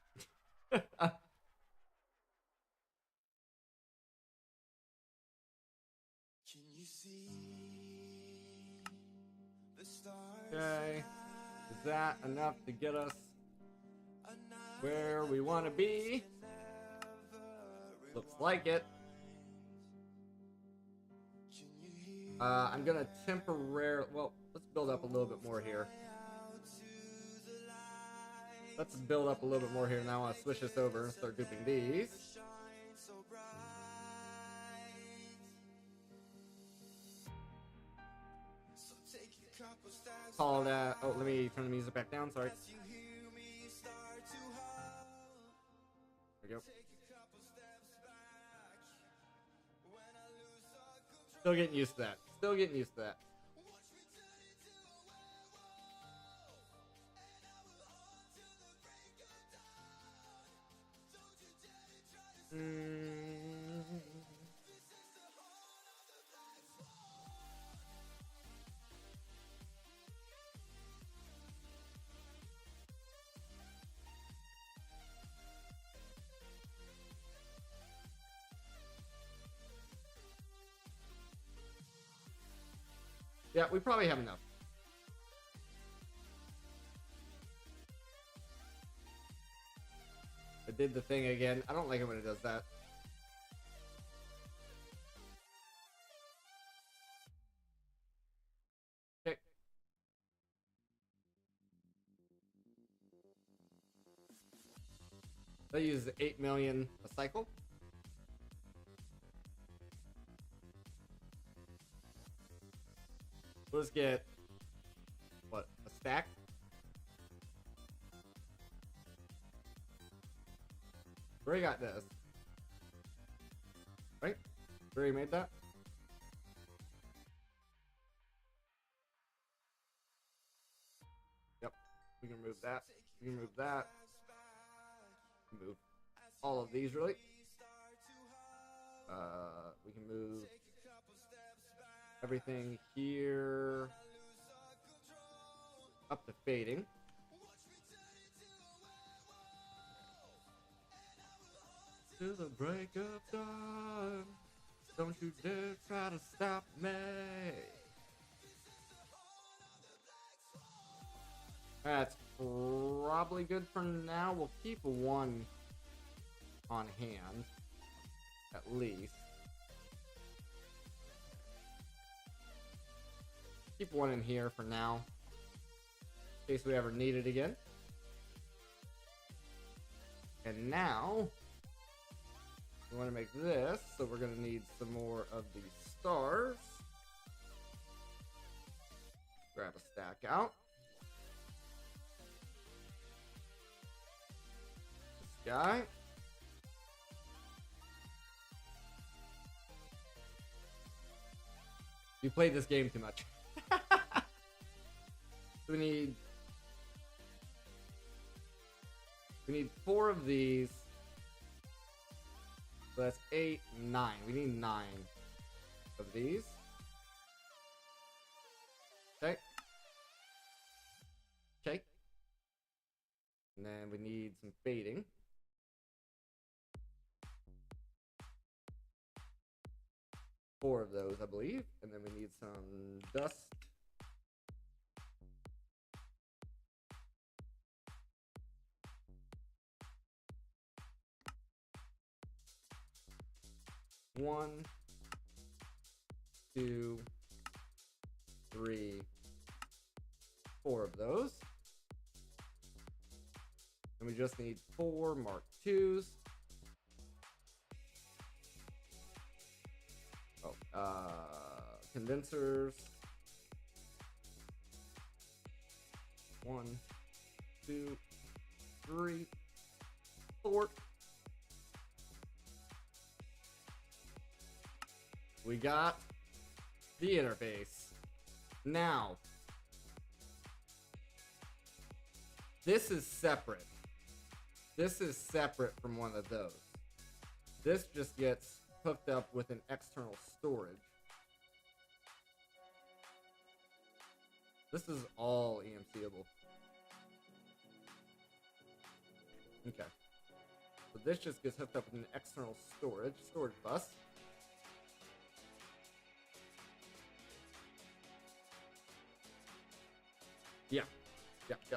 Okay, is that enough to get us where we want to be? Looks like it. I'm gonna temporarily, well, let's build up a little bit more here. Let's build up a little bit more here. Now I want to switch this over and start duping these. Call that. Oh, let me turn the music back down. Sorry. There we go. Still getting used to that. Still getting used to that. Yeah, we probably have enough. I did the thing again. I don't like it when it does that. Okay. That uses 8 million a cycle. Let's get, what, a stack? We already got this. Right? We already made that? Yep. We can remove that. We can remove that. Move all of these, really. We can move everything here up to fading. To the break of dawn, don't you dare try to stop me. That's probably good for now. We'll keep one on hand, at least. keep one in here for now, in case we ever need it again. And now, we want to make this, so we're going to need some more of these stars. Grab a stack out. This guy. You played this game too much. So we need 4 of these. So that's 8, 9. We need 9 of these. Okay. Okay. And then we need some fading. Four of those, I believe. And then we need some dust. One, 2, 3, 4 of those. And we just need 4 Mark IIs. Condensers. 1, 2, 3, 4. We got the interface. Now, this is separate. This is separate from one of those. This just gets hooked up with an external storage. This is all EMCable. Okay. So this just gets hooked up with an external storage bus. Yeah. Yep.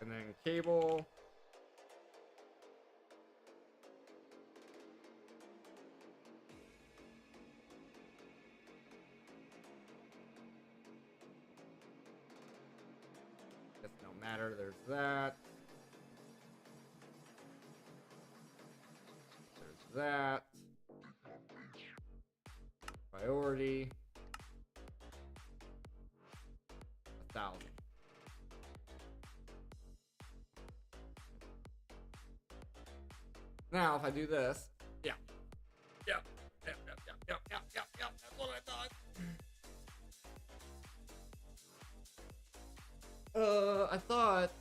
And then cable. Guess no matter, there's that. There's that. Priority. 1,000. Now, if I do this, yeah. That's what I thought. I thought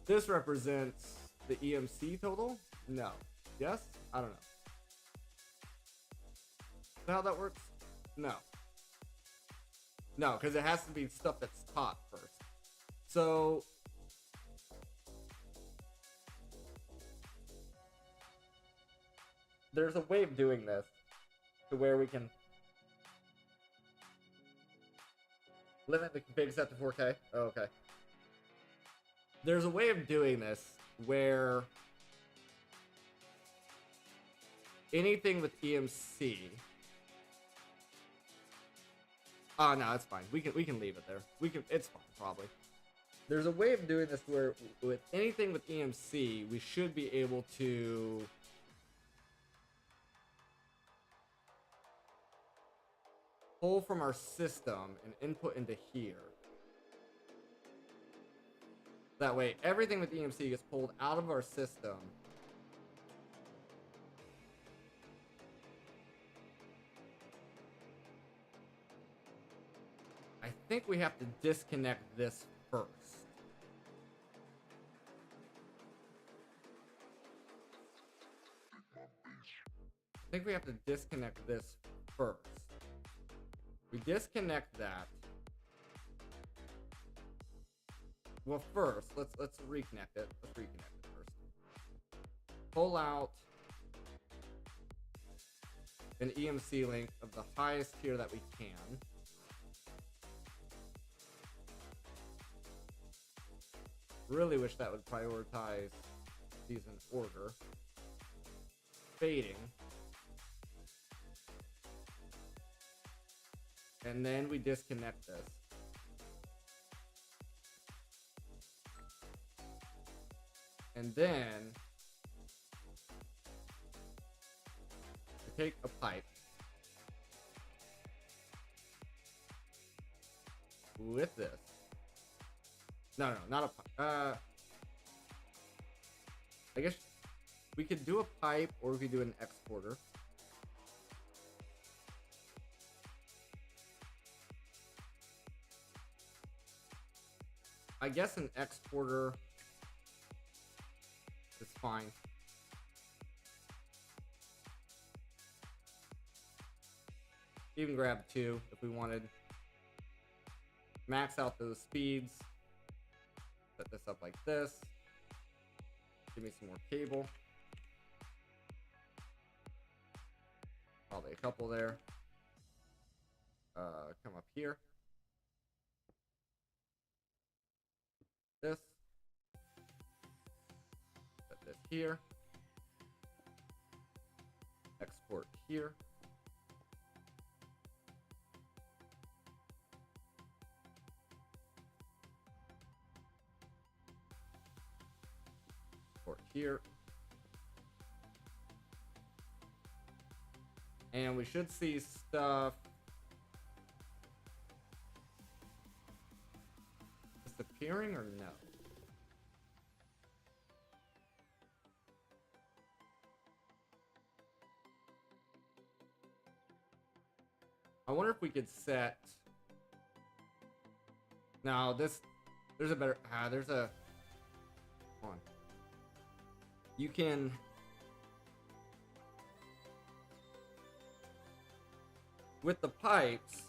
this represents the EMC total? No. Yes? I don't know. Is that how that works? No. No, because it has to be stuff that's taught first. So there's a way of doing this to where we can limit the config set to 4K. Oh, okay. There's a way of doing this where anything with EMC. Oh no, it's fine. We can leave it there. It's fine, probably. There's a way of doing this where with anything with EMC, we should be able to pull from our system and input into here. That way, everything with EMC gets pulled out of our system. I think we have to disconnect this first. I think we have to disconnect this first. We disconnect that. Well, first, let's reconnect it. Let's reconnect it first. Pull out an EMC link of the highest tier that we can. Really wish that would prioritize these in order. Fading. And then we disconnect this. And then we take a pipe with this. No, not a pipe. I guess we could do a pipe or we could do an exporter. I guess an exporter is fine. Even grab 2 if we wanted. Max out those speeds. Set this up like this. Give me some more cable. Probably a couple there. Come up here. This. Set this here. Export here. Export here. And we should see stuff disappearing or no? I wonder if we could set. No, this. There's a better. There's a. Hold on. You can. With the pipes,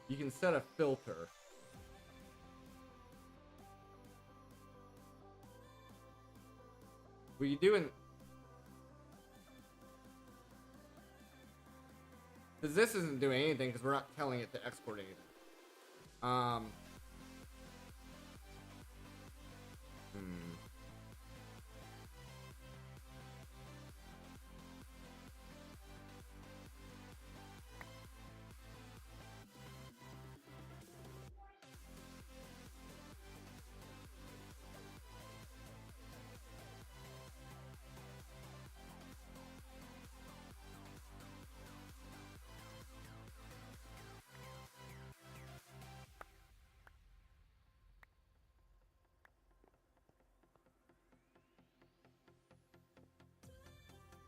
you can set a filter. What you do in... Because this isn't doing anything because we're not telling it to export anything.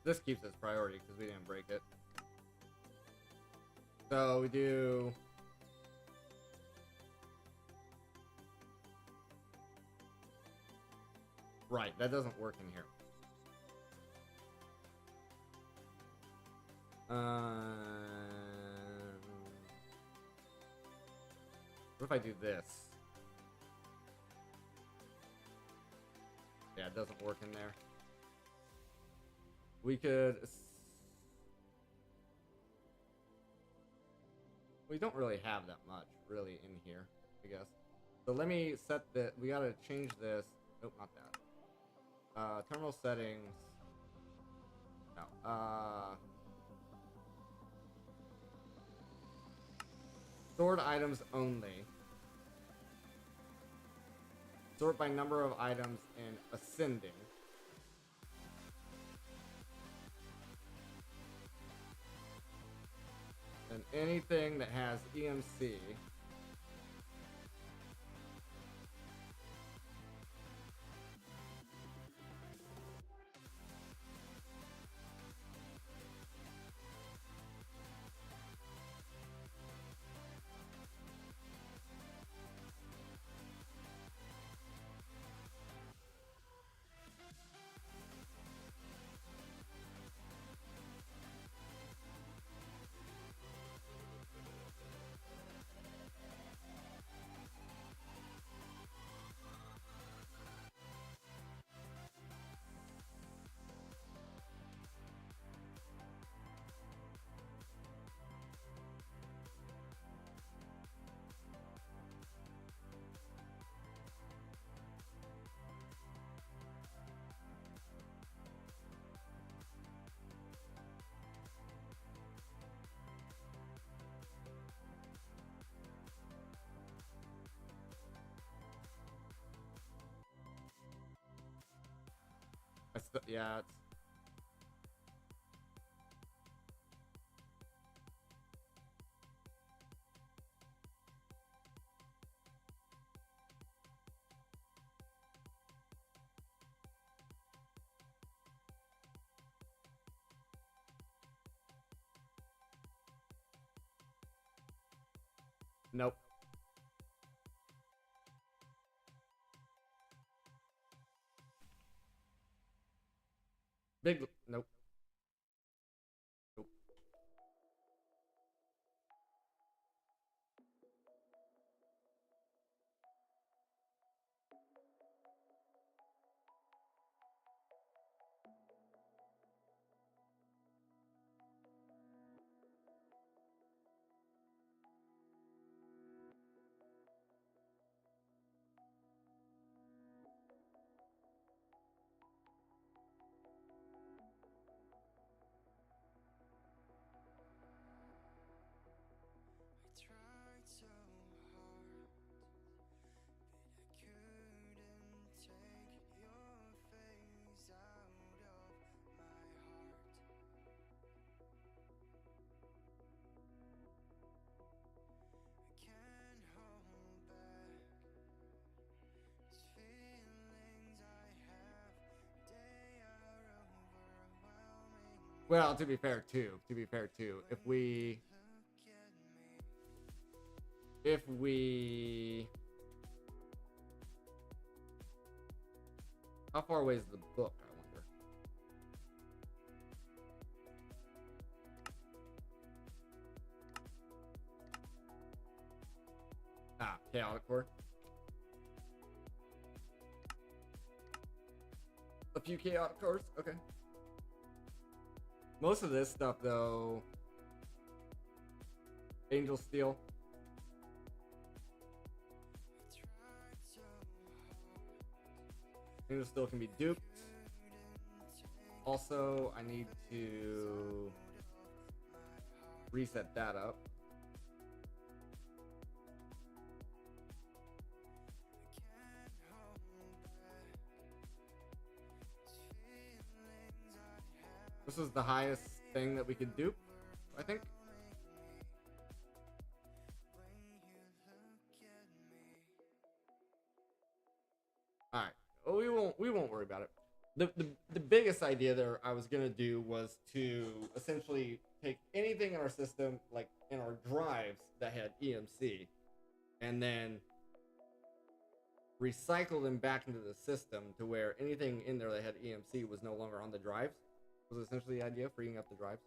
This keeps its priority because we didn't break it. So we do... Right, that doesn't work in here. What if I do this? Yeah, it doesn't work in there. We could... We don't really have that much, really, in here, I guess. So let me set the... We gotta change this... Nope, not that. Terminal settings... No. Stored items only. Sort by number of items in ascending. And anything that has EMC yeah. It's, nope. Big, nope. Nope. Well, to be fair too, if we, how far away is the book? I wonder. Ah, chaotic core. A few chaotic cores. Okay. Most of this stuff, though, Angel Steel. Angel Steel can be duped. Also, I need to reset that up. This is the highest thing that we could dupe, I think. All right. Well, we won't worry about it. The biggest idea there I was gonna do was to essentially take anything in our system, like in our drives that had EMC, and then recycle them back into the system to where anything in there that had EMC was no longer on the drives. Was essentially the idea, freeing up the drives.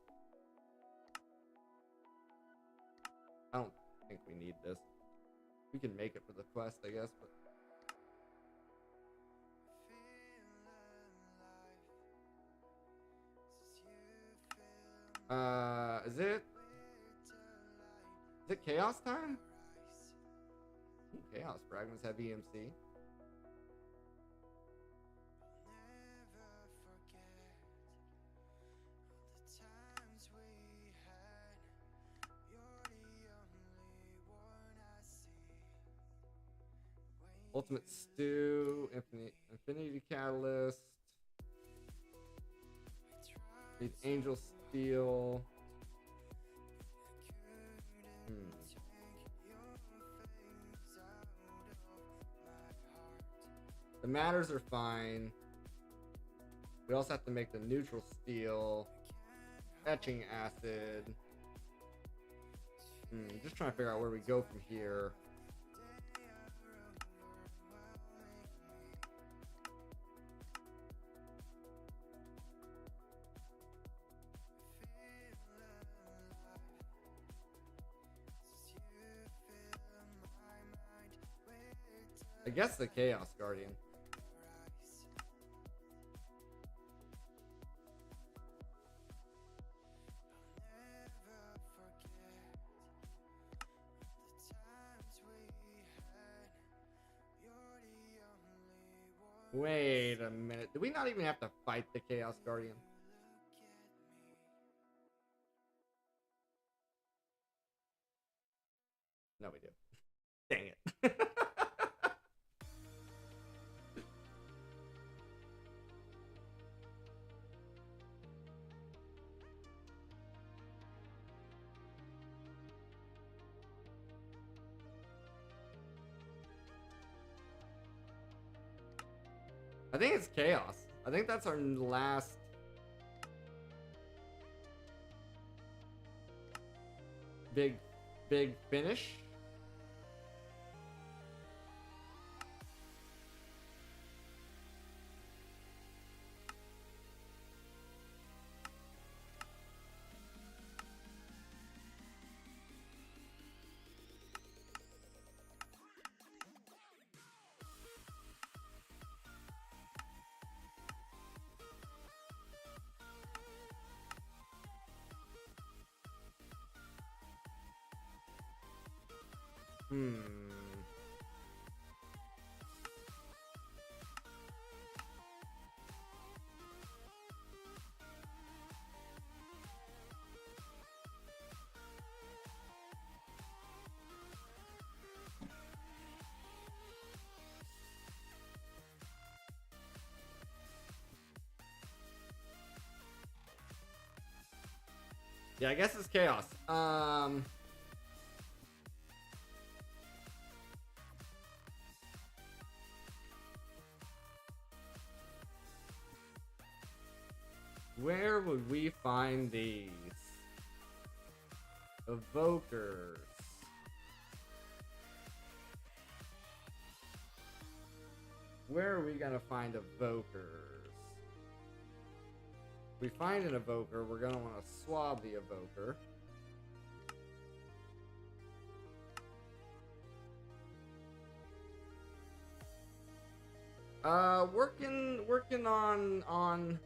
I don't think we need this. We can make it for the quest, I guess, but is it chaos time? Chaos fragments have EMC. Ultimate Stew, Infinity Catalyst. Need Angel Steel. The matters are fine. We also have to make the neutral steel. Etching acid. Just trying to figure out where we go from here. I guess the Chaos Guardian. Wait a minute. Do we not even have to fight the Chaos Guardian? No, we do. Dang it. I think it's Chaos. I think that's our last. Big finish. Yeah, I guess it's Chaos. Where would we find these? Evokers. Where are we gonna find evokers? If we find an evoker, we're gonna want to swab the evoker. Working on.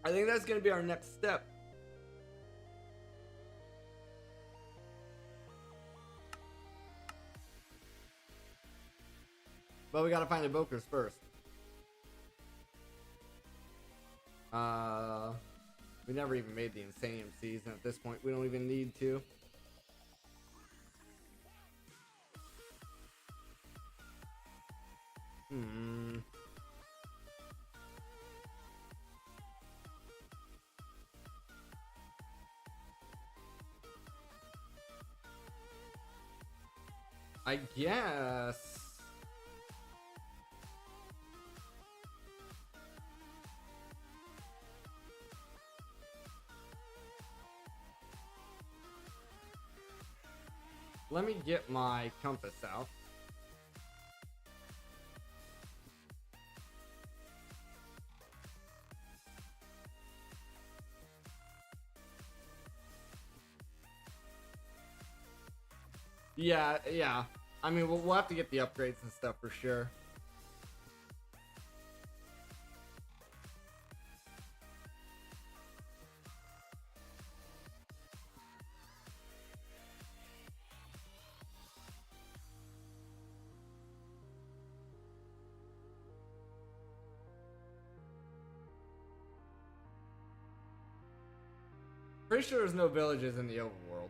I think that's gonna be our next step. But we gotta find evokers first. We never even made the Insanium season at this point. We don't even need to. I guess. Let me get my compass out. Yeah. I mean, we'll have to get the upgrades and stuff for sure. Pretty sure there's no villages in the overworld.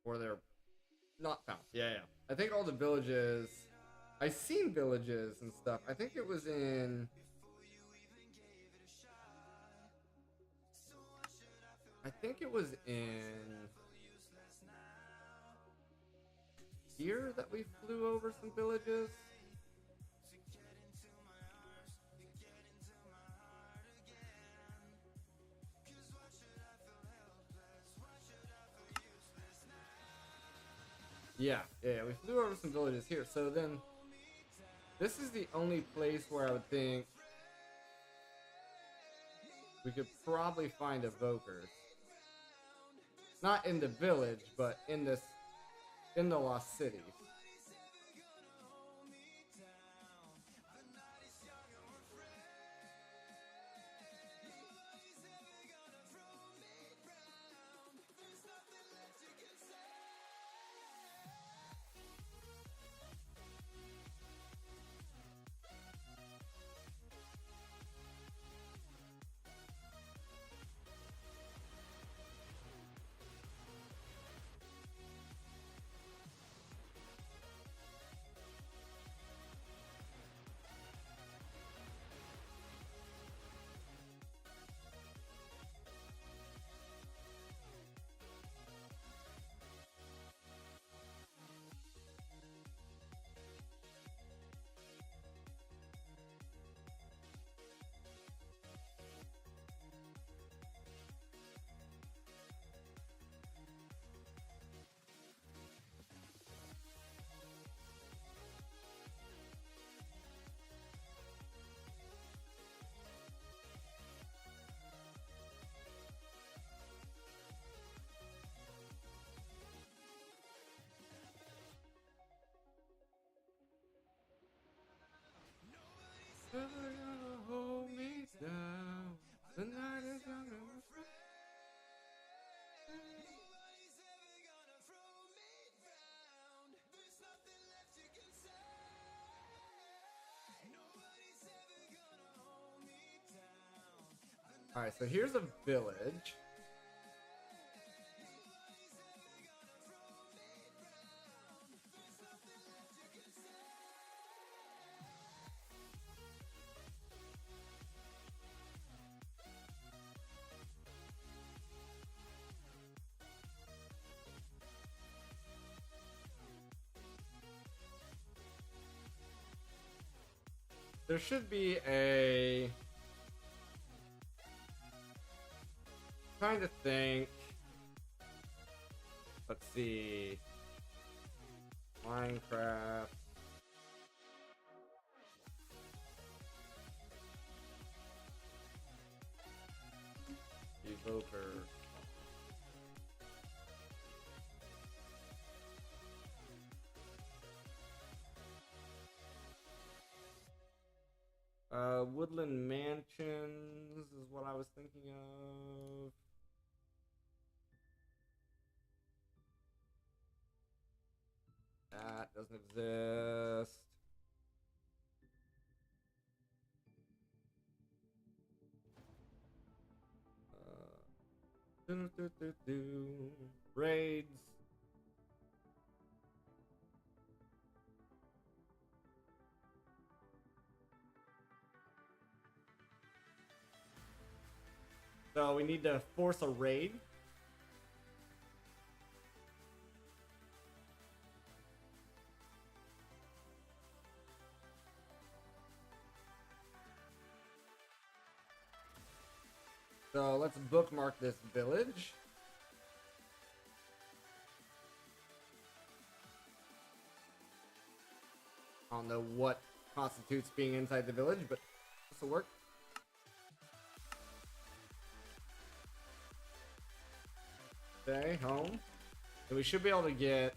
Or they're not found. Yeah. I think all the villages. I've seen villages and stuff. I think it was in. I think it was in. Here that we flew over some villages. Yeah, we flew over some villages here. So then, this is the only place where I would think we could probably find evokers. Not in the village, but in the lost cities. Never gonna hold me down. The night is young and we're free. Nobody's ever gonna throw me down. There's nothing left you can say. Nobody's ever gonna hold me down. All right, so here's a village. Nobody's ever gonna throw me down. There's nothing left you can say. There should be a... Trying to think. Let's see. Minecraft. Evoker. Woodland Mansions is what I was thinking of. That doesn't exist. Raids. So we need to force a raid. So let's bookmark this village. I don't know what constitutes being inside the village, but this will work. Okay, home. So we should be able to get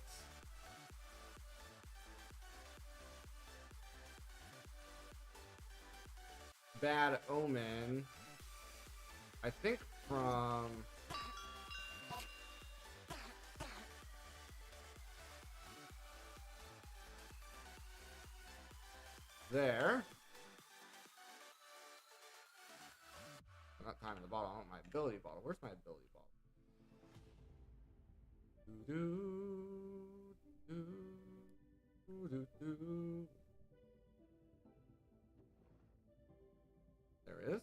Bad Omen, I think, from there. I'm not timing the bottle. I want my ability bottle. Where's my ability bottle? There it is.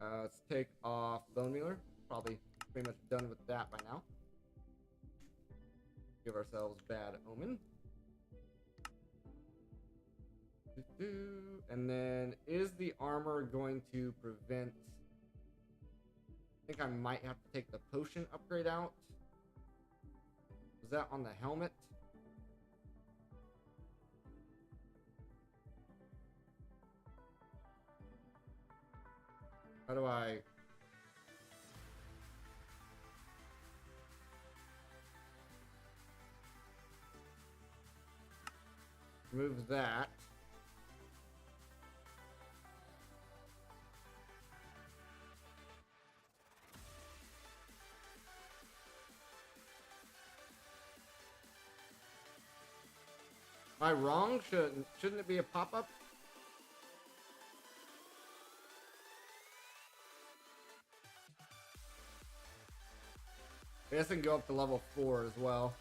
Let's take off Bone Mealer. Probably pretty much done with that by now. Give ourselves Bad Omen. And then, is the armor going to prevent... I think I might have to take the potion upgrade out. Was that on the helmet? How do I... remove that? Am I wrong? Shouldn't it be a pop-up? I guess I can go up to level 4 as well.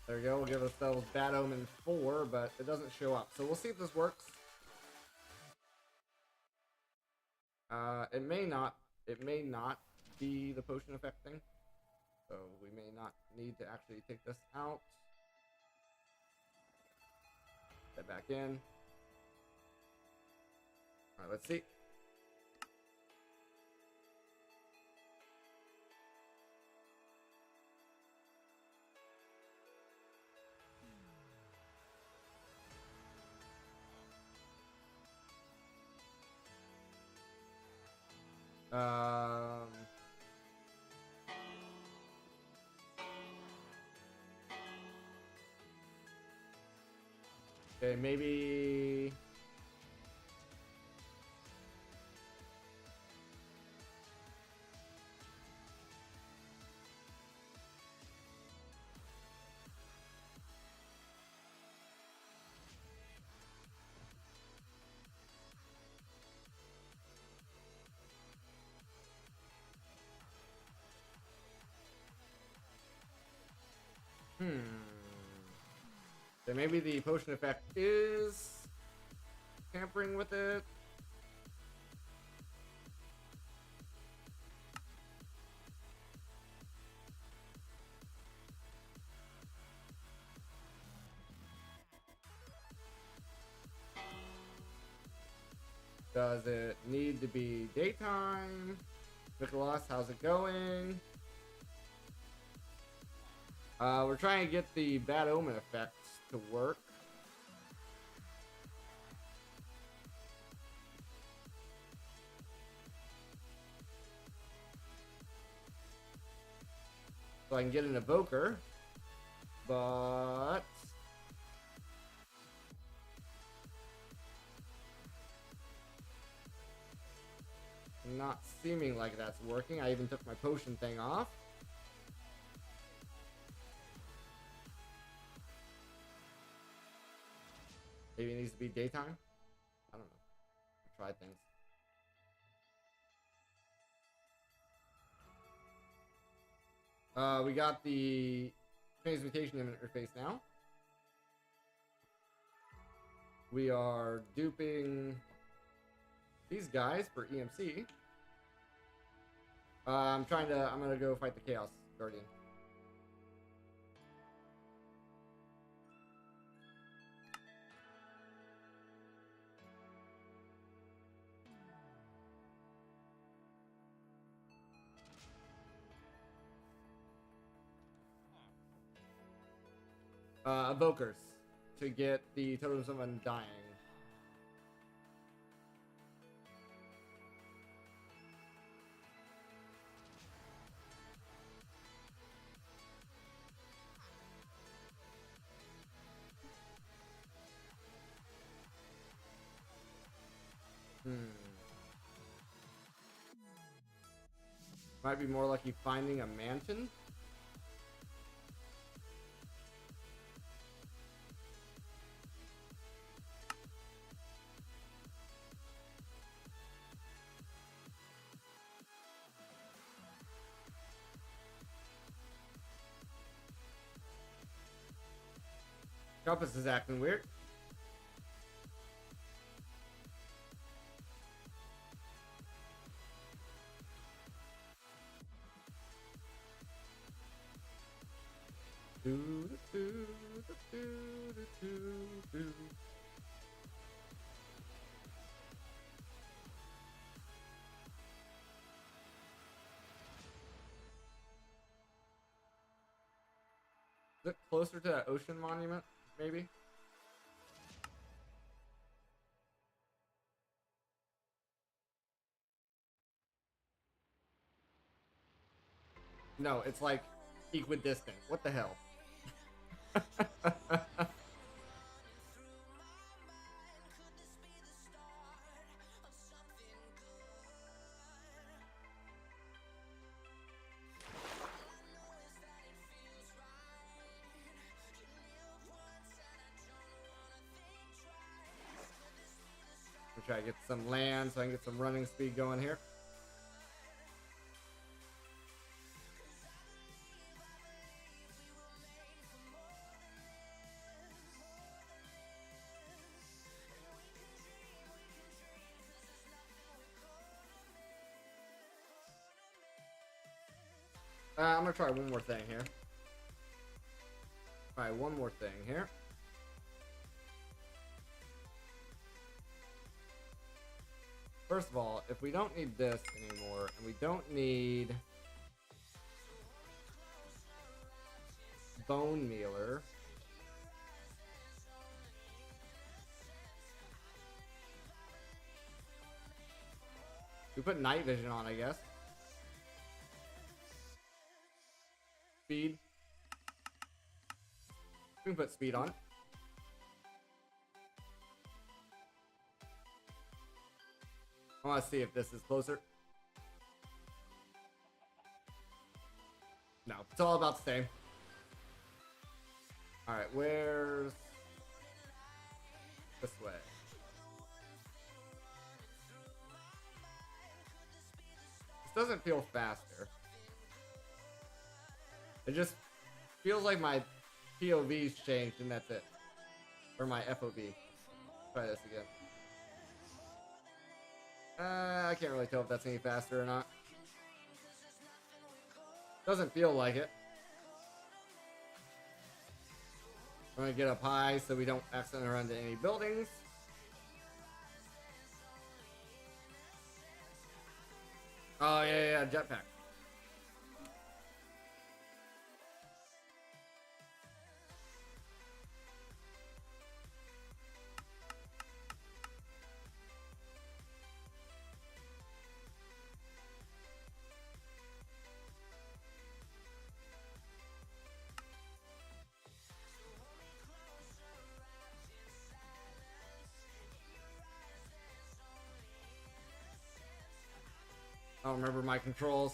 There we go. We'll give ourselves Bad Omen 4, but it doesn't show up. So we'll see if this works. It may not. It may not be the potion affecting. So we may not need to actually take this out. Get back in. Alright, let's see. Um. Okay, maybe. So maybe the potion effect is tampering with it. Does it need to be daytime? Nicholas, how's it going? We're trying to get the bad omen effects to work. So I can get an evoker. But not seeming like that's working. I even took my potion thing off. Maybe it needs to be daytime. I don't know. I'll try things. We got the transmutation interface now. We are duping these guys for EMC. I'm gonna go fight the Chaos Guardian. Evokers to get the Totems of Undying. Might be more lucky finding a mansion. Compass is acting weird. Is it closer to that ocean monument? Maybe? No, it's like equidistant. What the hell? We'll try to get some land so I can get some running speed going here. I'm gonna try one more thing here. Try one more thing here. First of all, if we don't need this anymore, and we don't need Bone Mealer, We put night vision on, I guess. Speed. We can put speed on. I want to see if this is closer. No, it's all about the same. Alright, where's... this way. This doesn't feel faster. It just feels like my POV's changed and that's it. Or my FOV. Try this again. I can't really tell if that's any faster or not. Doesn't feel like it. I'm gonna get up high so we don't accidentally run into any buildings. Oh yeah, jetpack. I don't remember my controls.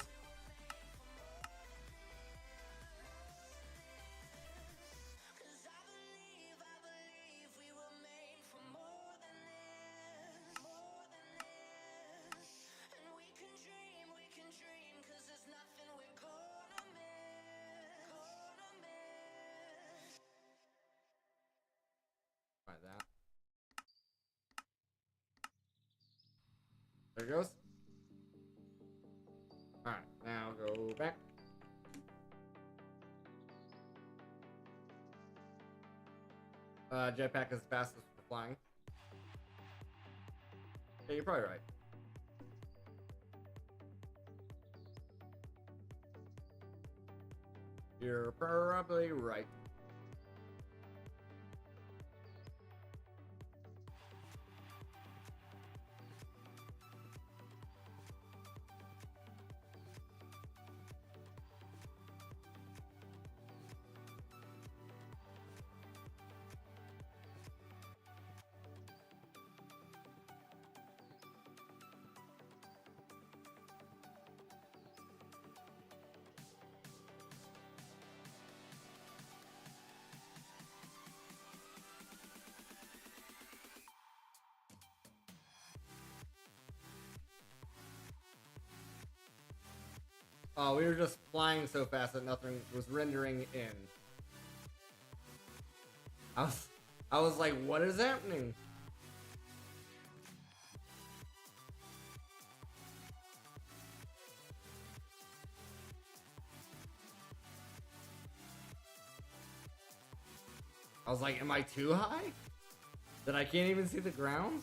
Try that. There it goes. Alright, now go back. Jetpack is fastest for flying. Yeah, you're probably right. You're probably right. Oh, we were just flying so fast that nothing was rendering in. I was like, what is happening? I was like, am I too high? That I can't even see the ground?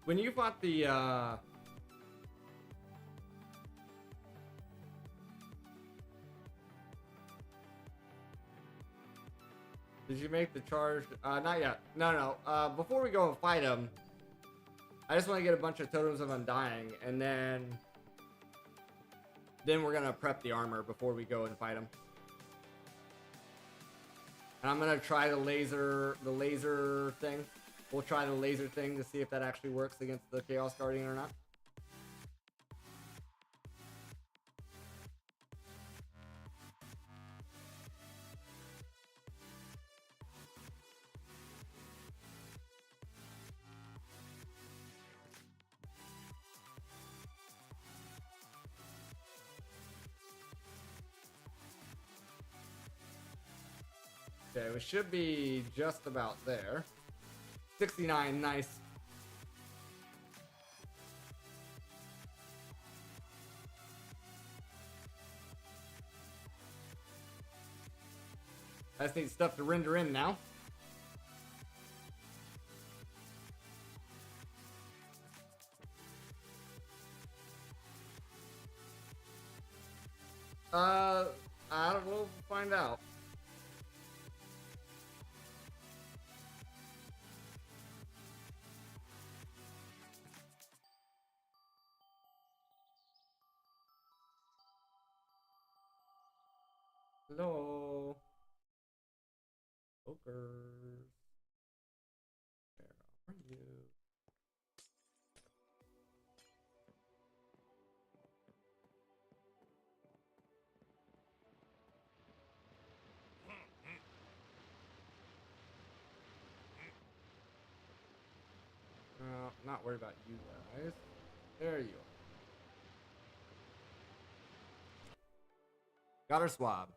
When you fought the, did you make the charge? Not yet. No. Before we go and fight him, I just want to get a bunch of totems of undying, and then we're gonna prep the armor before we go and fight him. And I'm gonna try the laser thing. We'll try the laser thing to see if that actually works against the Chaos Guardian or not. Okay, we should be just about there. 69, nice. I just need stuff to render in now. I don't know. We'll find out. Hello. Focus. Where are you? Not worried about you guys. There you are. Got her swab.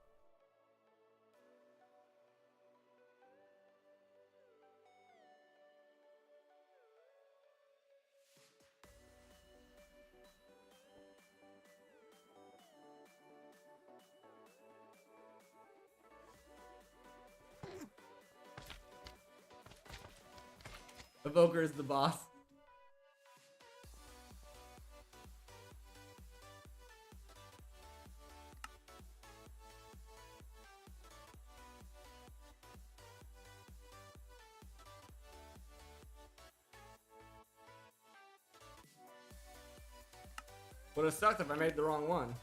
Evoker is the boss. Would have sucked if I made the wrong one.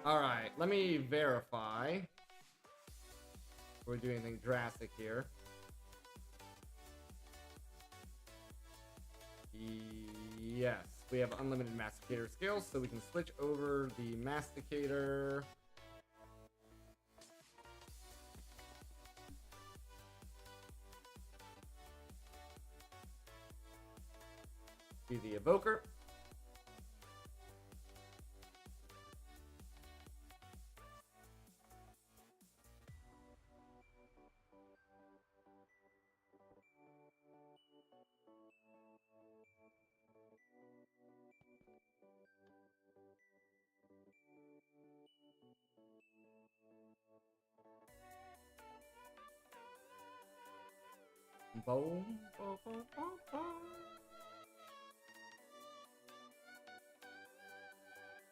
Alright, let me verify. Before we do anything drastic here. Yes, we have unlimited masticator skills, so we can switch over the masticator. Be the evoker. Boom, boom, boom, boom, boom.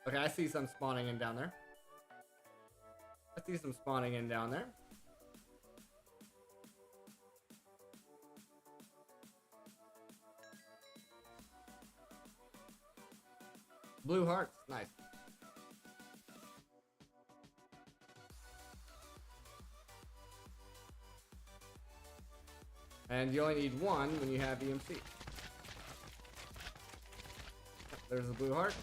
Okay, I see some spawning in down there. I see some spawning in down there. Blue hearts, nice. And you only need one when you have EMC. There's a blue heart.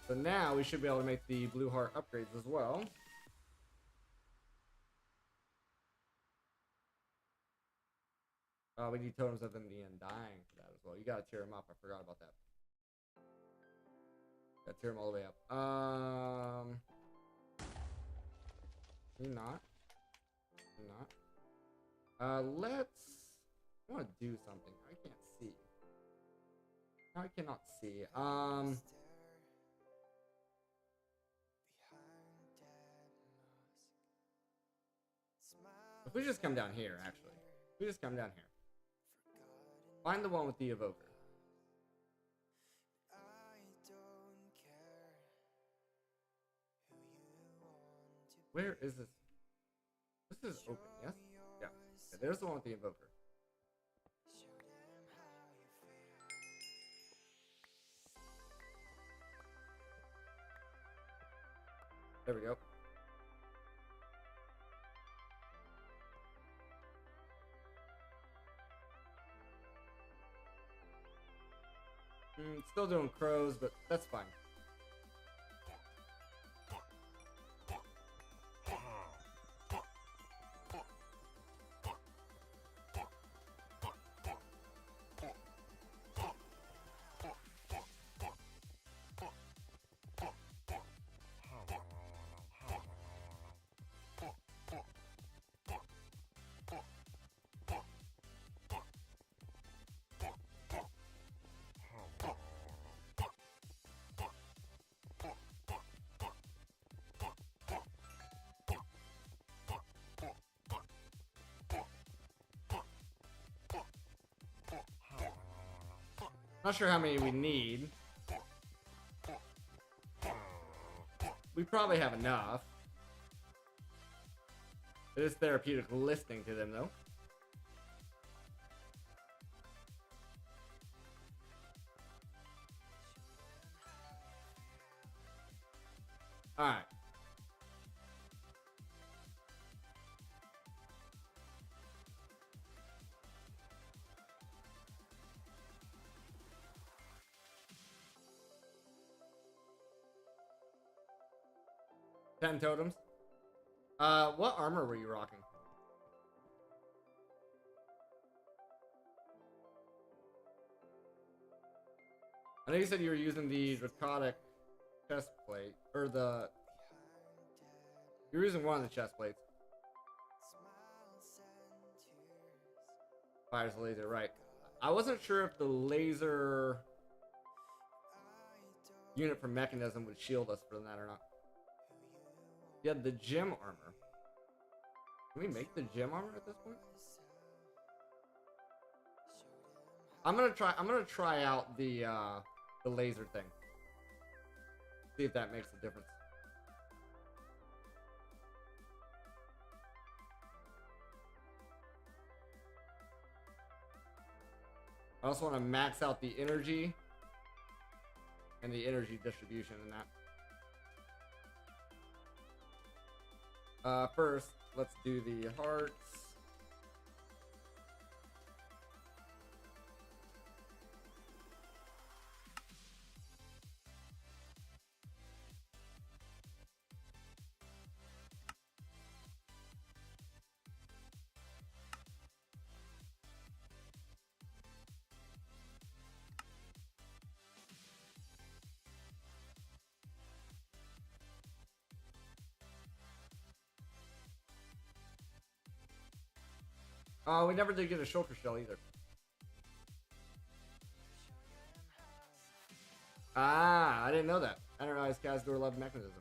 So now we should be able to make the blue heart upgrades as well. We need totems of them the undying for that as well. You gotta tear them up. I forgot about that. Gotta tear them all the way up. Can you not? Can you not? I want to do something. I can't see. I cannot see. If we just come down here, actually. If we just come down here. Find the one with the evoker. Where is this? This is open, yes? Yeah. Okay, there's the one with the evoker. There we go. Still doing crows, but that's fine. Not sure how many we need. We probably have enough. It is therapeutic listening to them, though. Alright. Ten totems. What armor were you rocking? I know you said you were using the Draconic chest plate, or the... You were using one of the chest plates. Fires the laser, right. I wasn't sure if the laser unit from mechanism would shield us from that or not. You had the gem armor. Can we make the gem armor at this point? I'm gonna try out the laser thing. See if that makes a difference. I also want to max out the energy and the energy distribution in that. First, let's do the hearts. We never did get a shulker shell either. Ah, I didn't know that. I didn't realize Khazgor loved mechanism.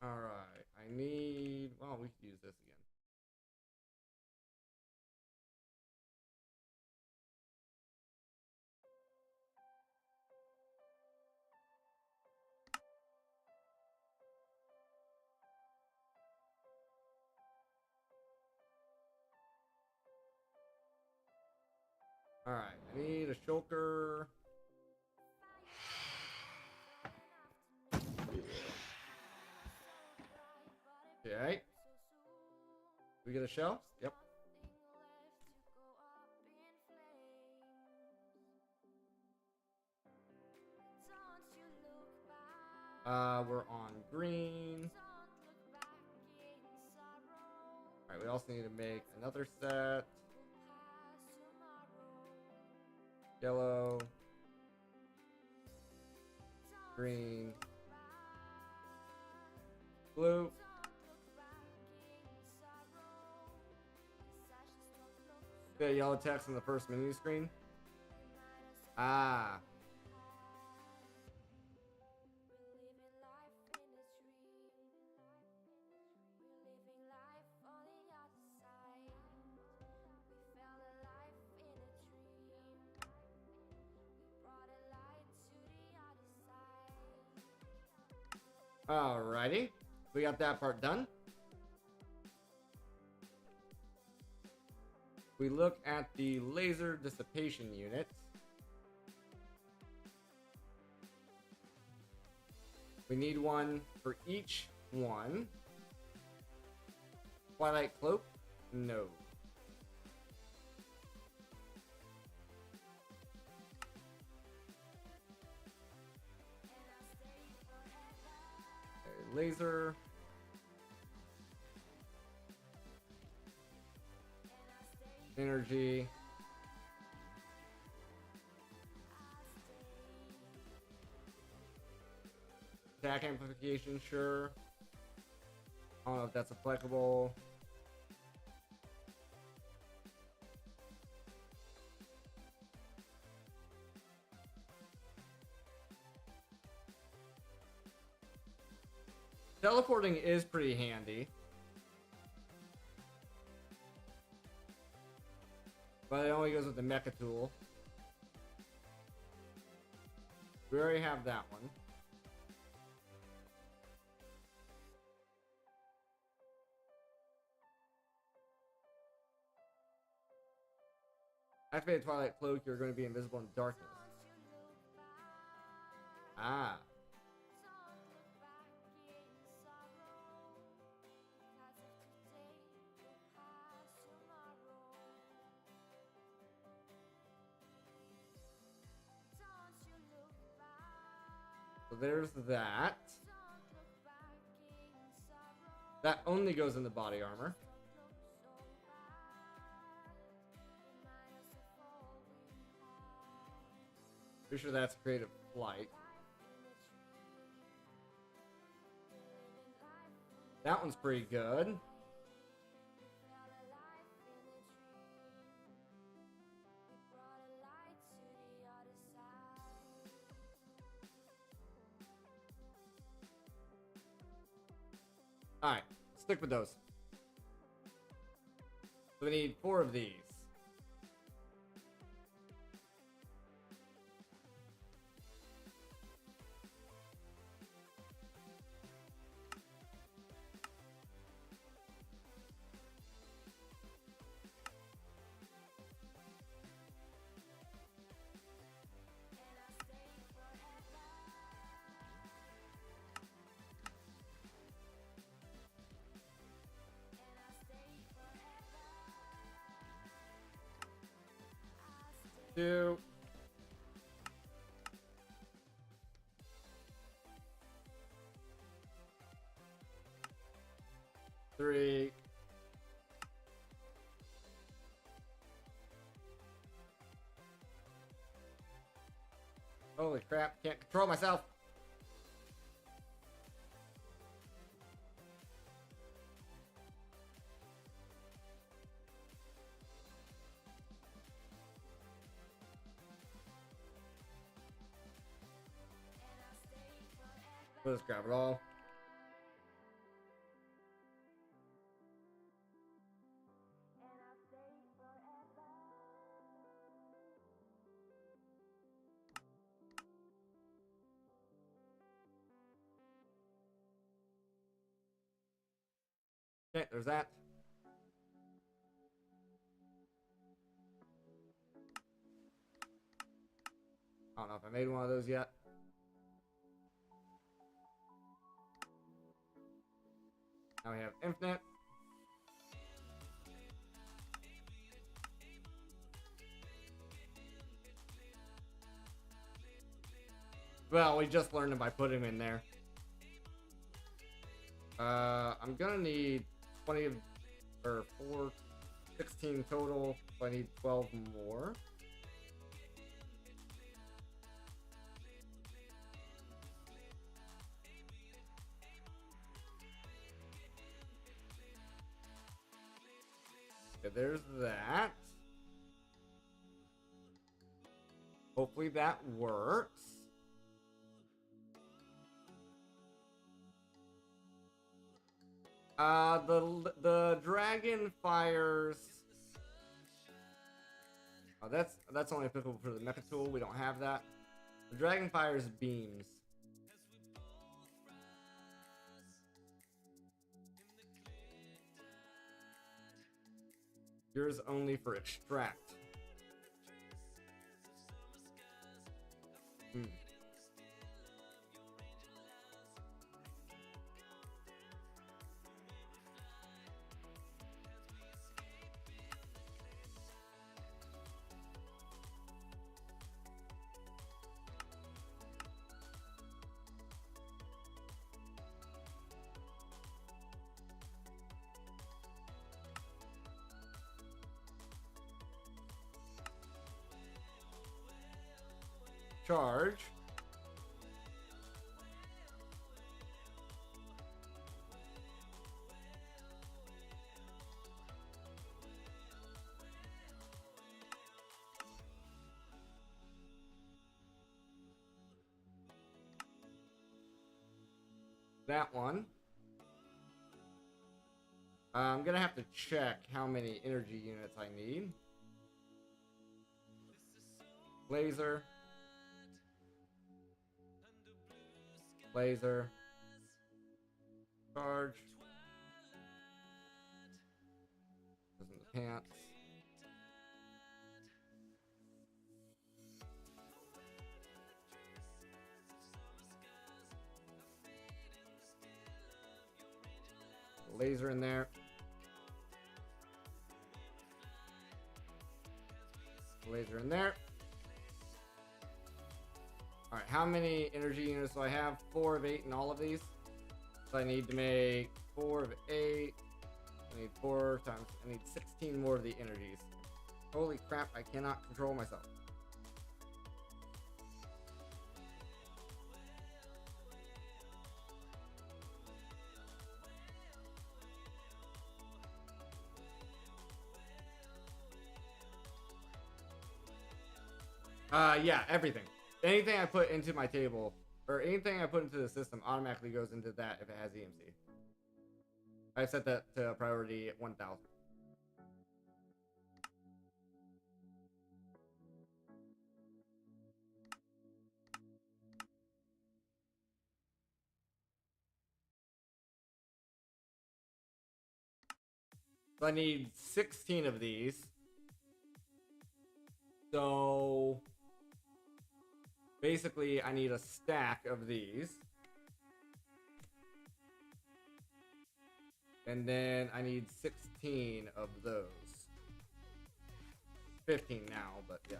Alright, I need... Well, we could use this again. Alright, I need a shulker. Okay. We get a shell? Yep. We're on green. Alright, we also need to make another set. Yellow. Green. Blue. The yellow text on the first menu screen. Ah. Alrighty. We got that part done. We look at the laser dissipation unit. We need one for each one. Twilight Cloak? No. Okay, laser. Energy. Attack amplification, sure. I don't know if that's applicable. Teleporting is pretty handy. But it only goes with the mecha tool. We already have that one. Activate Twilight Cloak, you're going to be invisible in darkness. Ah. So there's that. That only goes in the body armor. Pretty sure that's creative flight. That one's pretty good. Alright, stick with those. So we need 4 of these. Two. Three. Holy crap, can't control myself. Let's grab it all. Okay, there's that. I don't know if I made one of those yet. Now we have infinite. Well, we just learned them by putting them in there. I'm gonna need 20 of, or 4, 16 total, so I need 12 more. Okay, there's that. Hopefully that works. The dragon fires. Oh, that's only applicable for the mecha tool. We don't have that. The dragon fires beams. Yours only for extract. Hmm. Charge. that one. I'm gonna have to check how many energy units I need. Laser. Laser. Charge. Goes in the pants. Laser in there. Laser in there. Alright, how many energy units do I have? 4 of 8 in all of these. So I need to make 4 of 8. I need 4 times. I need 16 more of the energies. Holy crap, I cannot control myself. Yeah, everything. Anything I put into my table, or anything I put into the system automatically goes into that if it has EMC. I've set that to priority at 1000. So I need 16 of these. So basically I need a stack of these. And then I need 16 of those. 15 now, but yeah.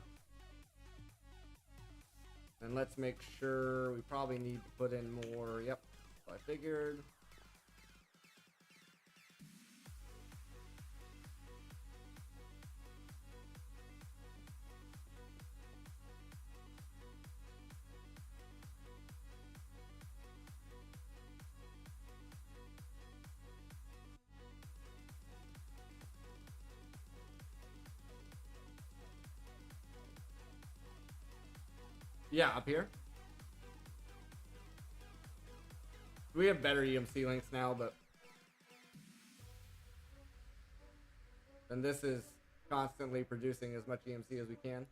And let's make sure we probably need to put in more. Yep, so I figured. Yeah, up here. We have better EMC links now, but and this is constantly producing as much EMC as we can.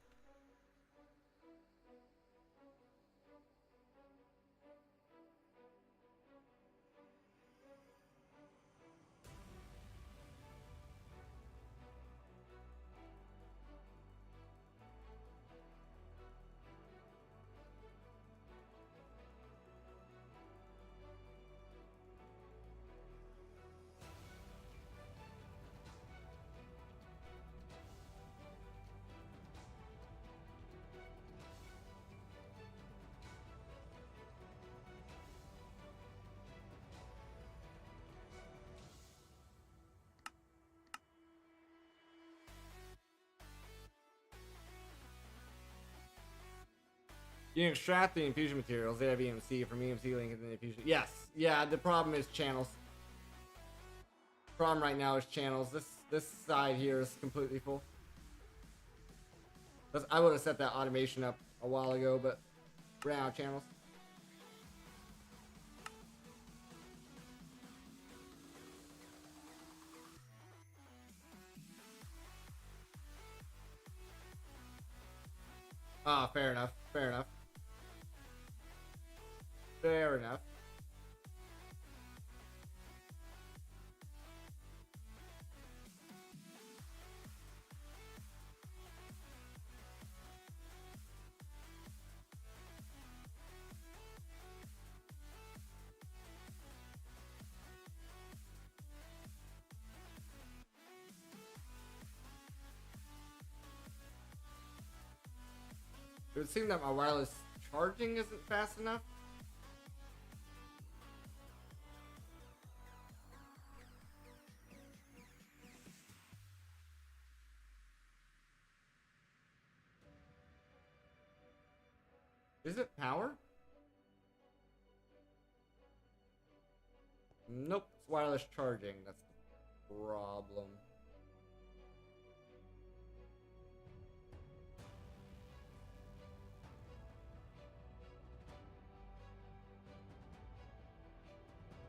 You can extract the infusion materials. They have EMC from EMC link and then infusion. Yes, yeah. The problem is channels. Problem right now is channels. This side here is completely full. I would have set that automation up a while ago, but ran out of channels. Ah, fair enough. Fair enough. Fair enough. It would seem that my wireless charging isn't fast enough. Is it power? Nope, it's wireless charging. That's the problem.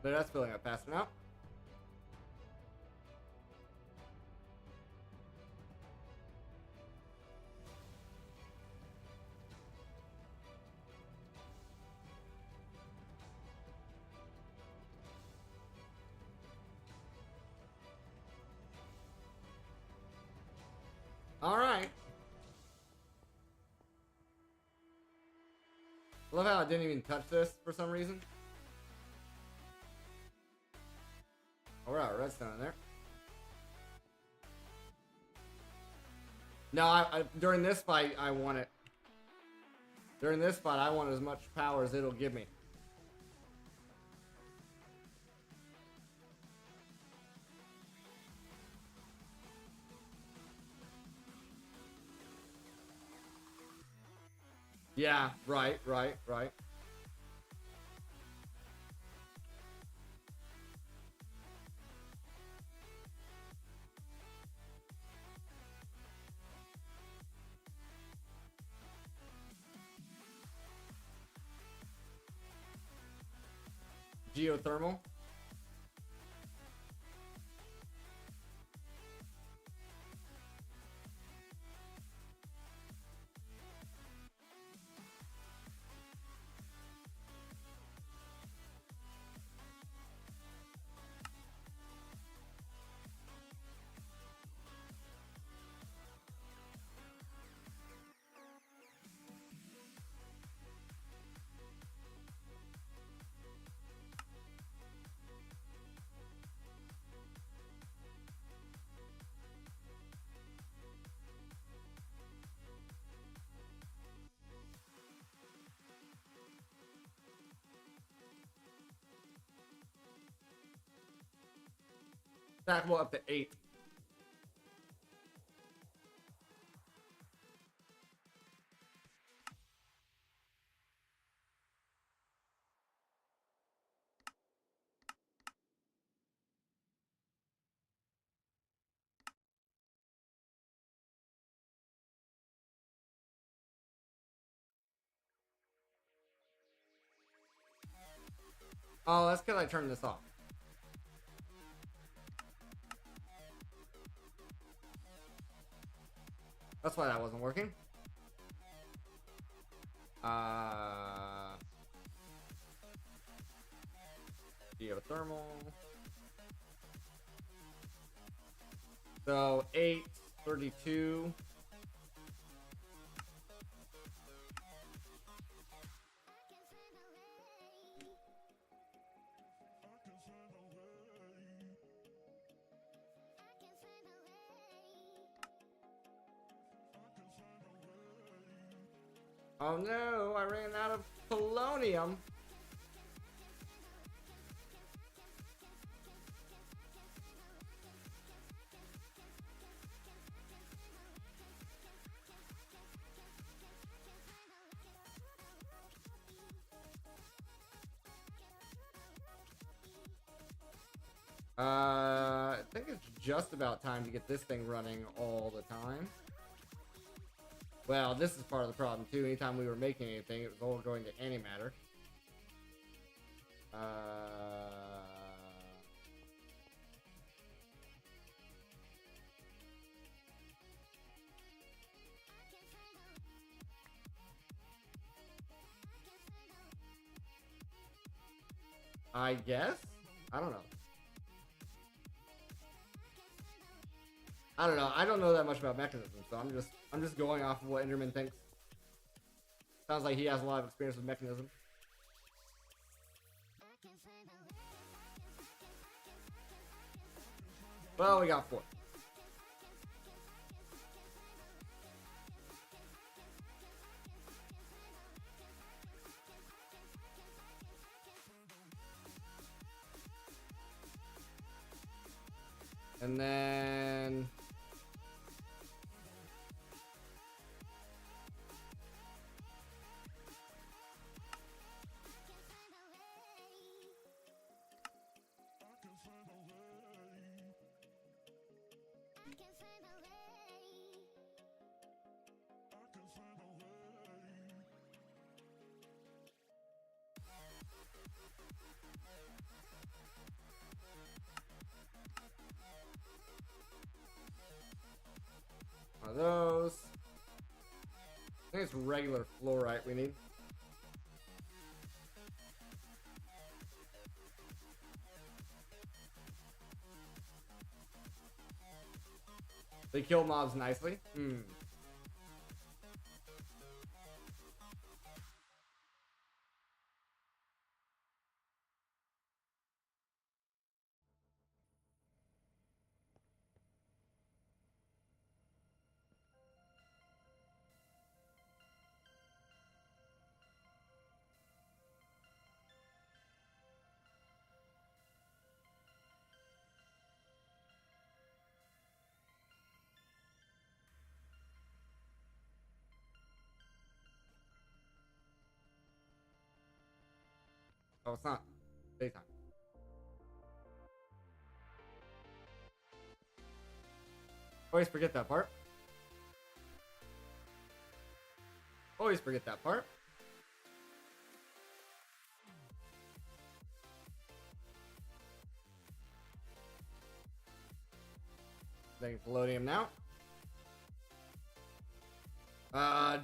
But that's filling up fast enough. All right. I love how I didn't even touch this for some reason. Oh, we're out of redstone in there. No, I during this fight, I want it. During this fight, I want as much power as it'll give me. Yeah, right. Geothermal. Stackable up to 8. Oh, that's because I turned this off. That's why that wasn't working. Geothermal. So 8, 32. Oh no, I ran out of polonium. I think it's just about time to get this thing running all the time. Well, this is part of the problem too. Anytime we were making anything, it was all going to antimatter. I guess? I don't know. I don't know. I don't know that much about mechanisms, so I'm just going off of what Enderman thinks. Sounds like he has a lot of experience with mechanisms. Well, we got 4. And then One of those. I think it's regular fluorite we need. They kill mobs nicely. Oh, it's not daytime. Always forget that part. Always forget that part. Thank polonium now.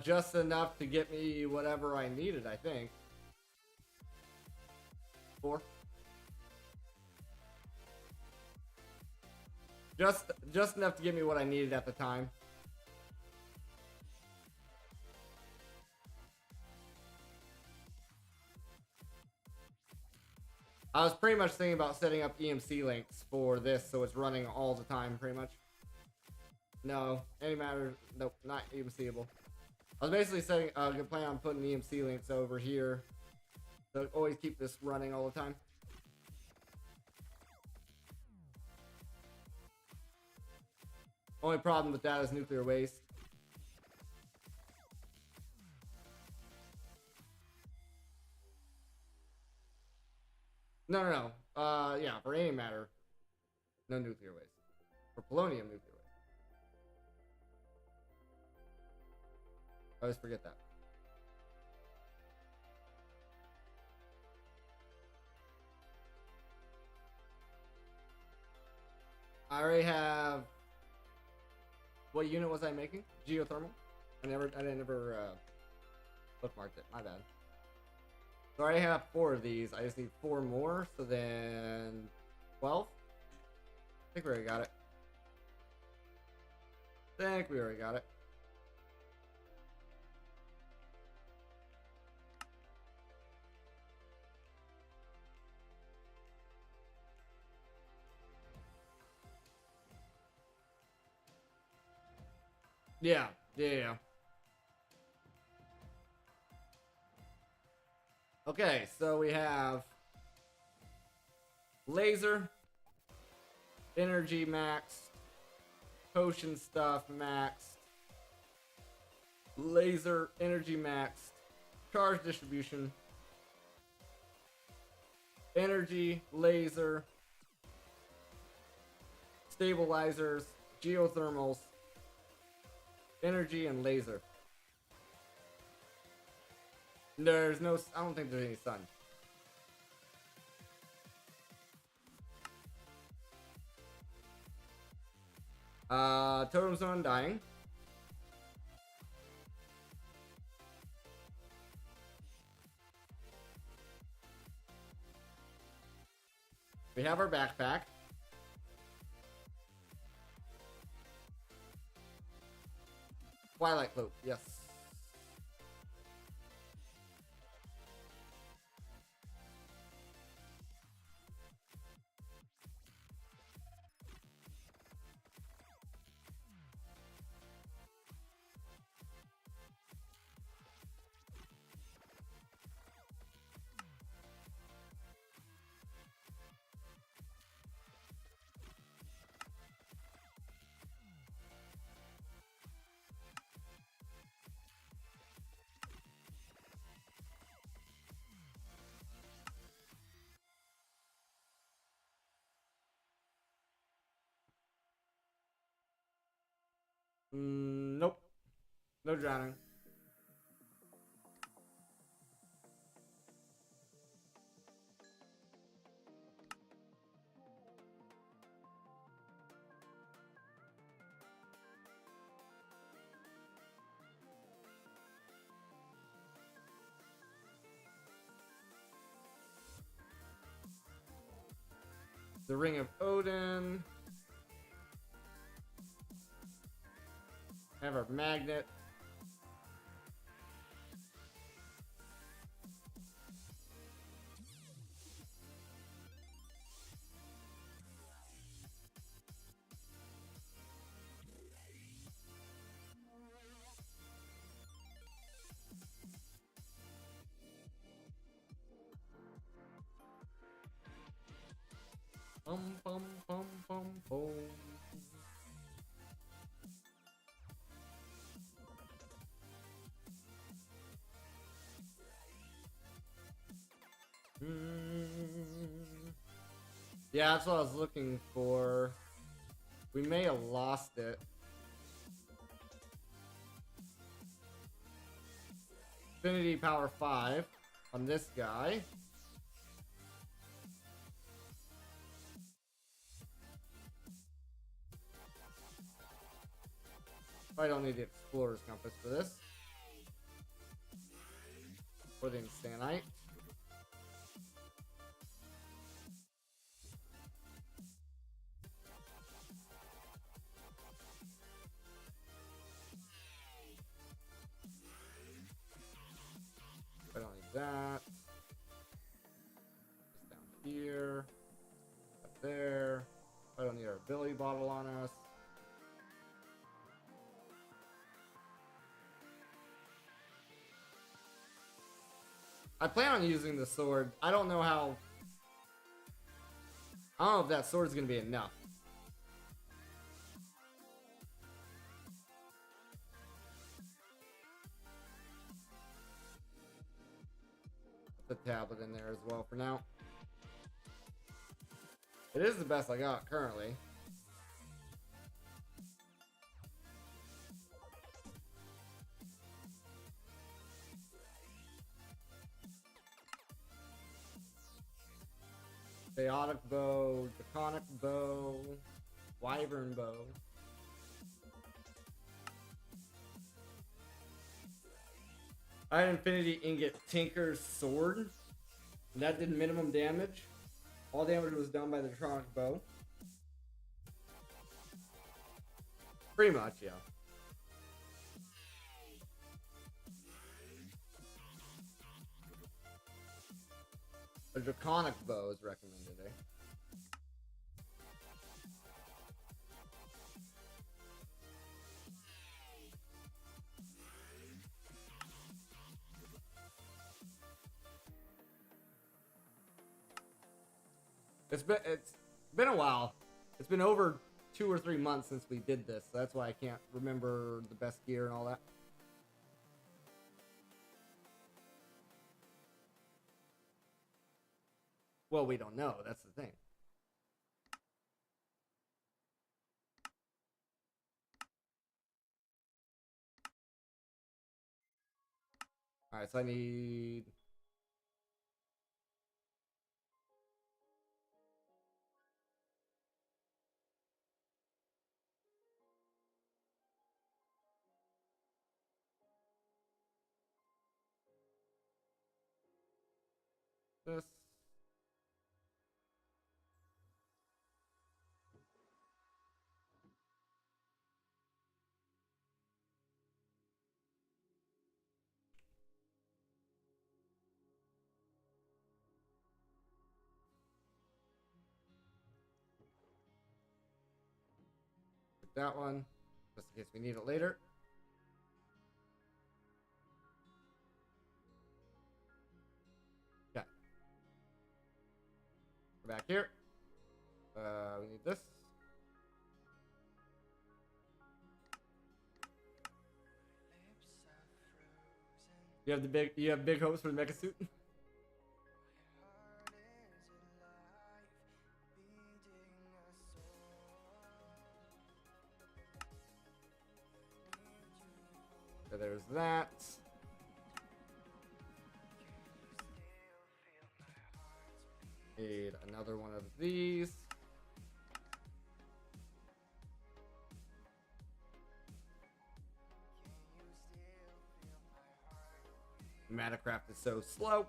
Just enough to get me whatever I needed, I think. 4. Just enough to get me what I needed at the time. I was pretty much thinking about setting up EMC links for this, so it's running all the time, pretty much. No, any matter, nope, not EMCable. I was basically planning on putting EMC links over here, so always keep this running all the time. Only problem with that is nuclear waste. No. Yeah, for any matter, no nuclear waste. For polonium, nuclear waste. I always forget that. I already have. What unit was I making? Geothermal. I didn't ever bookmarked it. My bad. So I already have 4 of these. I just need 4 more. So then 12. I think we already got it. Yeah. Okay, so we have laser, energy maxed, potion stuff maxed, laser, energy maxed, charge distribution, energy, laser, stabilizers, geothermals, energy, and laser. There's no, I don't think there's any sun. Totems are undying. We have our backpack. Twilight cloak, yes. Nope. No drowning. The Ring of Odin. Have our magnet. Bum, bum, bum, bum, boom. Yeah, that's what I was looking for. We may have lost it. Infinity Power 5 on this guy. I don't need the Explorer's Compass for this. Or the Insanite. I don't need that. Just down here. Up there. I don't need our ability bottle on us. I plan on using the sword. I don't know how... I don't know if that sword is going to be enough. Put the tablet in there as well for now. It is the best I got currently. Chaotic bow, draconic bow, wyvern bow. I had Infinity Ingot Tinker's sword. And that did minimum damage. All damage was done by the draconic bow. Pretty much, yeah. A draconic bow is recommended, eh? It's been a while. It's been over 2 or 3 months since we did this. So that's why I can't remember the best gear and all that. Well, we don't know. That's the thing. Alright, so I need... this. Put that one, just in case we need it later. Okay. We're back here. We need this. You have big hopes for the mecha suit? So there's that. Need another one of these. Matacraft is so slow.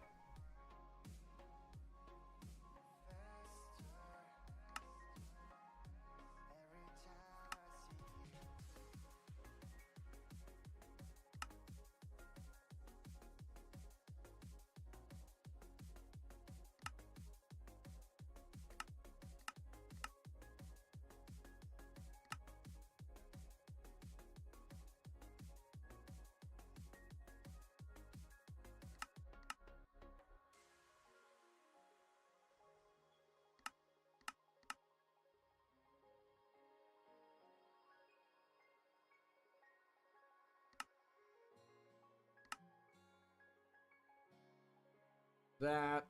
that.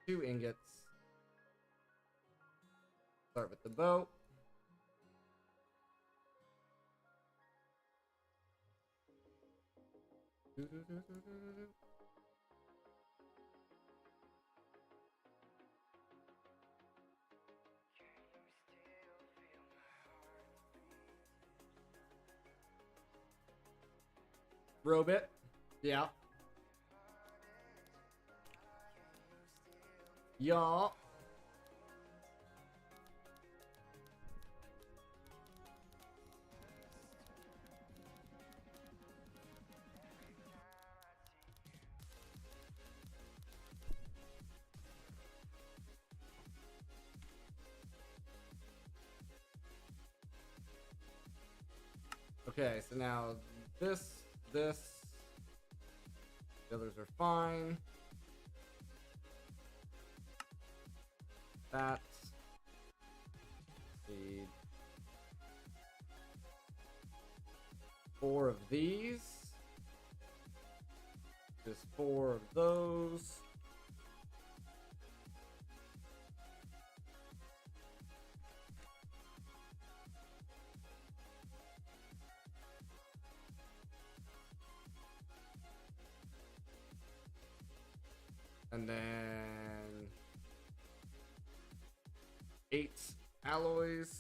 2 ingots. Start with the bow. Robot. Yeah. Y'all. Okay, so now this, the others are fine. That. Need 4 of these. Just 4 of those. And then 8 alloys.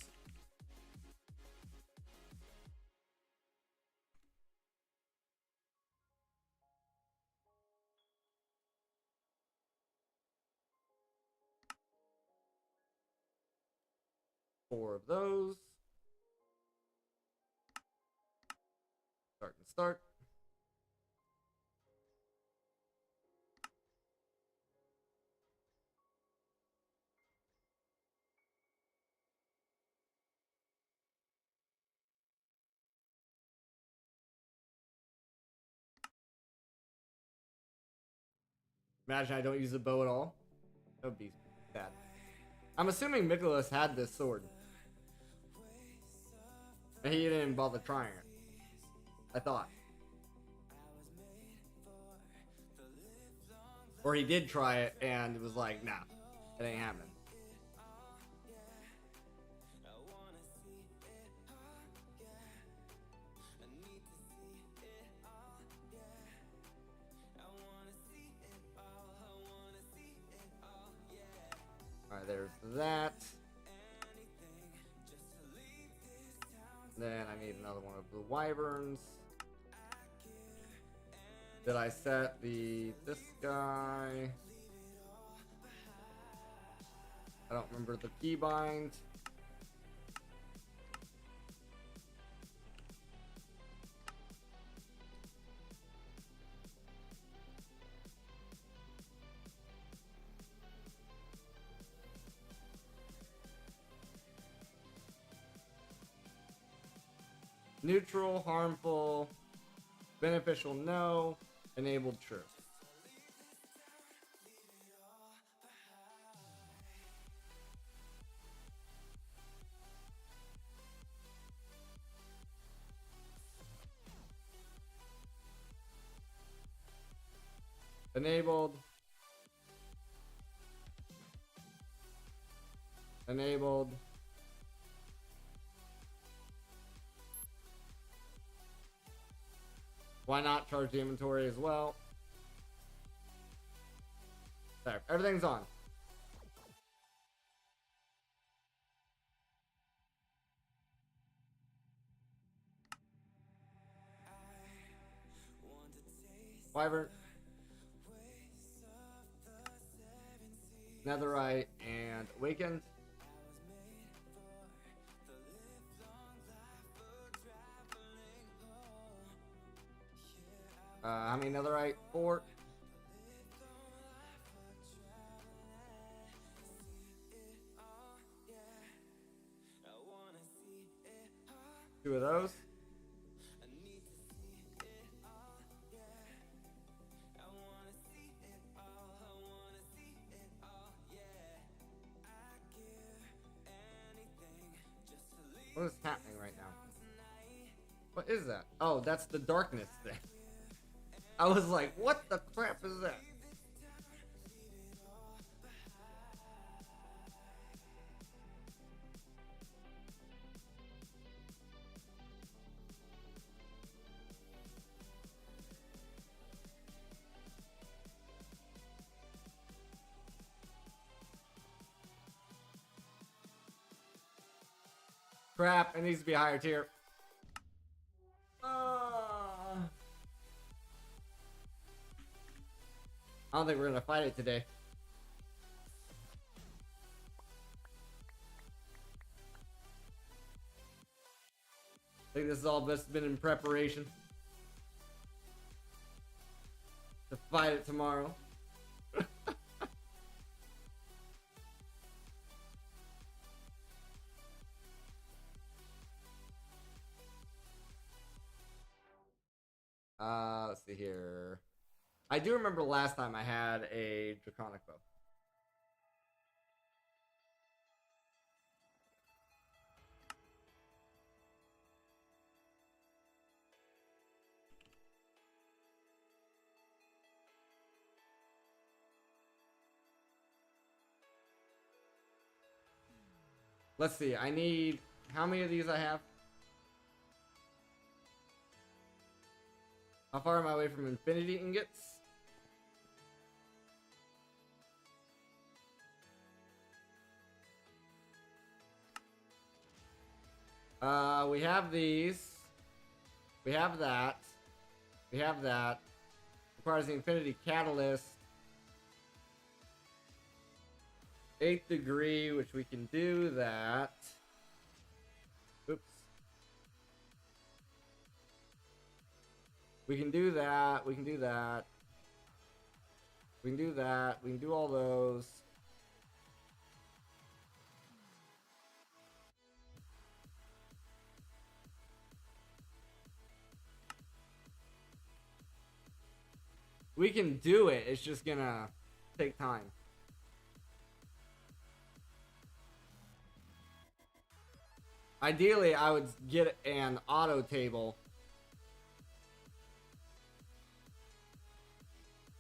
Four of those. Start and start. Imagine I don't use the bow at all. That would be sad. I'm assuming Nicholas had this sword. And he didn't bother trying it. I thought. Or he did try it and it was like, nah, it ain't happening. Alright, there's that. Then I need another one of the wyverns. Did I set this guy? I don't remember the keybind. Neutral, harmful, beneficial, no, enabled, true. Enabled. Enabled. Why not charge the inventory as well? There, everything's on. Wyvern. Netherite and Awakened. How many Netherite? 4. Two of those. What is happening right now? What is that? Oh, that's the darkness thing. I was like, what the crap is that? Crap, it needs to be a higher tier. I don't think we're gonna fight it today. I think this has all just been in preparation to fight it tomorrow. Let's see here. I do remember last time I had a draconic bow. Let's see. I need how many of these I have? How far am I away from infinity ingots? We have these. We have that. We have that. Requires the infinity catalyst. 8th degree, which we can do that. Oops. We can do that. We can do that. We can do that. We can do all those. We can do it. It's just gonna take time. Ideally, I would get an auto table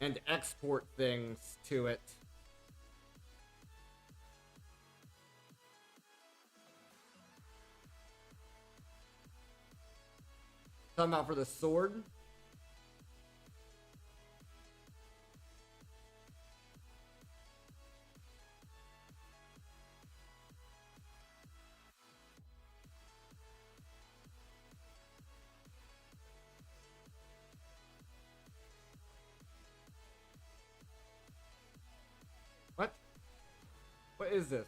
and export things to it. Talking about for the sword. What? What is this?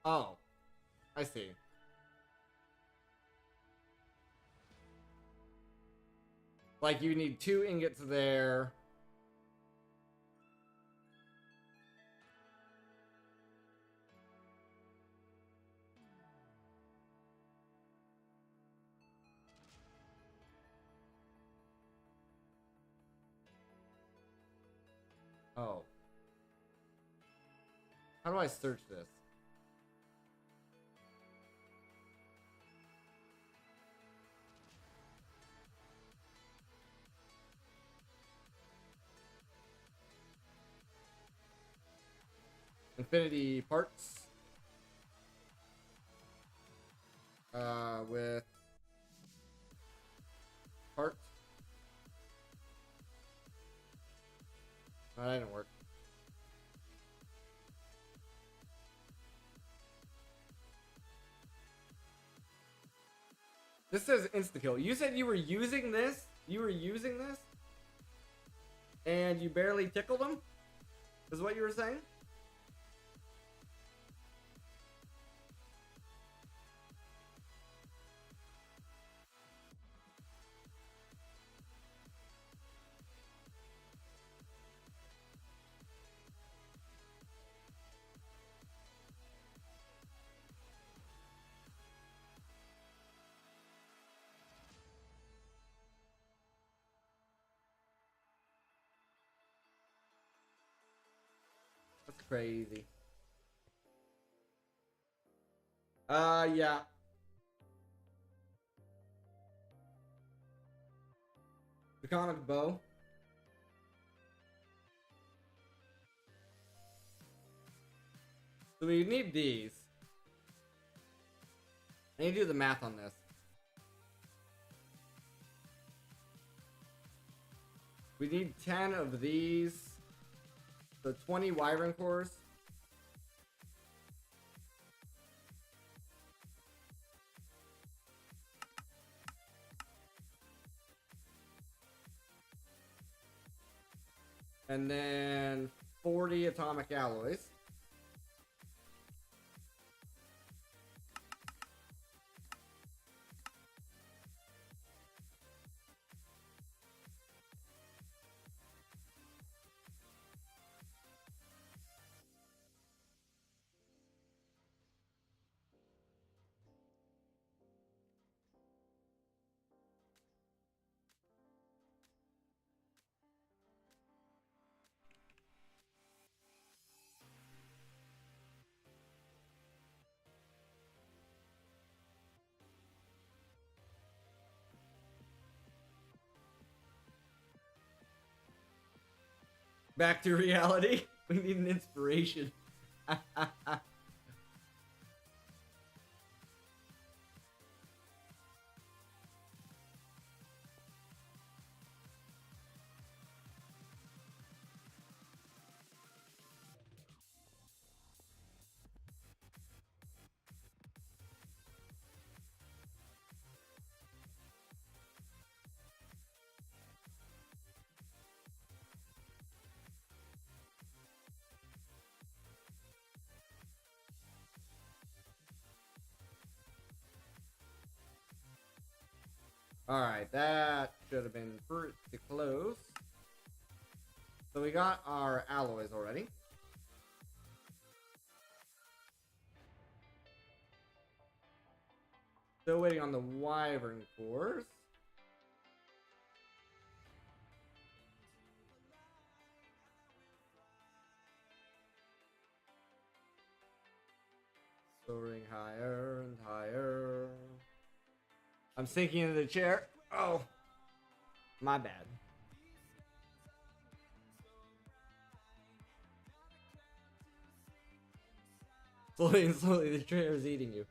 Oh, I see. Like you need 2 ingots there. Oh. How do I search this? Infinity parts. With part. No, that didn't work. This says insta-kill. You said you were using this? You were using this? And you barely tickled him? Is what you were saying? crazy. Yeah. Draconic bow. So we need these. I need to do the math on this. We need 10 of these. So 20 wyvern cores. And then 40 atomic alloys. Back to reality. We need an inspiration. Alright, that should have been pretty close. So we got our alloys already. Still waiting on the wyvern cores. Soaring higher and higher. I'm sinking into the chair. Oh, my bad. Slowly and slowly, the chair is eating you.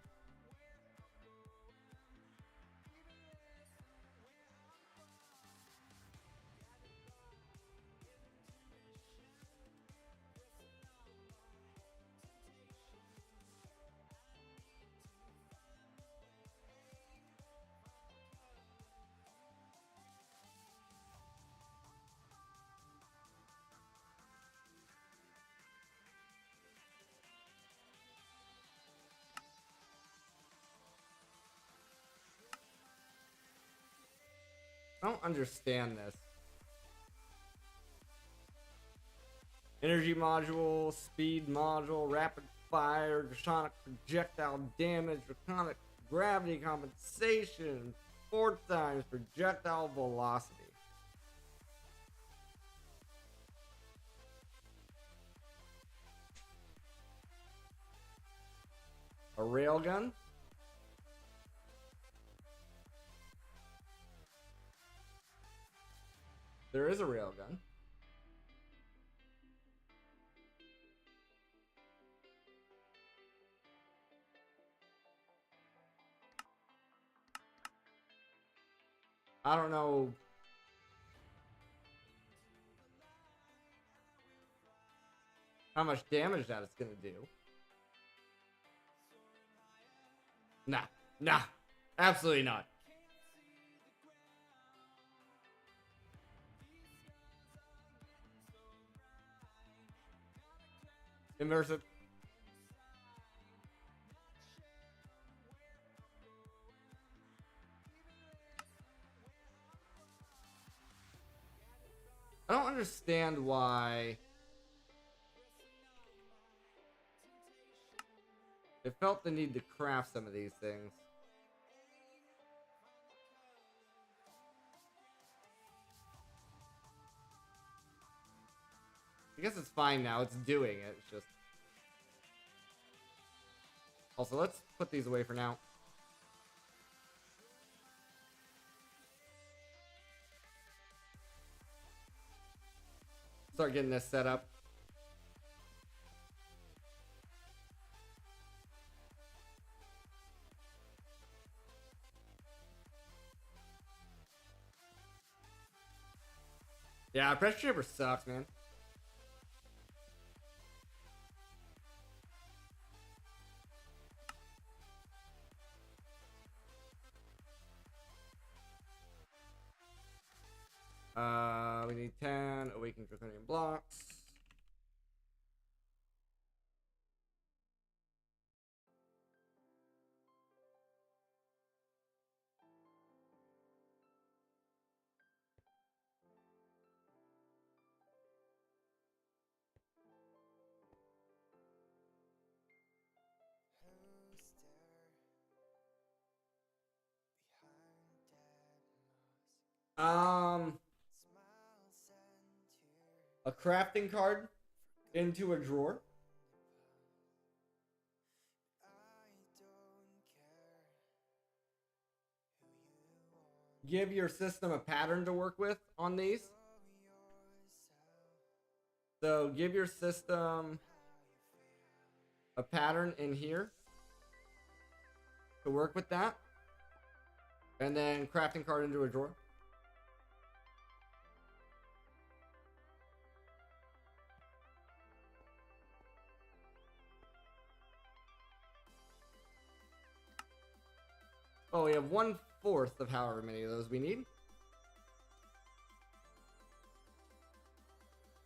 I don't understand this. Energy module, speed module, rapid fire, draconic projectile damage, draconic gravity compensation, 4 times projectile velocity. A railgun? There is a railgun. I don't know. How much damage that it's gonna do. Nah, nah, absolutely not. Immersive. I don't understand why it felt the need to craft some of these things. I guess it's fine now. It's doing it. It's just... Also, let's put these away for now. Start getting this set up. Yeah, pressure chamber sucks, man. We need 10 awakened draconian blocks. A crafting card into a drawer. Give your system a pattern to work with on these. So give your system a pattern in here to work with that. And then crafting card into a drawer. Oh, we have 1/4 of however many of those we need.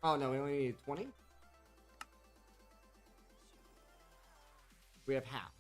Oh no, we only need 20. We have half.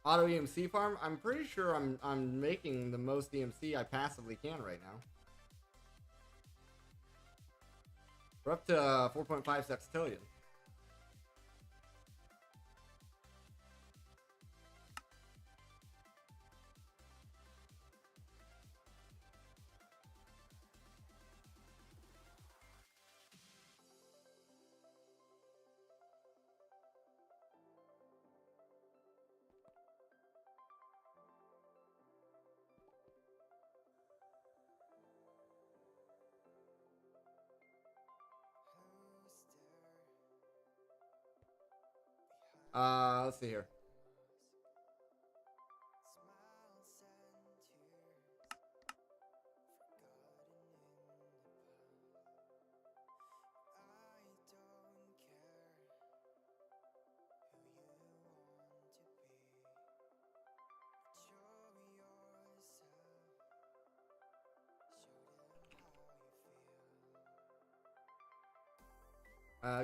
Auto EMC farm. I'm pretty sure I'm making the most EMC I passively can right now. We're up to 4.5 sextillion. Let's see here.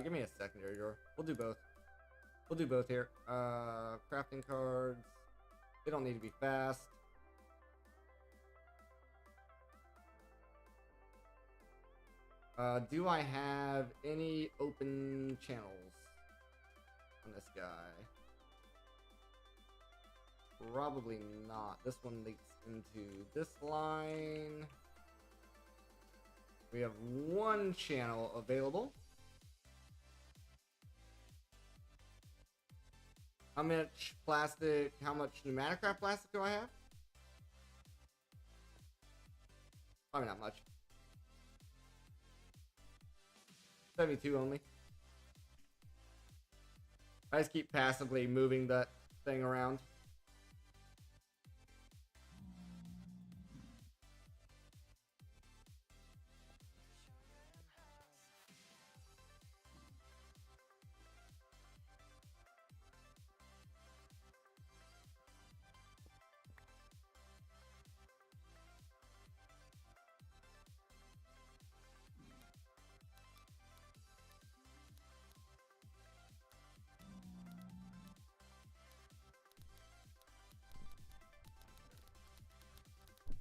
Give me a secondary drawer. We'll do both. We'll do both here. Crafting cards. They don't need to be fast. Do I have any open channels on this guy? Probably not. This one leads into this line. We have one channel available. How much plastic, how much pneumatic wrap plastic do I have? Probably not much. 72 only. I just keep passively moving that thing around.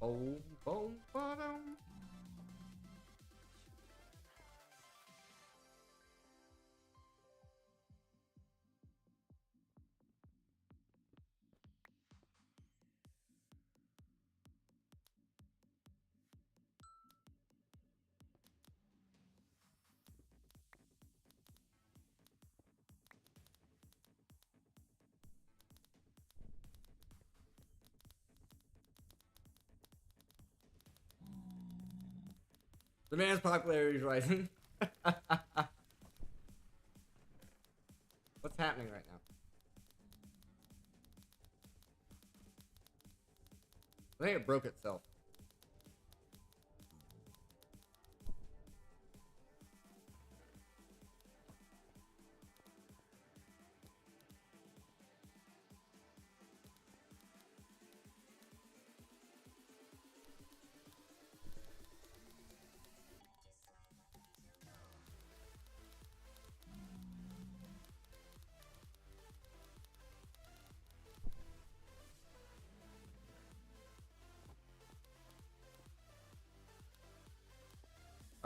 Boom, boom, ba-dum. The man's popularity is rising. What's happening right now? I think it broke itself.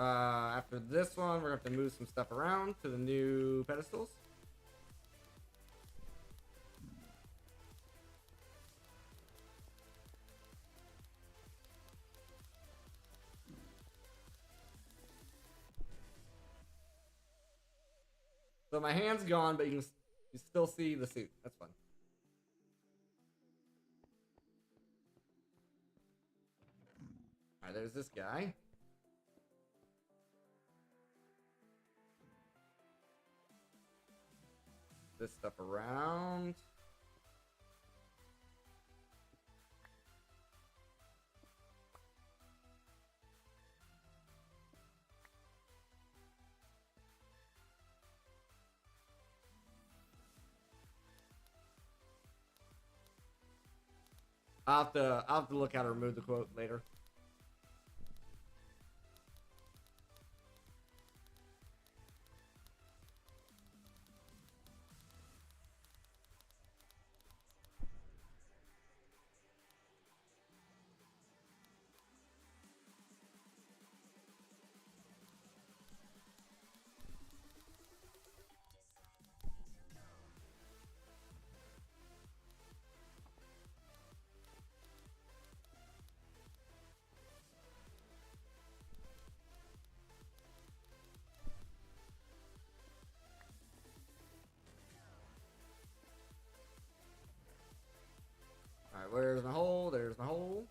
After this one, we're gonna have to move some stuff around to the new pedestals. So my hand's gone, but you still see the suit. That's fun. Alright, there's this guy. This stuff around. I'll have to look how to remove the quote later. Alright, where's my hole? There's my hole.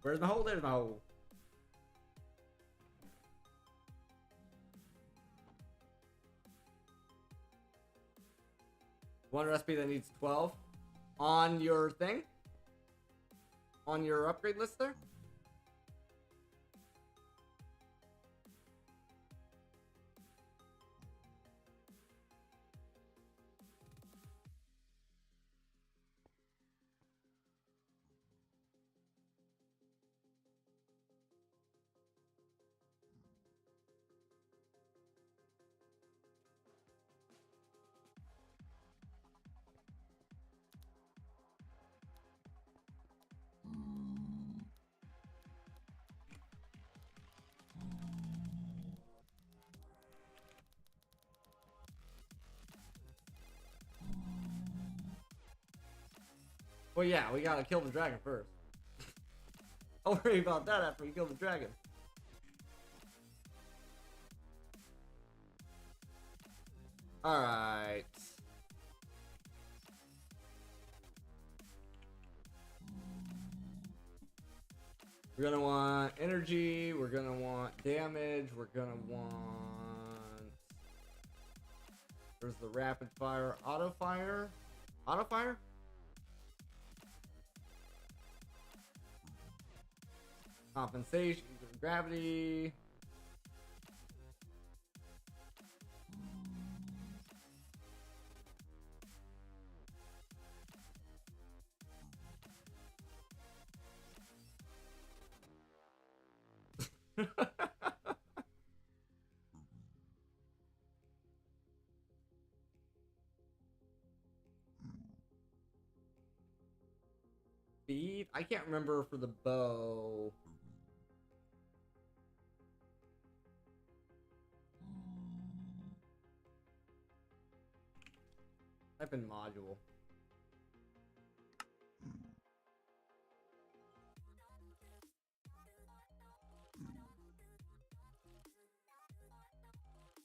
Where's my hole? There's my hole. One recipe that needs 12 on your thing? On your upgrade list there? Well, yeah, we gotta kill the dragon first. I'll worry about that after we kill the dragon. Alright. We're gonna want energy, we're gonna want damage, we're gonna want... There's the rapid fire, auto fire? Auto fire? Compensation, gravity. Speed? I can't remember for the bow. Type in module.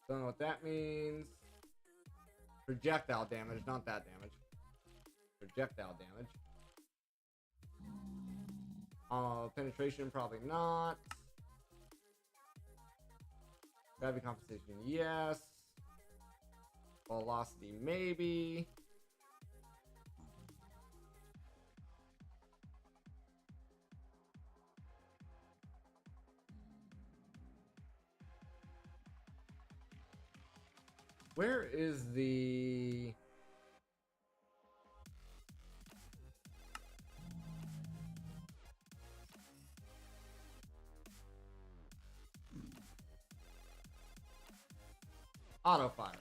Don't know what that means. Projectile damage, not that damage. Projectile damage. Penetration, probably not. Gravity compensation, yes. Velocity, maybe. Where is the... auto fire?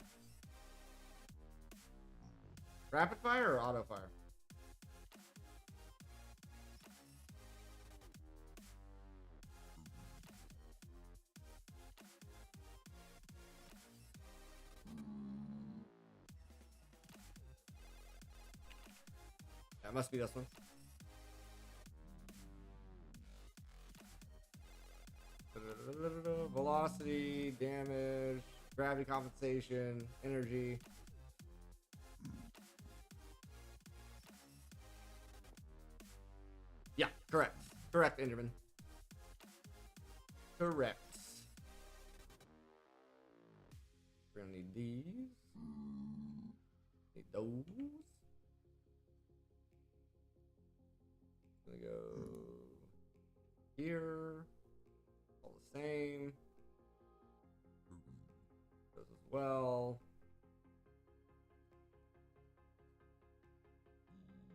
Rapid fire or auto fire? That must be this one. Velocity, damage, gravity compensation, energy. Yeah, correct. Correct, Enderman. Correct. We're gonna need these. Need those. Gonna go here. All the same. Those as well.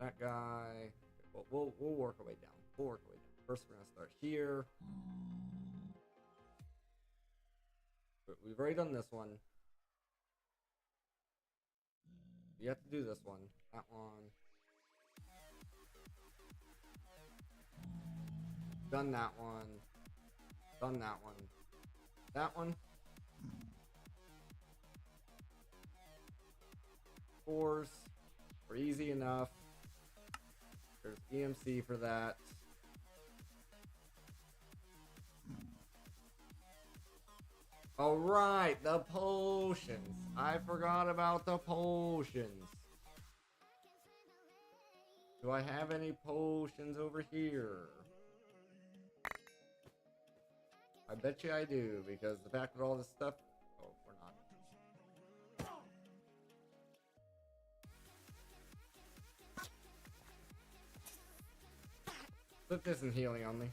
That guy. We'll work our way down. We'll work our way down. First, we're gonna start here. We've already done this one. You have to do this one. That one. Done that one. Done that one. That one. Force. We're easy enough. There's EMC for that. Alright, the potions. I forgot about the potions. Do I have any potions over here? I bet you I do, because the fact that all this stuff... Oh, we're not. Put this in healing on me.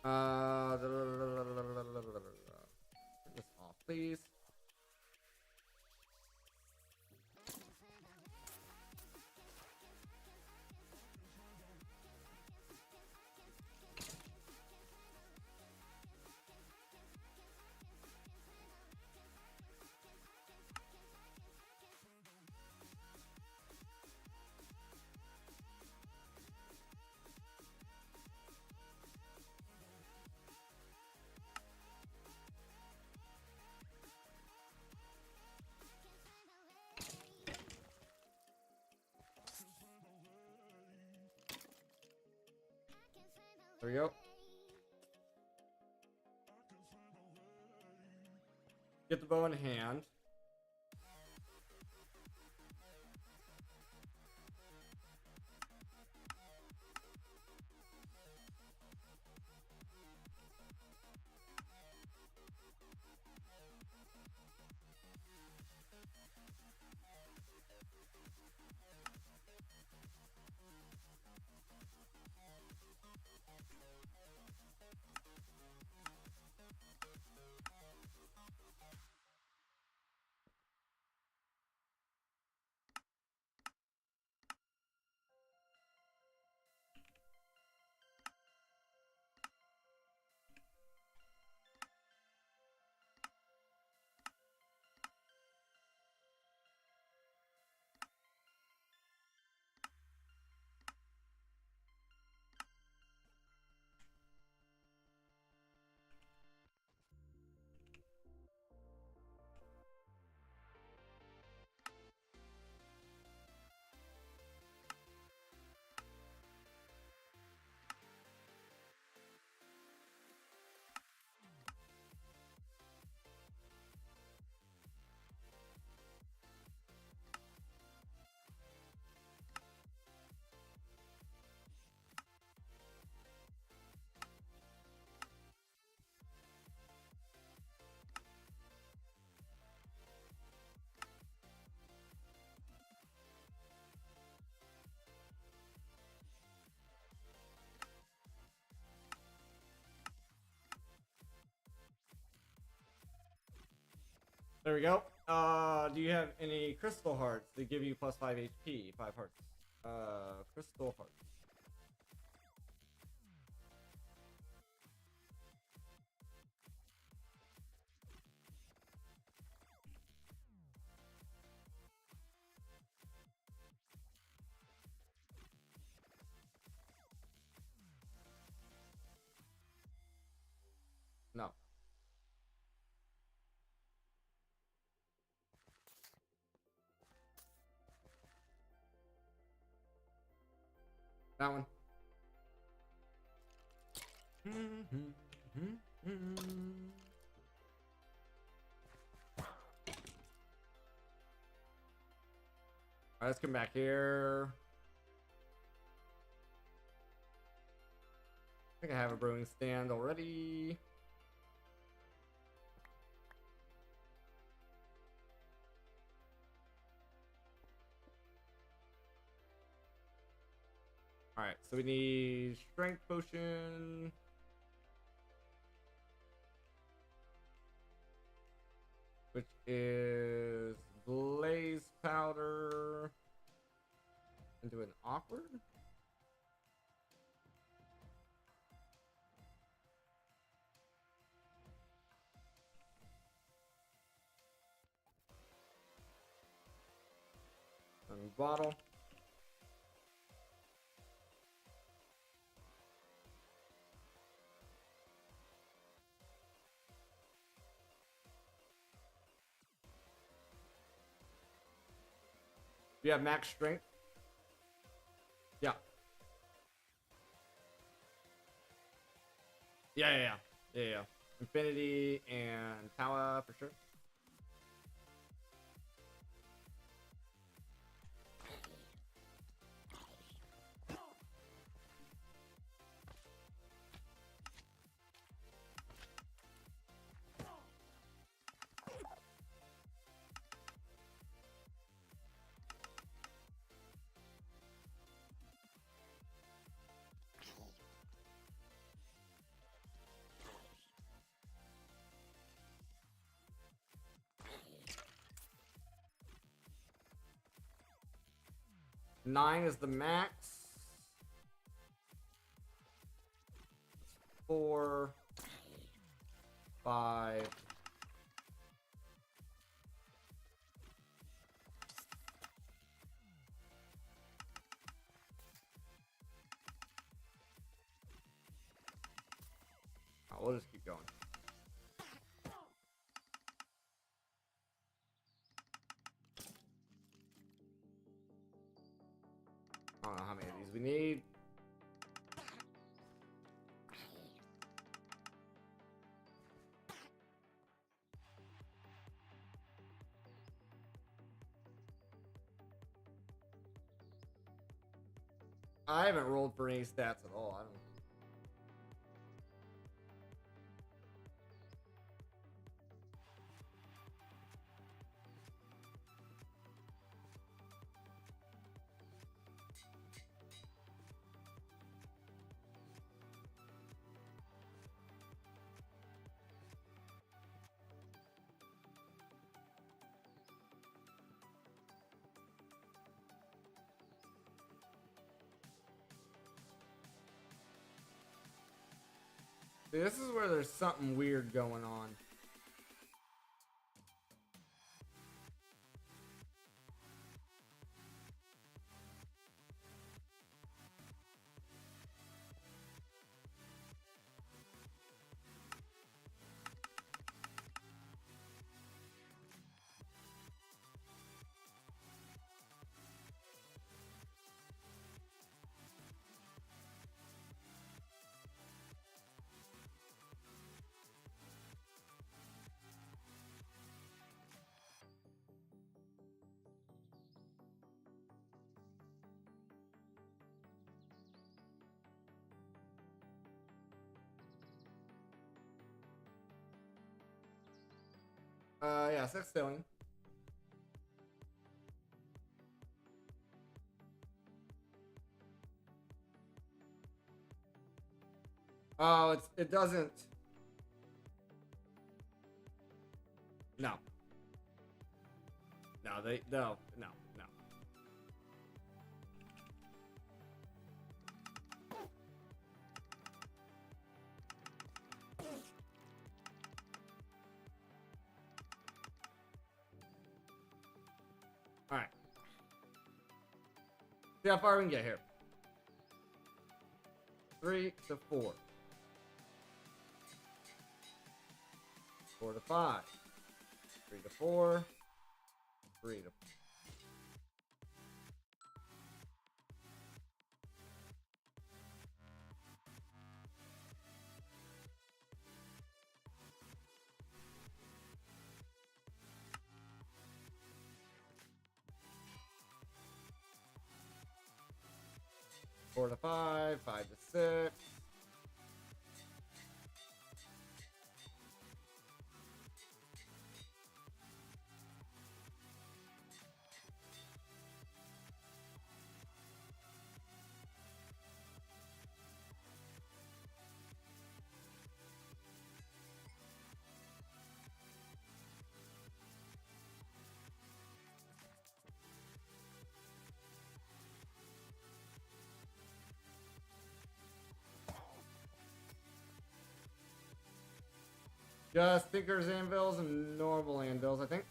Turn this off, please. There we go. Get the bow in hand. There we go. Do you have any crystal hearts that give you plus 5 HP? 5 hearts. Crystal hearts. No. That one. Alright, let's come back here. I think I have a brewing stand already. Alright, so we need strength potion. Which is blaze powder. Into an awkward. And bottle. Do you have max strength? Yeah. Yeah. Infinity and power for sure. Nine is the max. 4, 5. Oh, we'll just keep going. I don't know how many of these we need. I haven't rolled for any stats at all. I don't. See, this is where there's something weird going on. Yeah, 6 stealing. Oh, it doesn't. No. No. All right. See how far we can get here. 3 to 4. 4 to 5. 3 to 4. 3 to 4 to 5. 5 to 6. 'Just thinkers anvils and normal anvils, I think.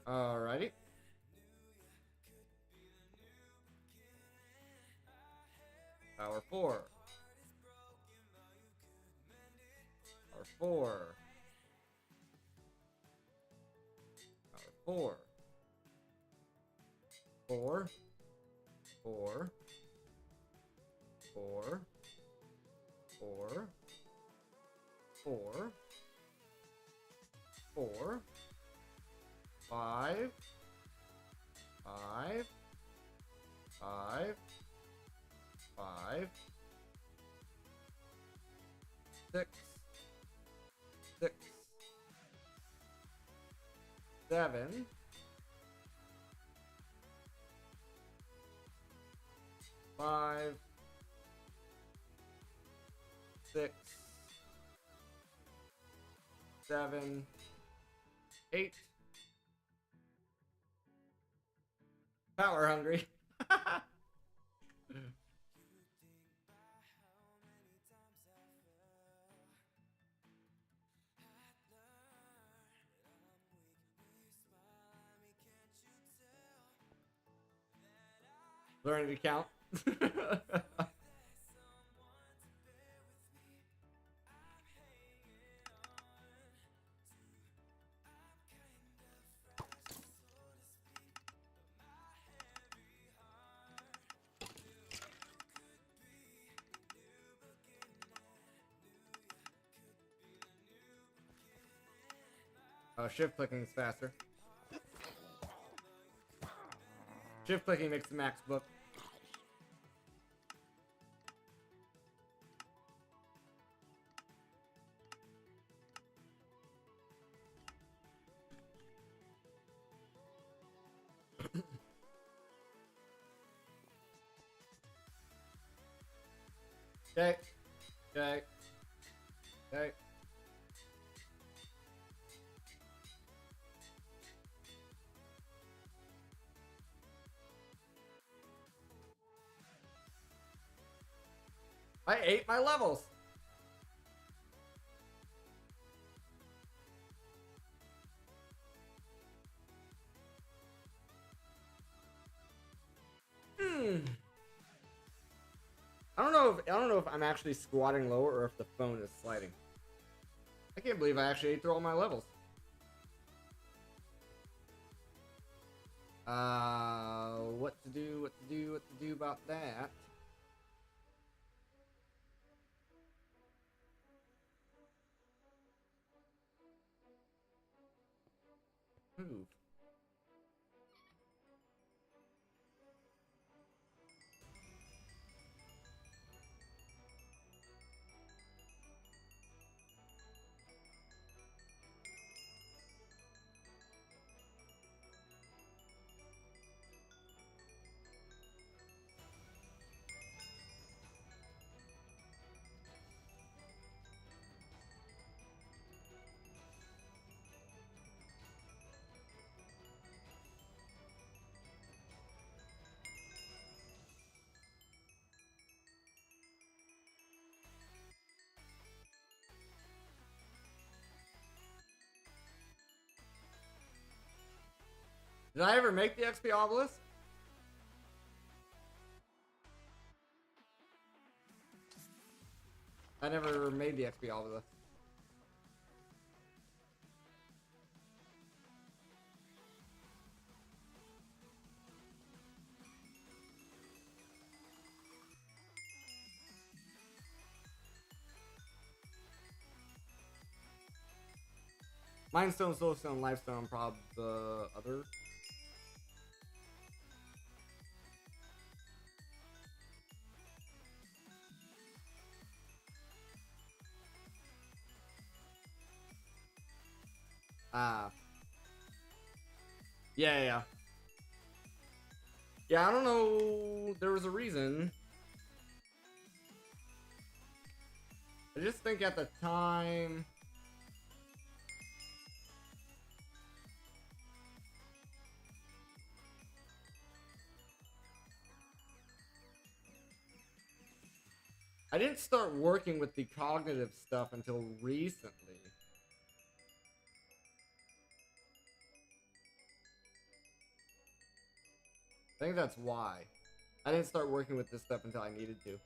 Alrighty. Power 4. Power 4. Power 4. 4. 4. 4. 4. 4. 4. 5. 5. 5. 5. 6. 6. 7. 5. 6. 7. 8. Power hungry. Learning to count. Oh, shift clicking is faster. Shift clicking makes the max book. Okay. Okay. Okay. I ate my levels. I don't know if I'm actually squatting lower or if the phone is sliding. I can't believe I actually ate through all my levels. What to do about that? Move. Did I ever make the XP obelisk? I never made the XP obelisk. Mindstone, Soulstone, Lifestone, prob the other. Ah. Yeah. Yeah, I don't know. There was a reason. I just think at the time. I didn't start working with the cognitive stuff until recently. I think that's why. I didn't start working with this stuff until I needed to.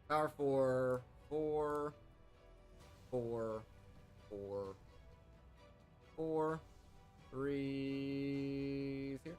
Power 4, 4, 4, 4, 4, 3 here.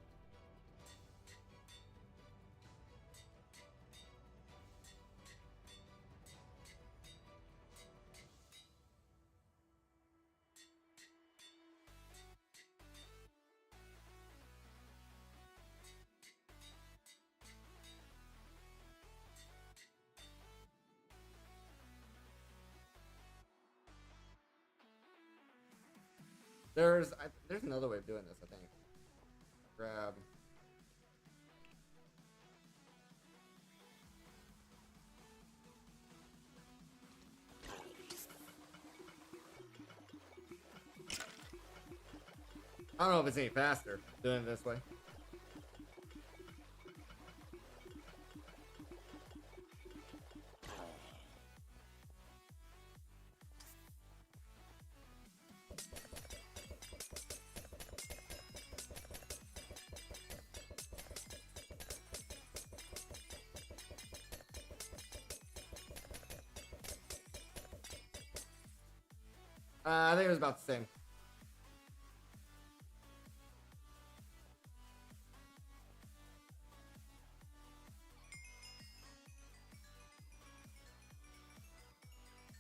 There's another way of doing this, I think. Grab. I don't know if it's any faster doing it this way. I think it was about the same.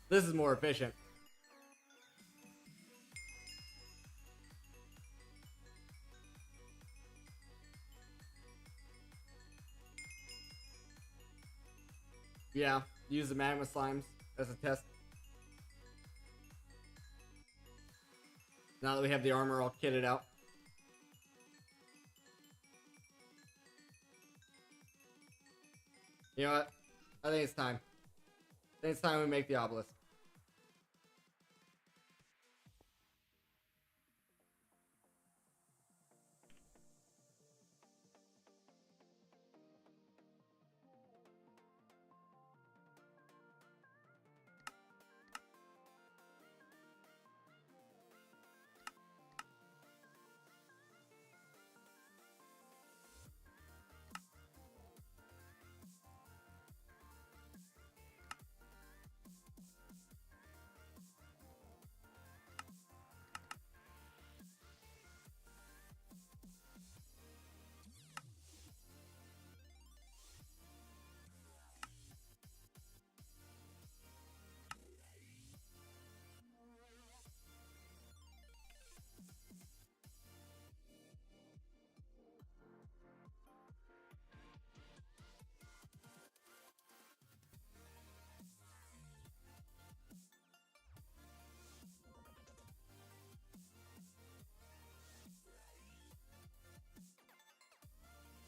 This is more efficient. Yeah, use the magma slimes as a test. Now that we have the armor all kitted out. You know what? I think it's time. I think it's time we make the obelisk.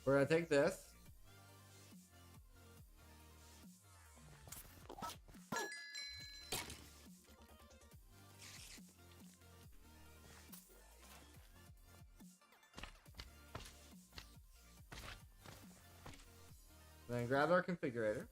We're gonna take this. Then grab our configurator.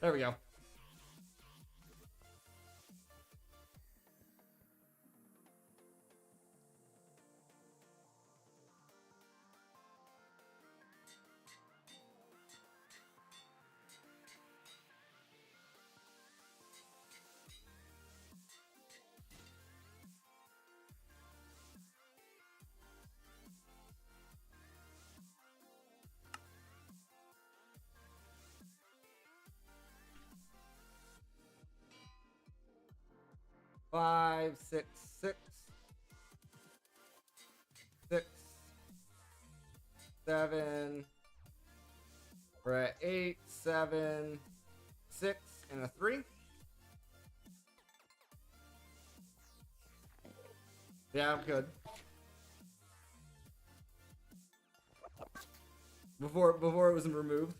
There we go. Five, six, six, six, seven. We're at 8, 7, 6, and a 3. Yeah, I'm good. Before it was removed.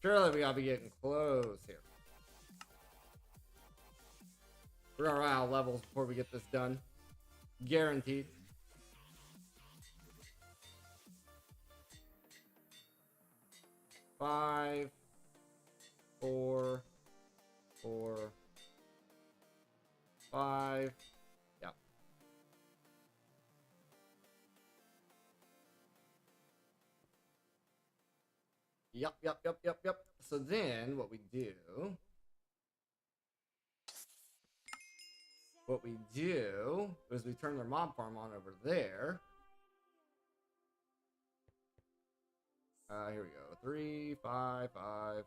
Surely we gotta be getting close here. We're gonna run out of levels before we get this done. Guaranteed. Five, 4, 4, 5. Yep. Yep. So then what we do is we turn their mob farm on over there. Here we go. 3, 5, 5.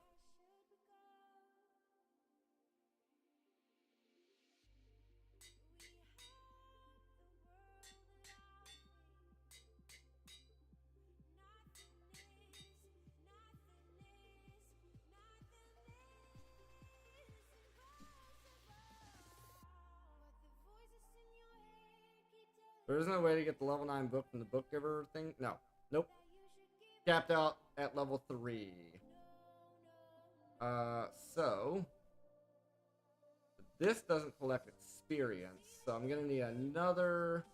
There isn't a way to get the level 9 book from the book giver thing? No. Nope. Capped out at level 3. So... This doesn't collect experience, so I'm gonna need another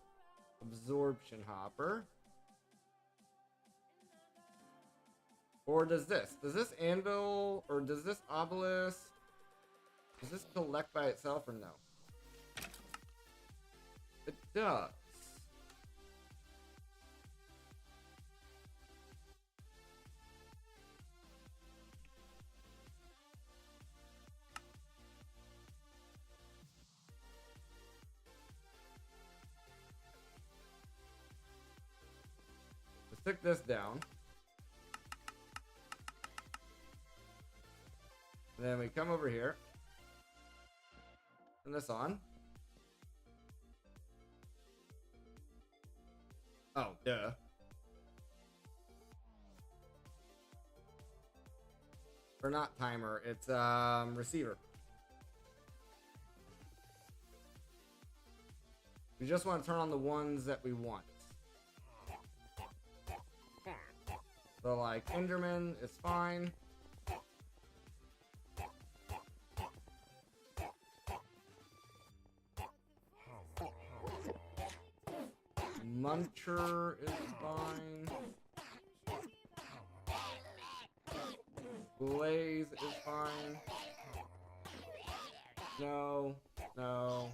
absorption hopper. Or does this? Does this anvil, or does this obelisk, does this collect by itself or no? It does. Let's stick this down. And then we come over here. Turn this on. Oh, duh. Or not timer, it's receiver. We just want to turn on the ones that we want. So like Enderman is fine. Muncher is fine. Blaze is fine. No, no.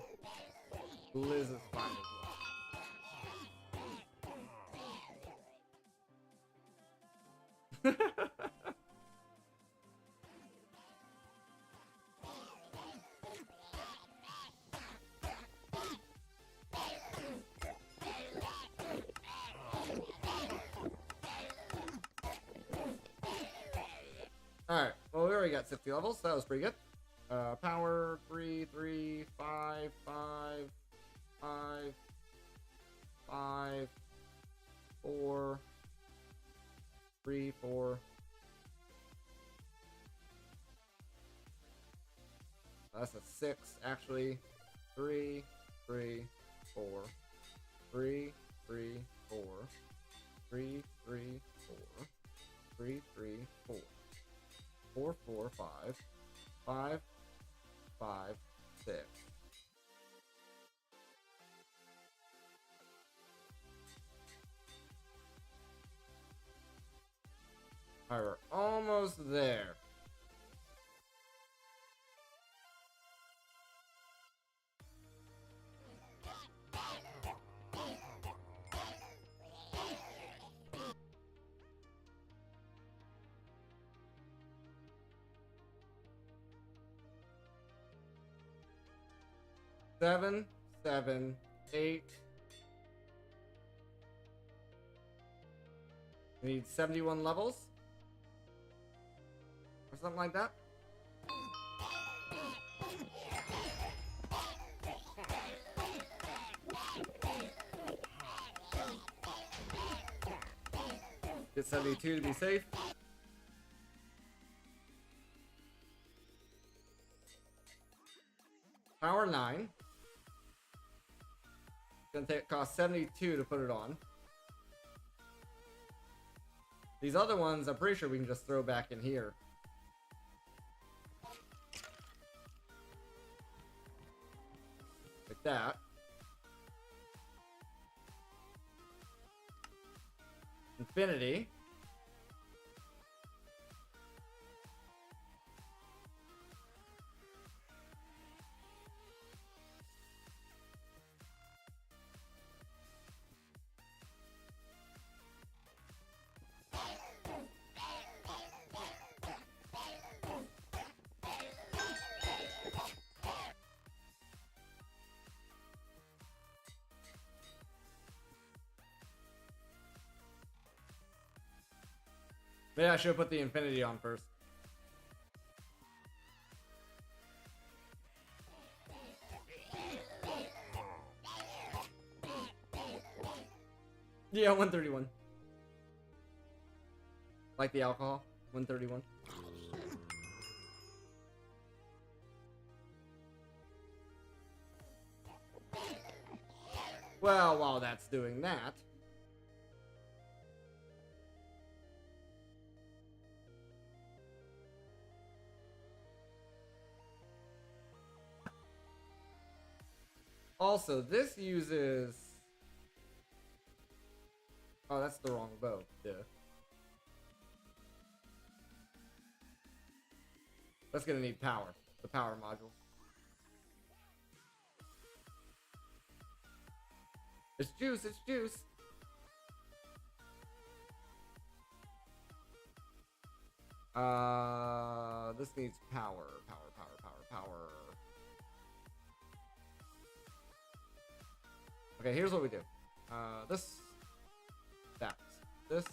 Blizz is fine as well. Alright, well, we already got 60 levels, so that was pretty good. Power 3, 3, 5, 5, 5, 5, 4, 3, 4. That's a 6, actually. 3, 3, 4, 3, 3, 4, 3, 3, 4, 3, 3, 4. 4, 4, 5, 5, 5, 6. Alright, we're almost there. Seven, 7, 8. We need 71 levels. Or something like that. Get 72 to be safe. Power 9. It's gonna cost 72 to put it on. These other ones, I'm pretty sure we can just throw back in here. Like that. Infinity. Maybe I should have put the infinity on first. Yeah, 131. Like the alcohol, 131. Well, while that's doing that, also this uses. Oh, that's the wrong bow. Yeah. That's gonna need power. The power module. It's juice. It's juice. This needs power. Power. Okay, here's what we do. This. This.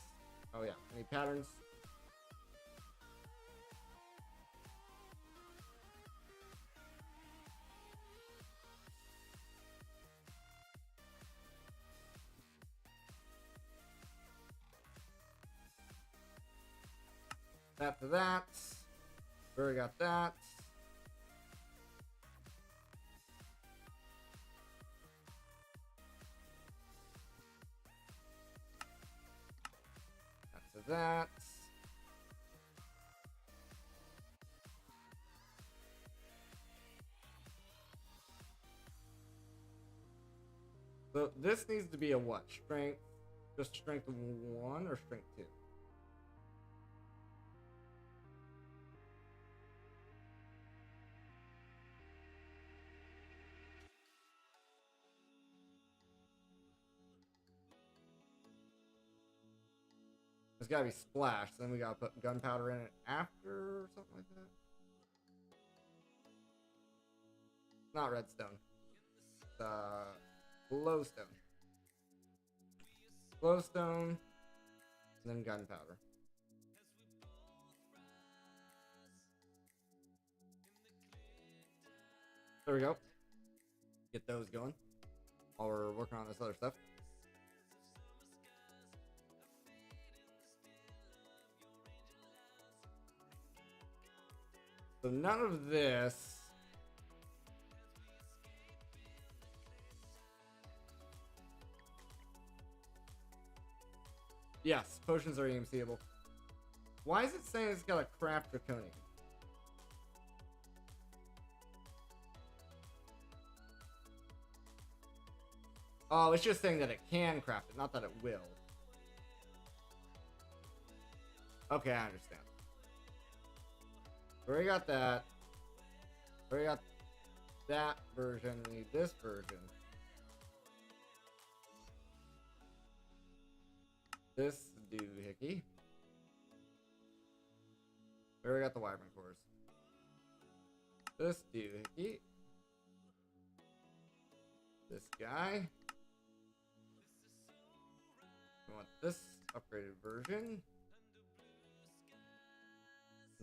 Oh yeah. Any patterns? That to that. We already got that. That to that. So this needs to be a what? Strength? Just strength 1 or strength 2? It's gotta be splash. Then we gotta put gunpowder in it after or something like that. Not redstone. It's glowstone. Glowstone. And then gunpowder. There we go. Get those going while we're working on this other stuff. So none of this. Yes, potions are EMCable. Why is it saying it's got a craft draconium? Oh, it's just saying that it can craft it, not that it will. Okay, I understand. We already got that. We already got that version. We need this version. This doohickey. We already got the wyvern cores. This doohickey. This guy. We want this upgraded version.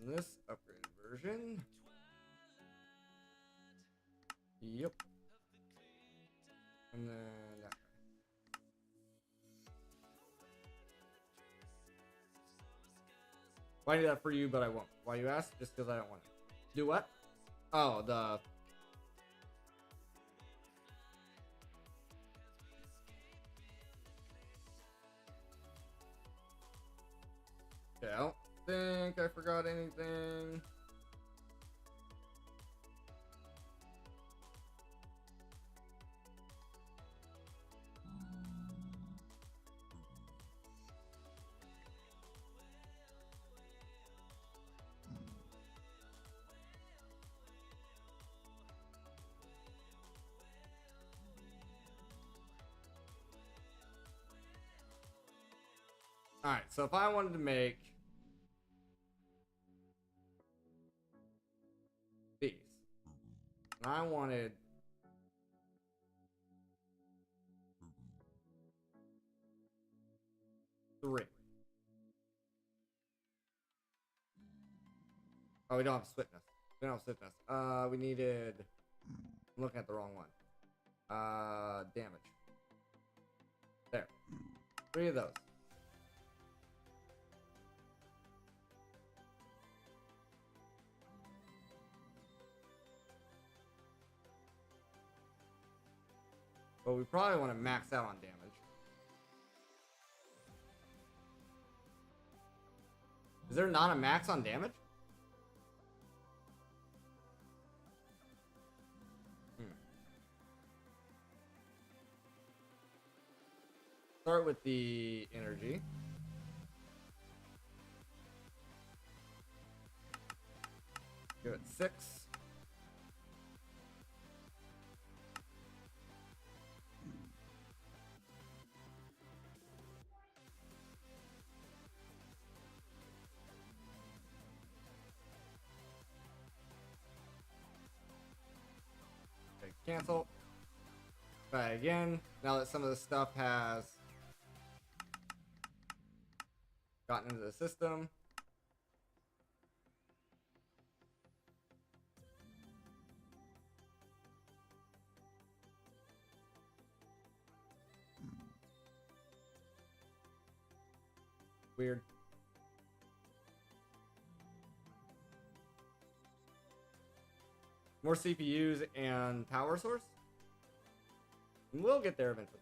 And this upgraded version. Yep. And then that guy. Why do that for you, but I won't? Why you ask? Just because I don't want it. Do what? Oh, the... Okay, I don't think I forgot anything. Alright, so if I wanted to make these, and I wanted three. Oh, we don't have swiftness. We don't have swiftness. We needed... I'm looking at the wrong one. Damage. There. 3 of those. But we probably want to max out on damage. Is there not a max on damage? Start with the energy. Go at 6. Okay, cancel. Try again. Now that some of the stuff has gotten into the system. Weird. More CPUs and power source. We'll get there eventually.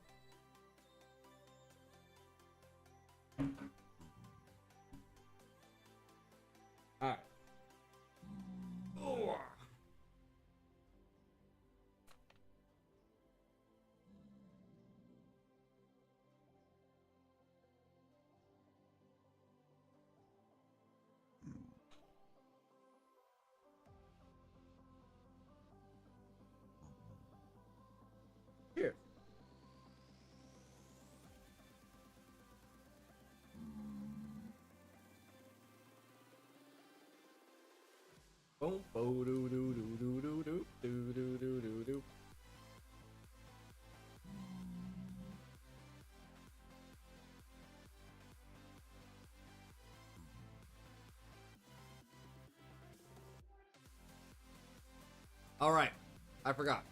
Alright. Oh. Cheers. Boom, bo doo doo doo doo doo doo doo doo doo doo doo. All right, I forgot.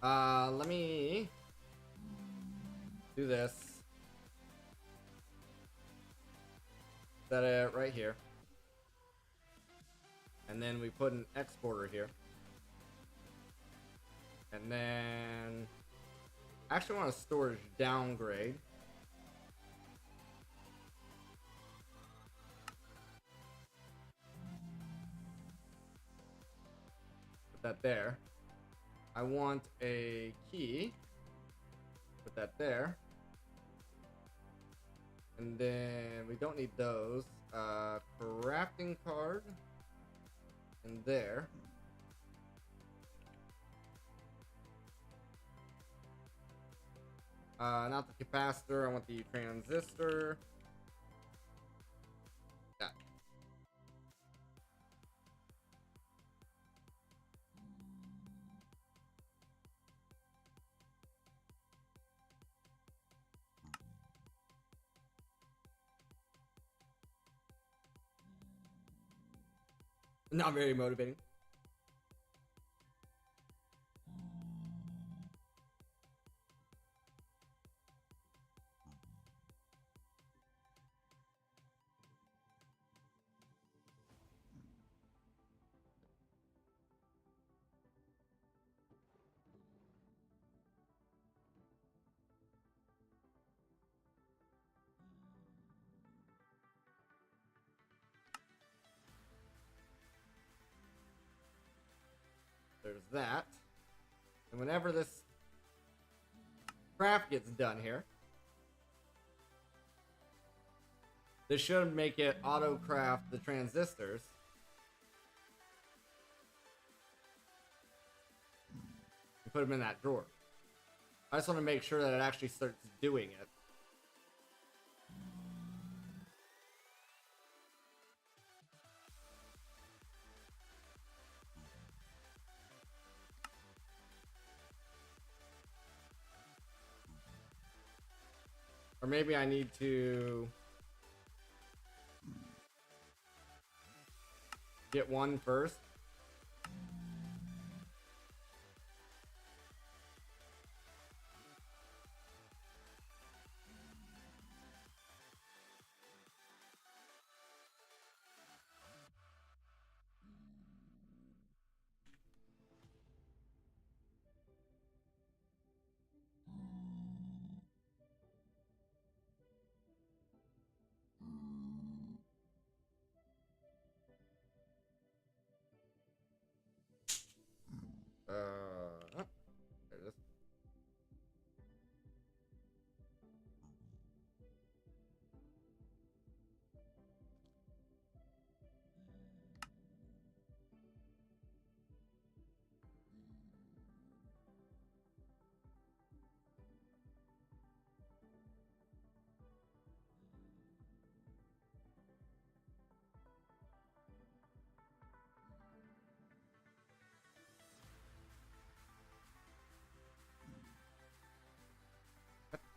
Let me do this. Set it right here. And then we put an exporter here. And then I actually want a storage downgrade. Put that there. I want a key. Put that there. And then we don't need those. Crafting card. In there. Not the capacitor, I want the transistor. Yeah. Not very motivating. There's that. And whenever this craft gets done here, this should make it auto craft the transistors. And put them in that drawer. I just want to make sure that it actually starts doing it. Or maybe I need to get one first.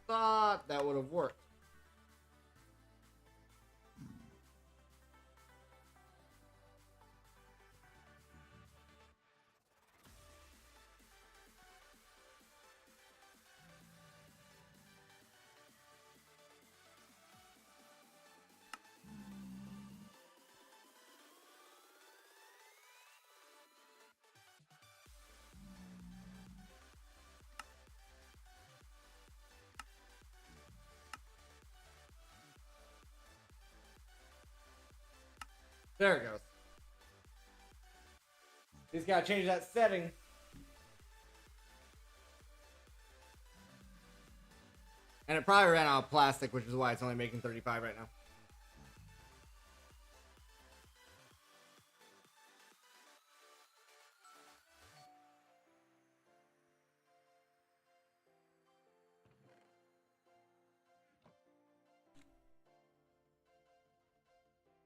thought that would have worked. There it goes. He's got to change that setting. And it probably ran out of plastic, which is why it's only making 35 right now.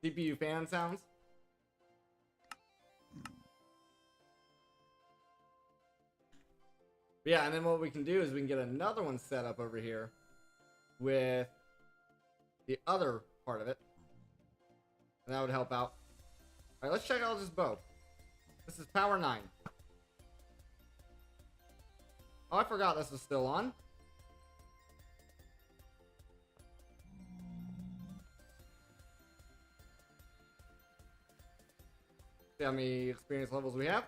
CPU fan sounds. Yeah, and then what we can do is we can get another one set up over here with the other part of it. And that would help out. Alright, let's check out this bow. This is power 9. Oh, I forgot this was still on. See how many experience levels we have.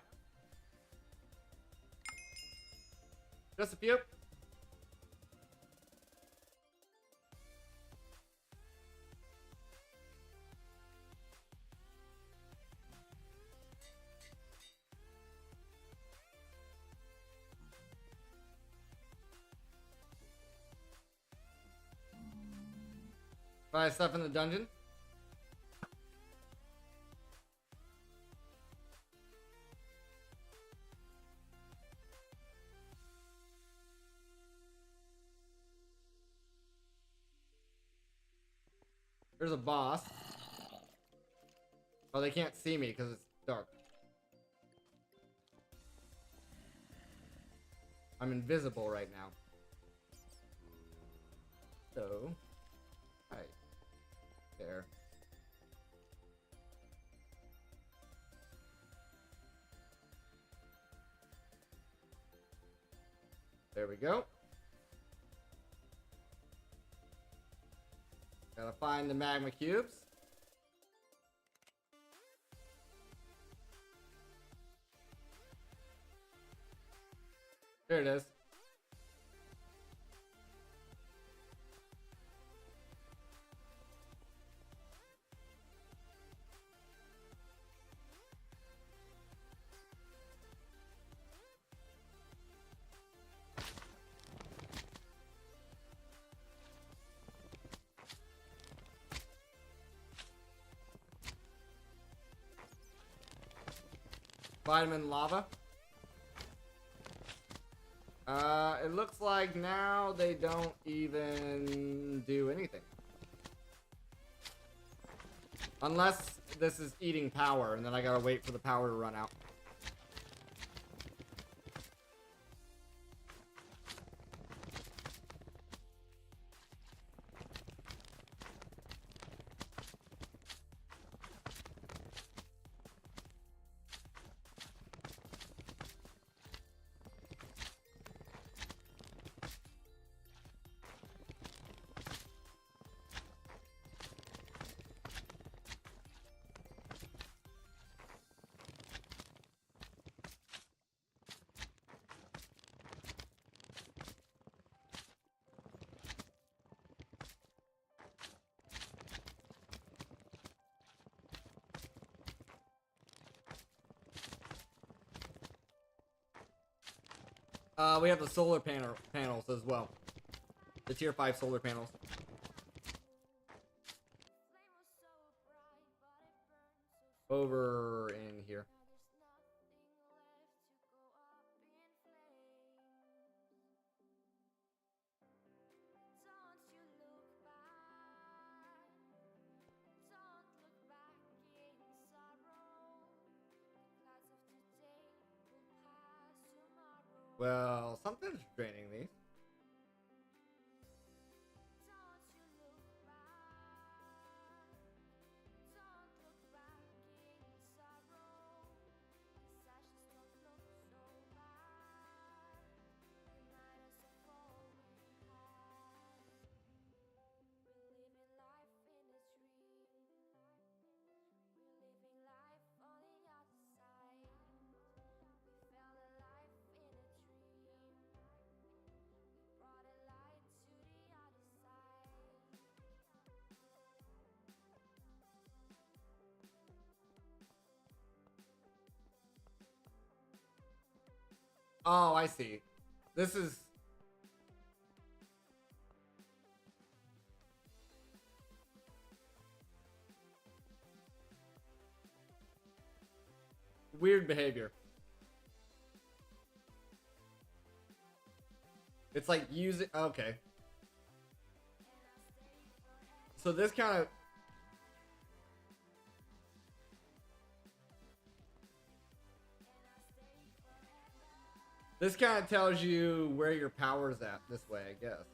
Just a few. Buy stuff in the dungeon. There's a boss. Oh, they can't see me because it's dark. I'm invisible right now. So, right there. There we go. Gotta find the magma cubes. There it is. Vitamin lava. It looks like now they don't even do anything. Unless this is eating power, and then I gotta wait for the power to run out. We have the solar panels as well. The tier 5 solar panels. Over in here. Well, something's draining these. Oh, I see. This is... weird behavior. It's like using... Okay. So this kind of... this kind of tells you where your power's at this way, I guess.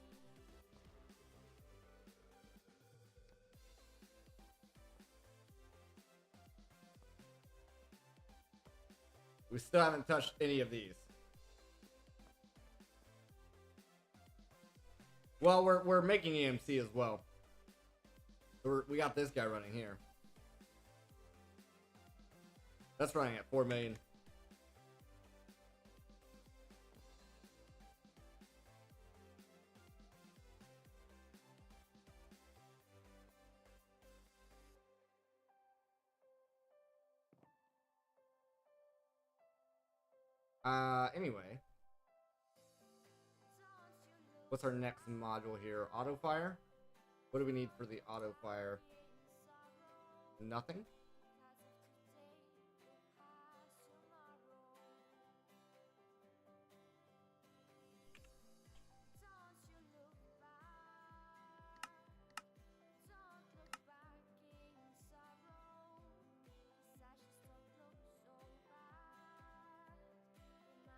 We still haven't touched any of these. Well, we're making EMC as well. So we got this guy running here. That's running at 4 million. Anyway. What's our next module here? Auto fire? What do we need for the auto fire? Nothing?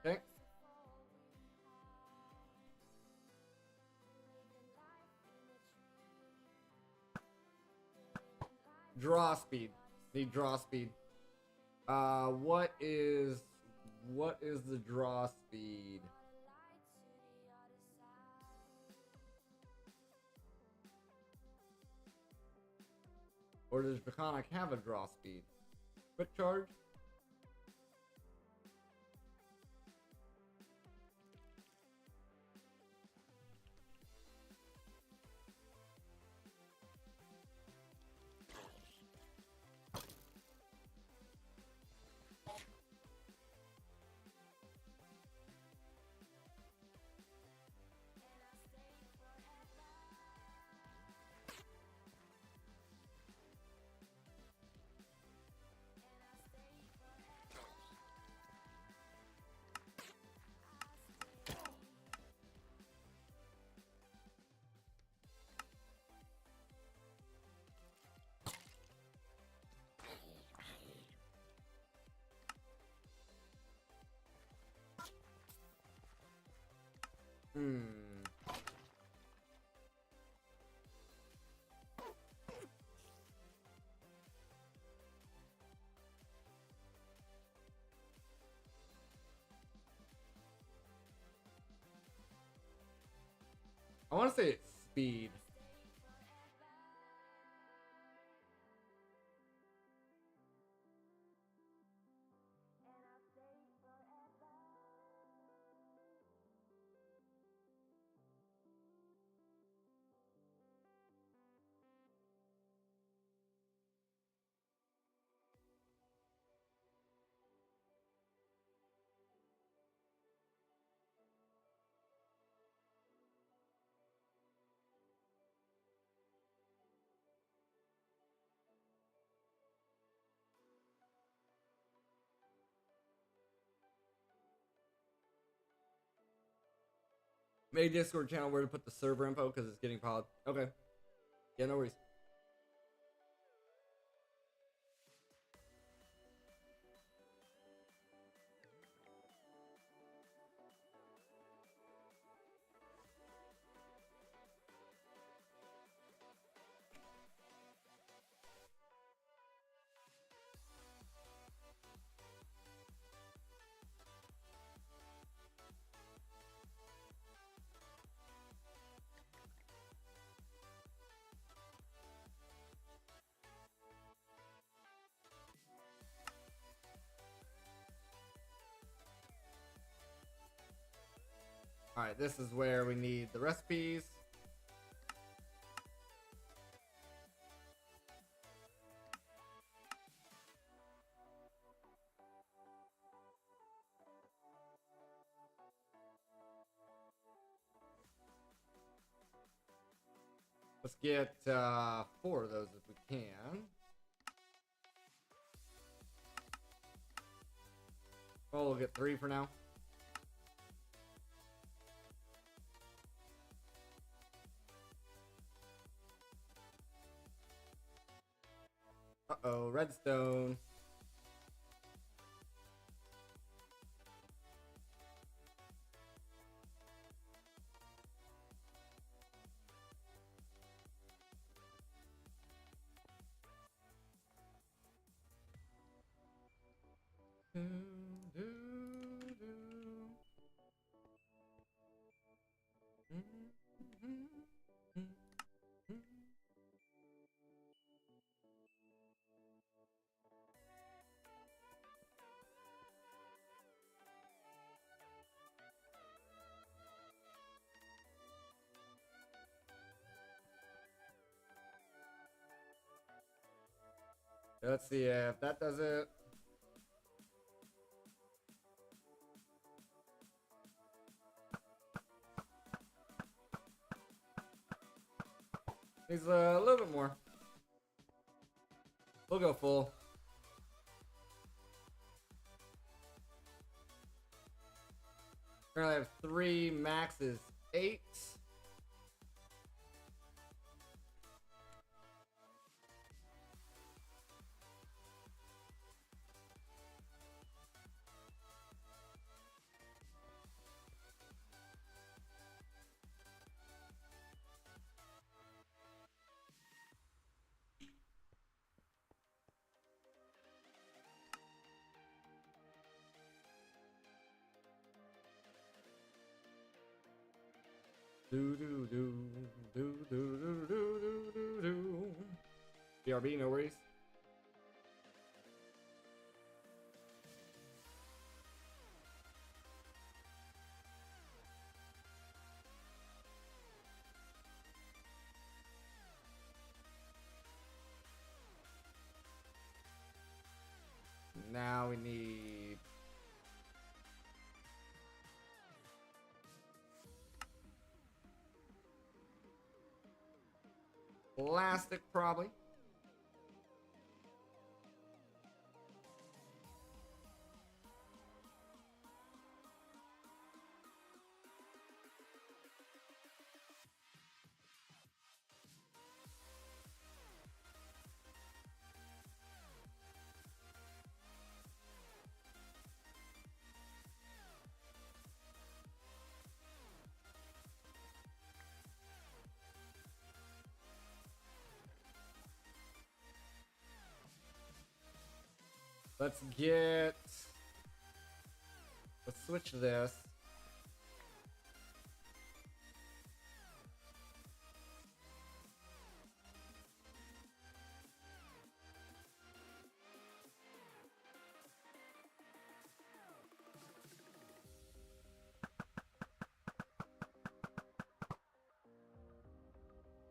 Okay. Draw speed. Need draw speed. What is the draw speed? Or does Draconic have a draw speed? Quick charge? I want to say it's speed. Made Discord channel where to put the server info because it's getting piled. Okay. Yeah, no worries. Alright, this is where we need the recipes. get 4 of those if we can. Oh, we'll get 3 for now. Uh-oh, redstone. Let's see if that does it. Needs a little bit more. We'll go full. Currently I have 3, max is 8. Do do do do do do do do do do. BRB, no worries. Now we need plastic, probably. Let's switch this.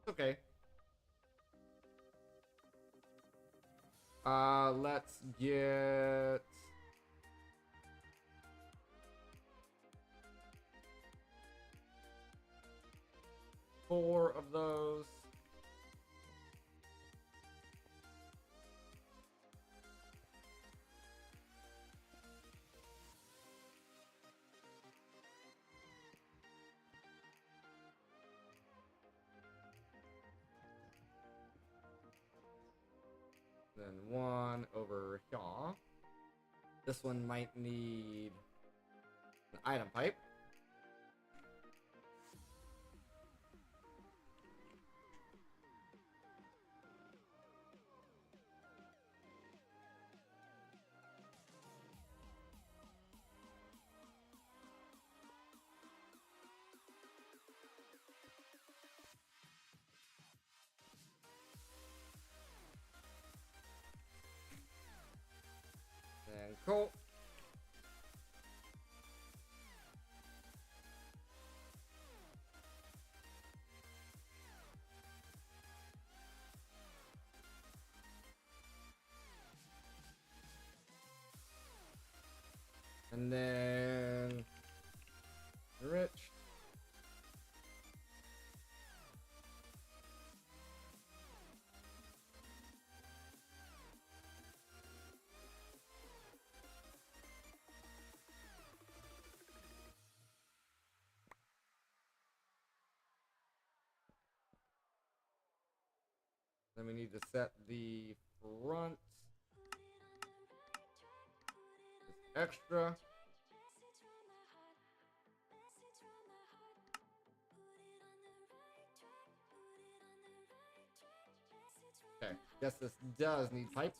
Okay. Let's get 4 of those. Then 1 over here. This one might need an item pipe. And cool. And then rich. Then we need to set the front. Just extra. Okay, guess this does need pipes.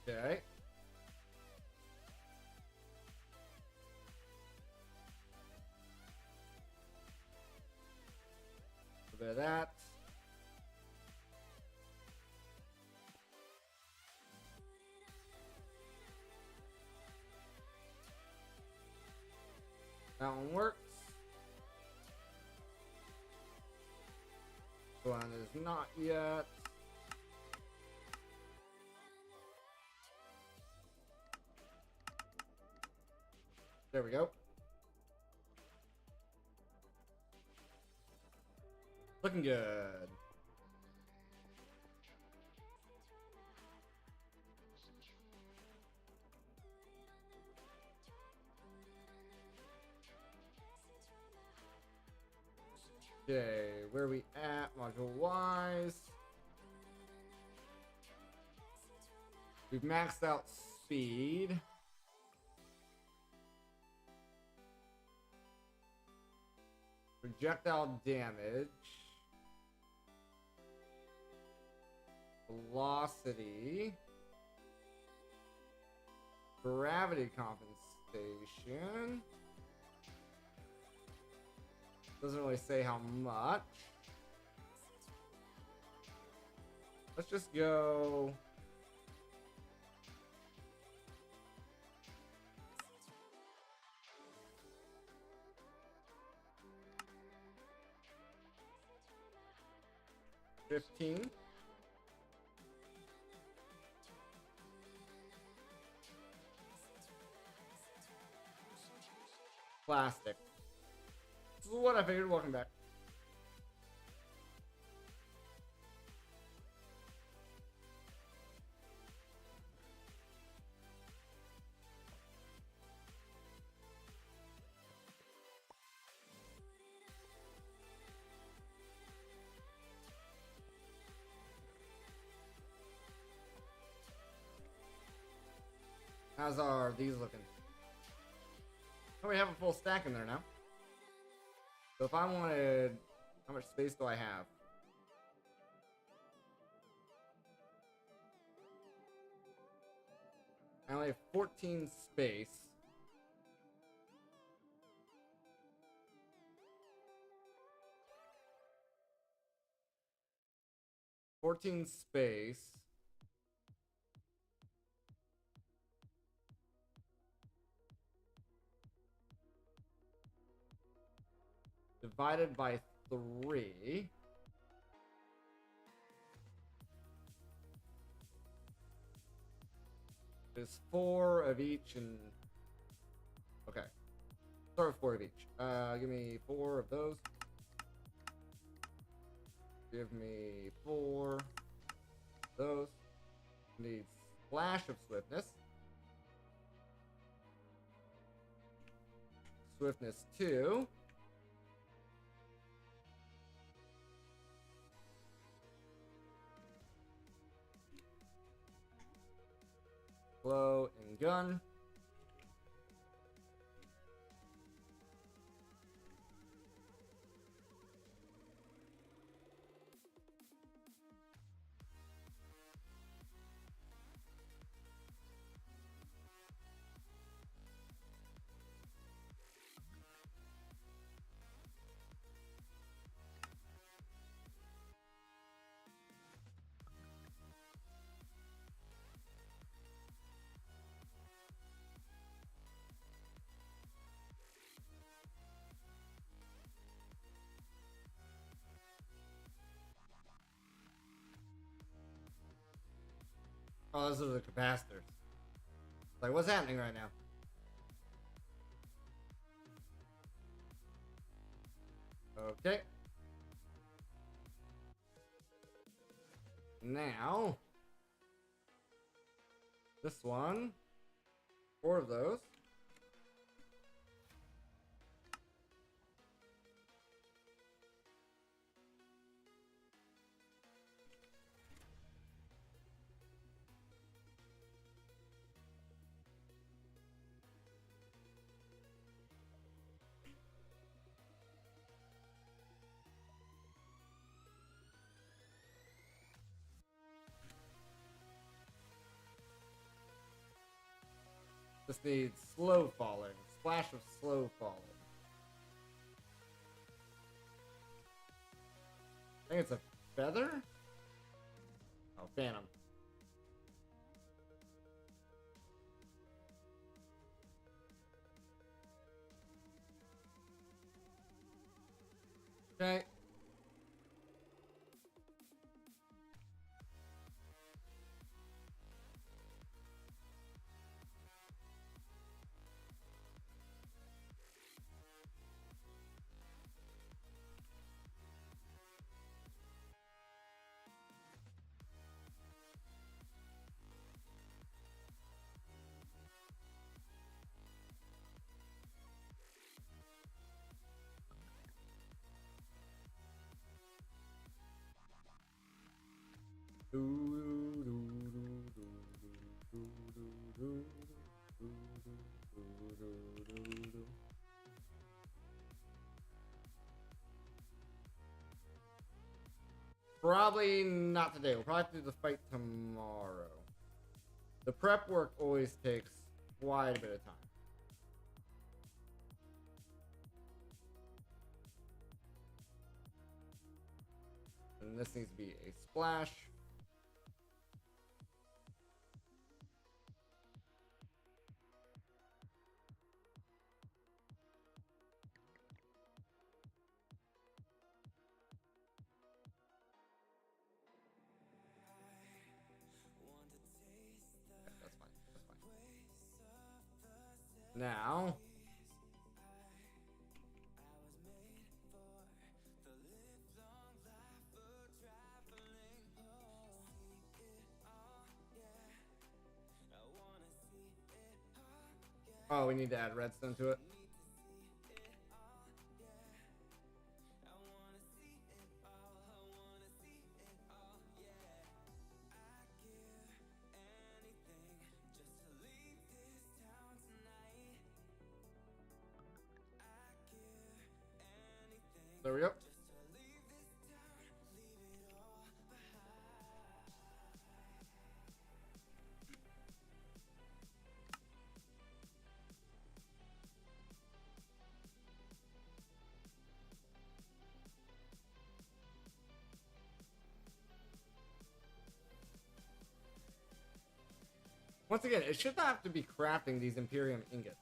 Okay. A bit of that. That one works. This one is not yet. There we go. Looking good. Okay, where are we at module wise? We've maxed out speed. Projectile damage. Velocity. Gravity compensation. Doesn't really say how much. Let's just go. $15. Plastic. This is what I figured. Welcome back. How's are these looking? Oh, we have a full stack in there now. So if I wanted, how much space do I have? I only have 14 space. Divided by 3. There's 4 of each and... Okay. Start with 4 of each. Give me 4 of those. Give me 4 of those. Need Splash of Swiftness. Swiftness 2. Blow and gun. Oh, those are the capacitors. Like, what's happening right now? Okay. Now, this one, 4 of those. This needs slow falling. Splash of slow falling. I think it's a feather? Oh, phantom. Okay. Probably not today. We'll probably do the fight tomorrow. The prep work always takes quite a bit of time. And this needs to be a splash. Okay, that's fine. That's fine. Now, oh, we need to add redstone to it. There we go. Once again, it should not have to be crafting these Imperium ingots.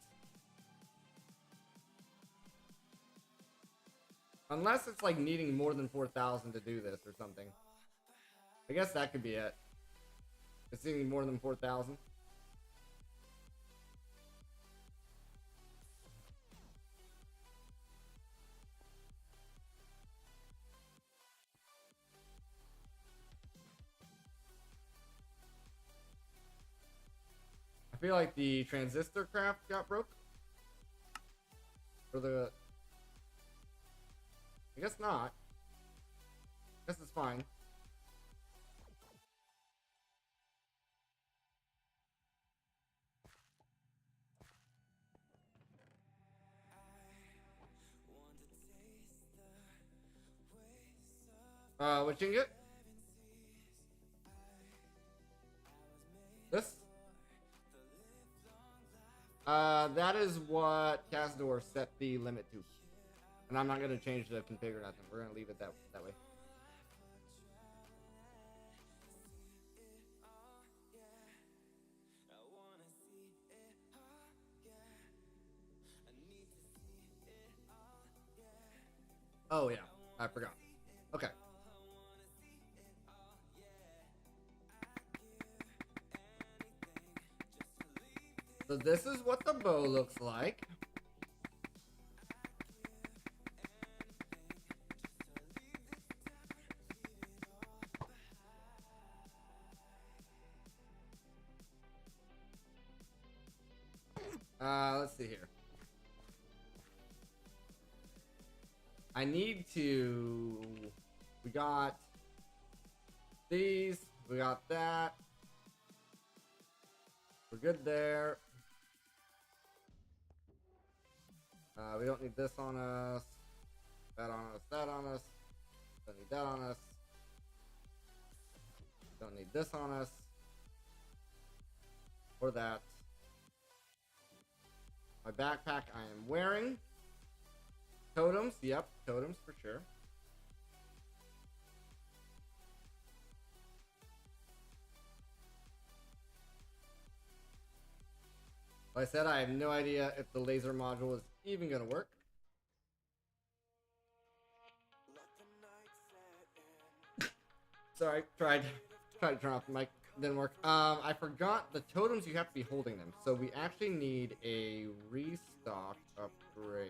Unless it's like needing more than 4,000 to do this or something. I guess that could be it. It's needing more than 4,000. I feel like the transistor craft got broke. Or the... I guess not. I guess it's fine. Which ingot? This? That is what Cazador set the limit to. And I'm not going to change the config or nothing. We're going to leave it that way. Oh, yeah. I forgot. Okay. So this is what the bow looks like. Let's see here. I need to... We got these. We got that. We're good there. We don't need this on us. That on us. That on us. Don't need that on us. Don't need this on us. Or that. My backpack I am wearing. Totems. Yep, totems for sure. Like I said, I have no idea if the laser module is even going to work. Sorry, tried to turn off the mic, didn't work. I forgot the totems, you have to be holding them. So we actually need a restock upgrade.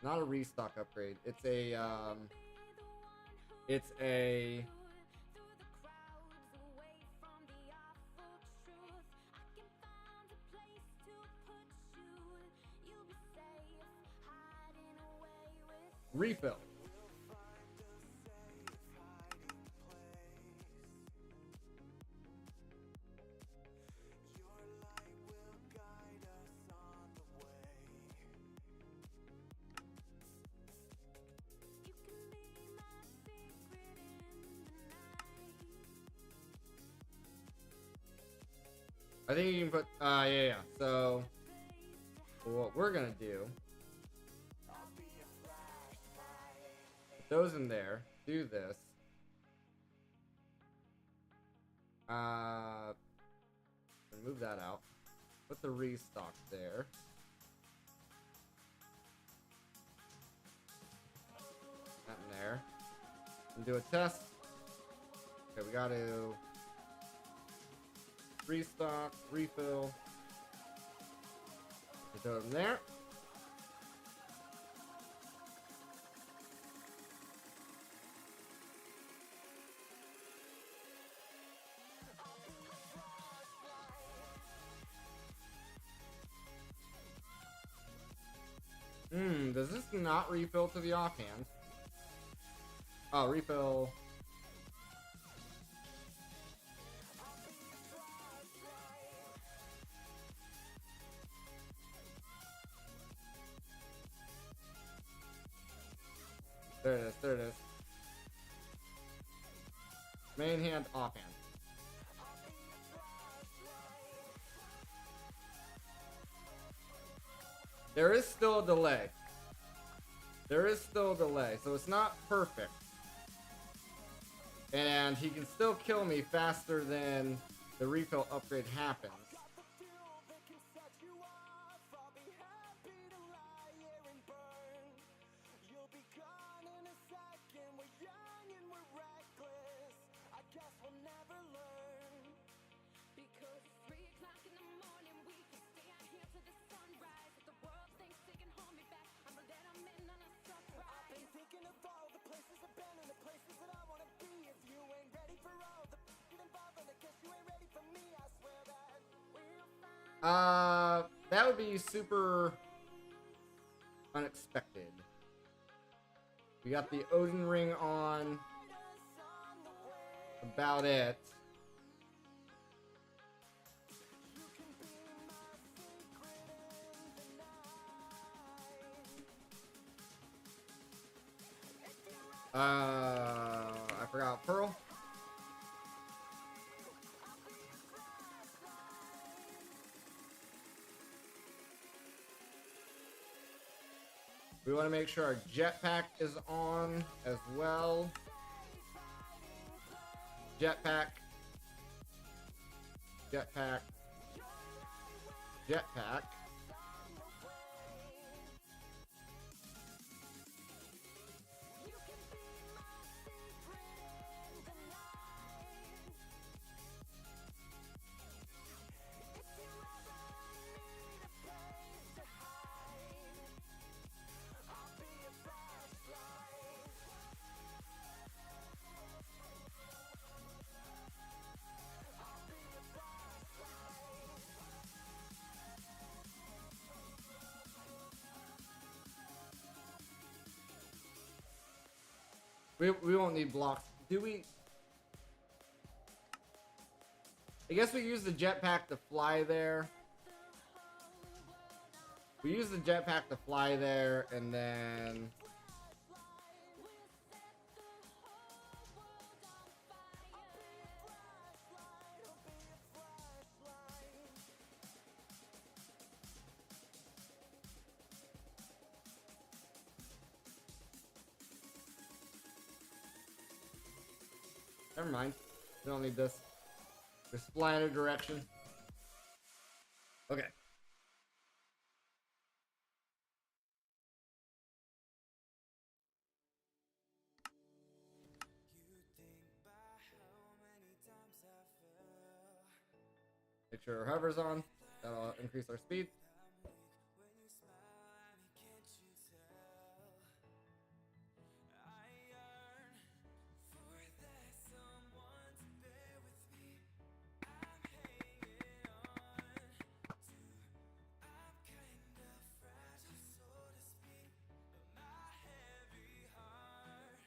Not a restock upgrade. It's a refill. I think you can put, yeah. So, what we're gonna do, put those in there, do this. Move that out. Put the restock there. That in there. And do a test. Okay, we gotta restock, refill. Throw them there. Does this not refill to the offhand? Oh, refill. There it is, there it is. Main hand, offhand. There is still a delay. There is still a delay, so it's not perfect. And he can still kill me faster than the refill upgrade happens. That would be super unexpected. We got the Odin ring on. About it. I forgot Pearl. We want to make sure our jetpack is on as well. Jetpack. Jetpack. Jetpack. We won't need blocks. Do we? I guess we use the jetpack to fly there. We use the jetpack to fly there, and then... Never mind. We don't need this. Just fly in a direction. Okay. Make sure our hover's on. That'll increase our speed.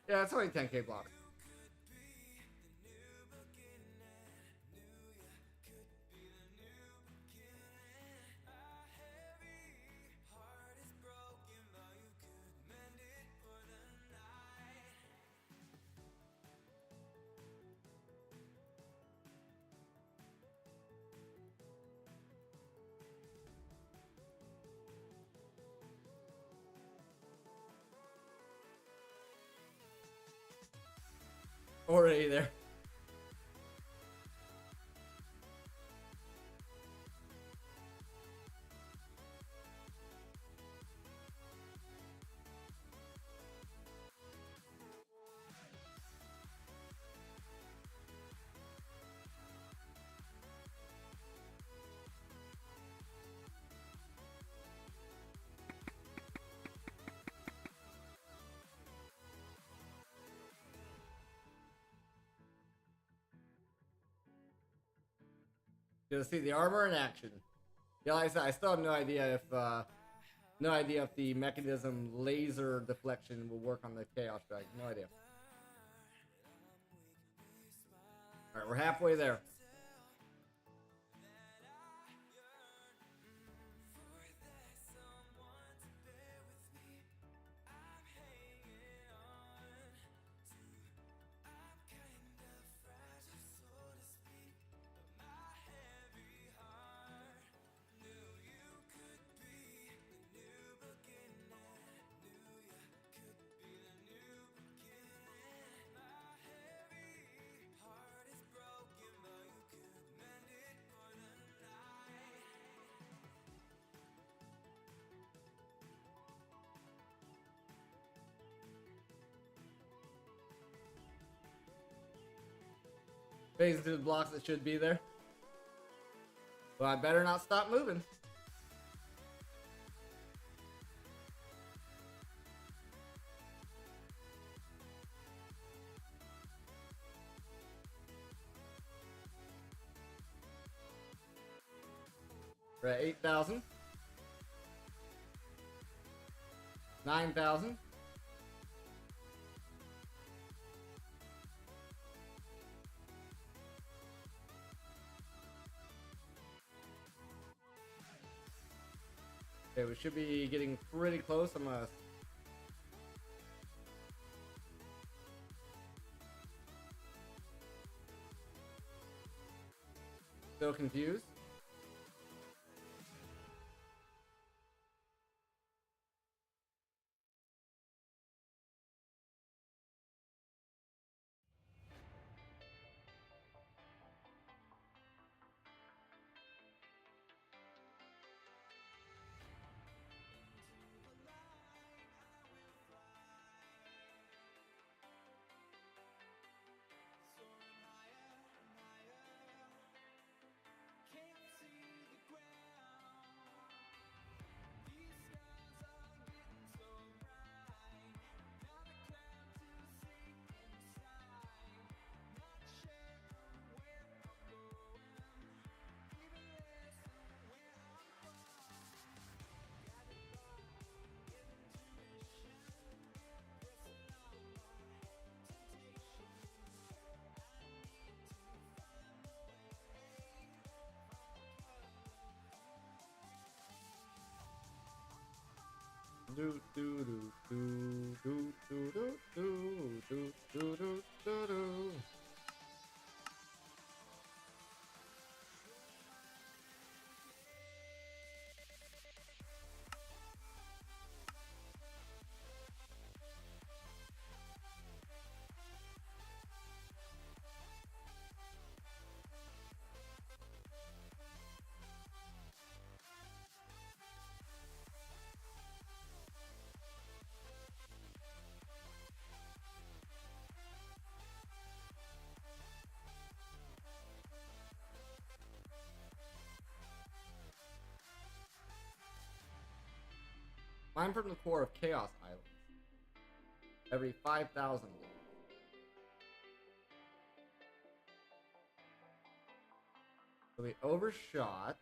Yeah, it's only 10k blocks. Already there. Gonna see the armor in action. Yeah, like I said, I still have no idea if the mechanism laser deflection will work on the Chaos Dragon. No idea. All right, we're halfway there. Phase into the blocks that should be there. Well, I better not stop moving. We're at 8,000. 9,000. Okay, we should be getting pretty close. I'm gonna... Still confused. Mine from the core of Chaos Islands. Every 5,000. So we overshot.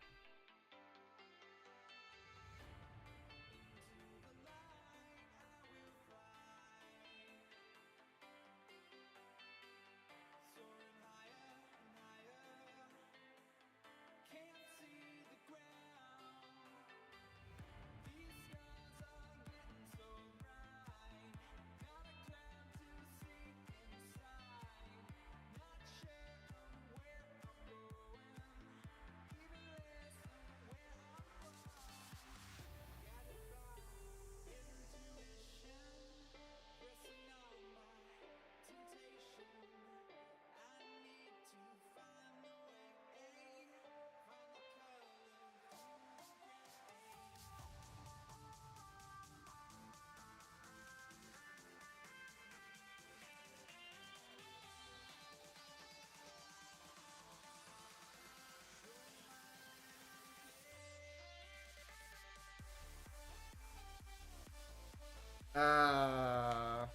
Uh...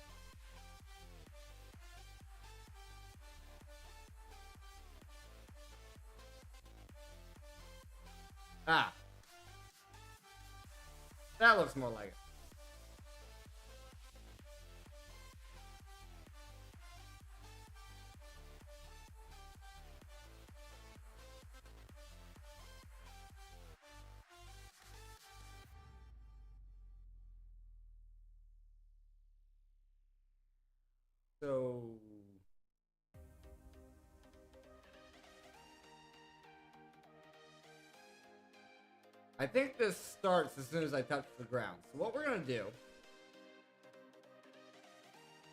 Ah. That looks more like it. So... I think this starts as soon as I touch the ground. So what we're gonna do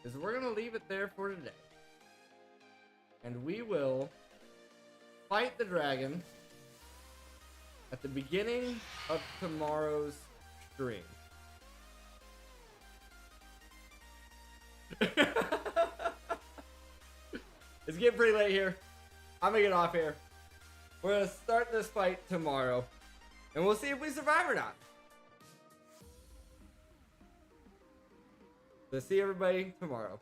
is we're gonna leave it there for today. And we will fight the dragon at the beginning of tomorrow's stream. It's getting pretty late here. I'm gonna get off here. We're gonna start this fight tomorrow. And we'll see if we survive or not. So see everybody tomorrow.